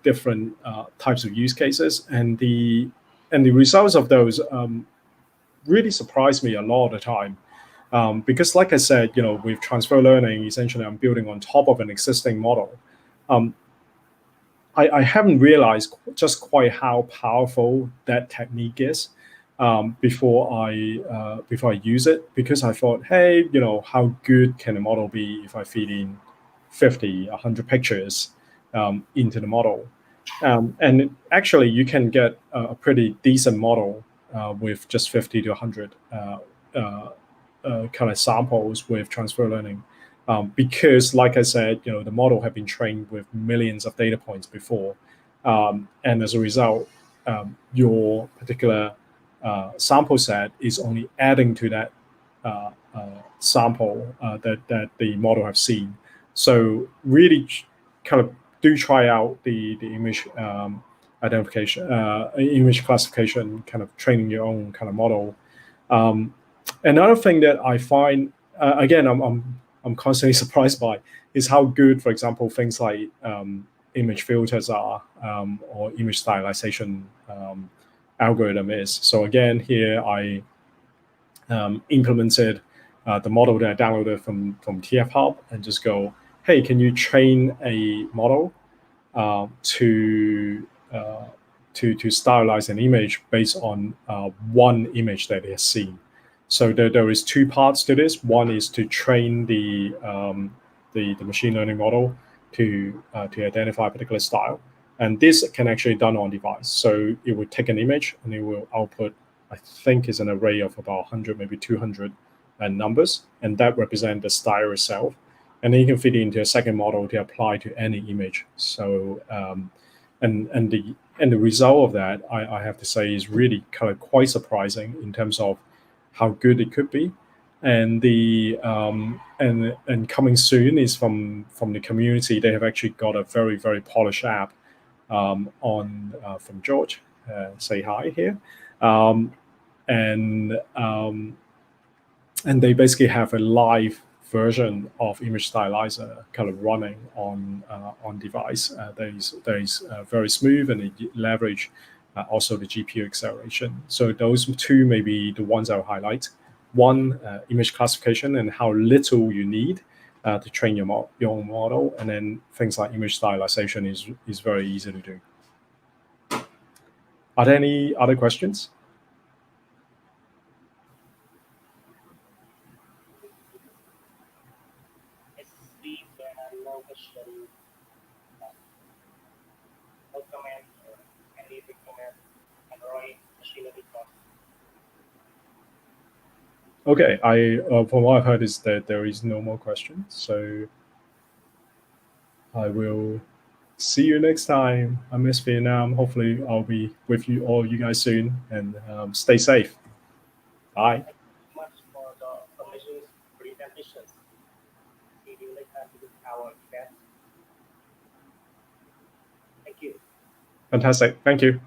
different types of use cases, and the results of those really surprised me a lot of the time. Because like I said, with transfer learning, essentially I'm building on top of an existing model. I haven't realized just quite how powerful that technique is before I use it, because I thought, hey, how good can a model be if I feed in 50, 100 pictures into the model? And actually, you can get a pretty decent model with just 50 to 100 kind of samples with transfer learning, because, like I said, the model had been trained with millions of data points before, and as a result, your particular sample set is only adding to that sample that the model have seen. So really, kind of do try out the image identification, image classification, kind of training your own kind of model. Another thing that I find, again, I'm constantly surprised by, is how good, for example, things like image filters are, or image stylization algorithm is. So again, here I implemented the model that I downloaded from TF Hub, and just go, hey, can you train a model to stylize an image based on one image that it has seen? So there is two parts to this. One is to train the machine learning model to identify a particular style, and this can actually be done on device. So it would take an image and it will output, I think, is an array of about 100, maybe 200 numbers, and that represent the style itself. And then you can feed it into a second model to apply to any image. So and the result of that, I have to say, is really kind of quite surprising in terms of how good it could be. And the and coming soon is from the community. They have actually got a very, very polished app from George. Say hi here. And they basically have a live version of image stylizer kind of running on device. That is very smooth, and it leverage also the GPU acceleration. So those two may be the ones I'll highlight. One, image classification and how little you need to train your own model, and then things like image stylization is very easy to do. Are there any other questions? No question, no comment, or any comment, Android machine learning course. Okay, from what I've heard is that there is no more questions, so I will see you next time. I miss Vietnam. Hopefully, I'll be with you guys soon, and stay safe. Bye. Thank you so much for the amazing presentation. See you later with our event. Thank you. Fantastic. Thank you.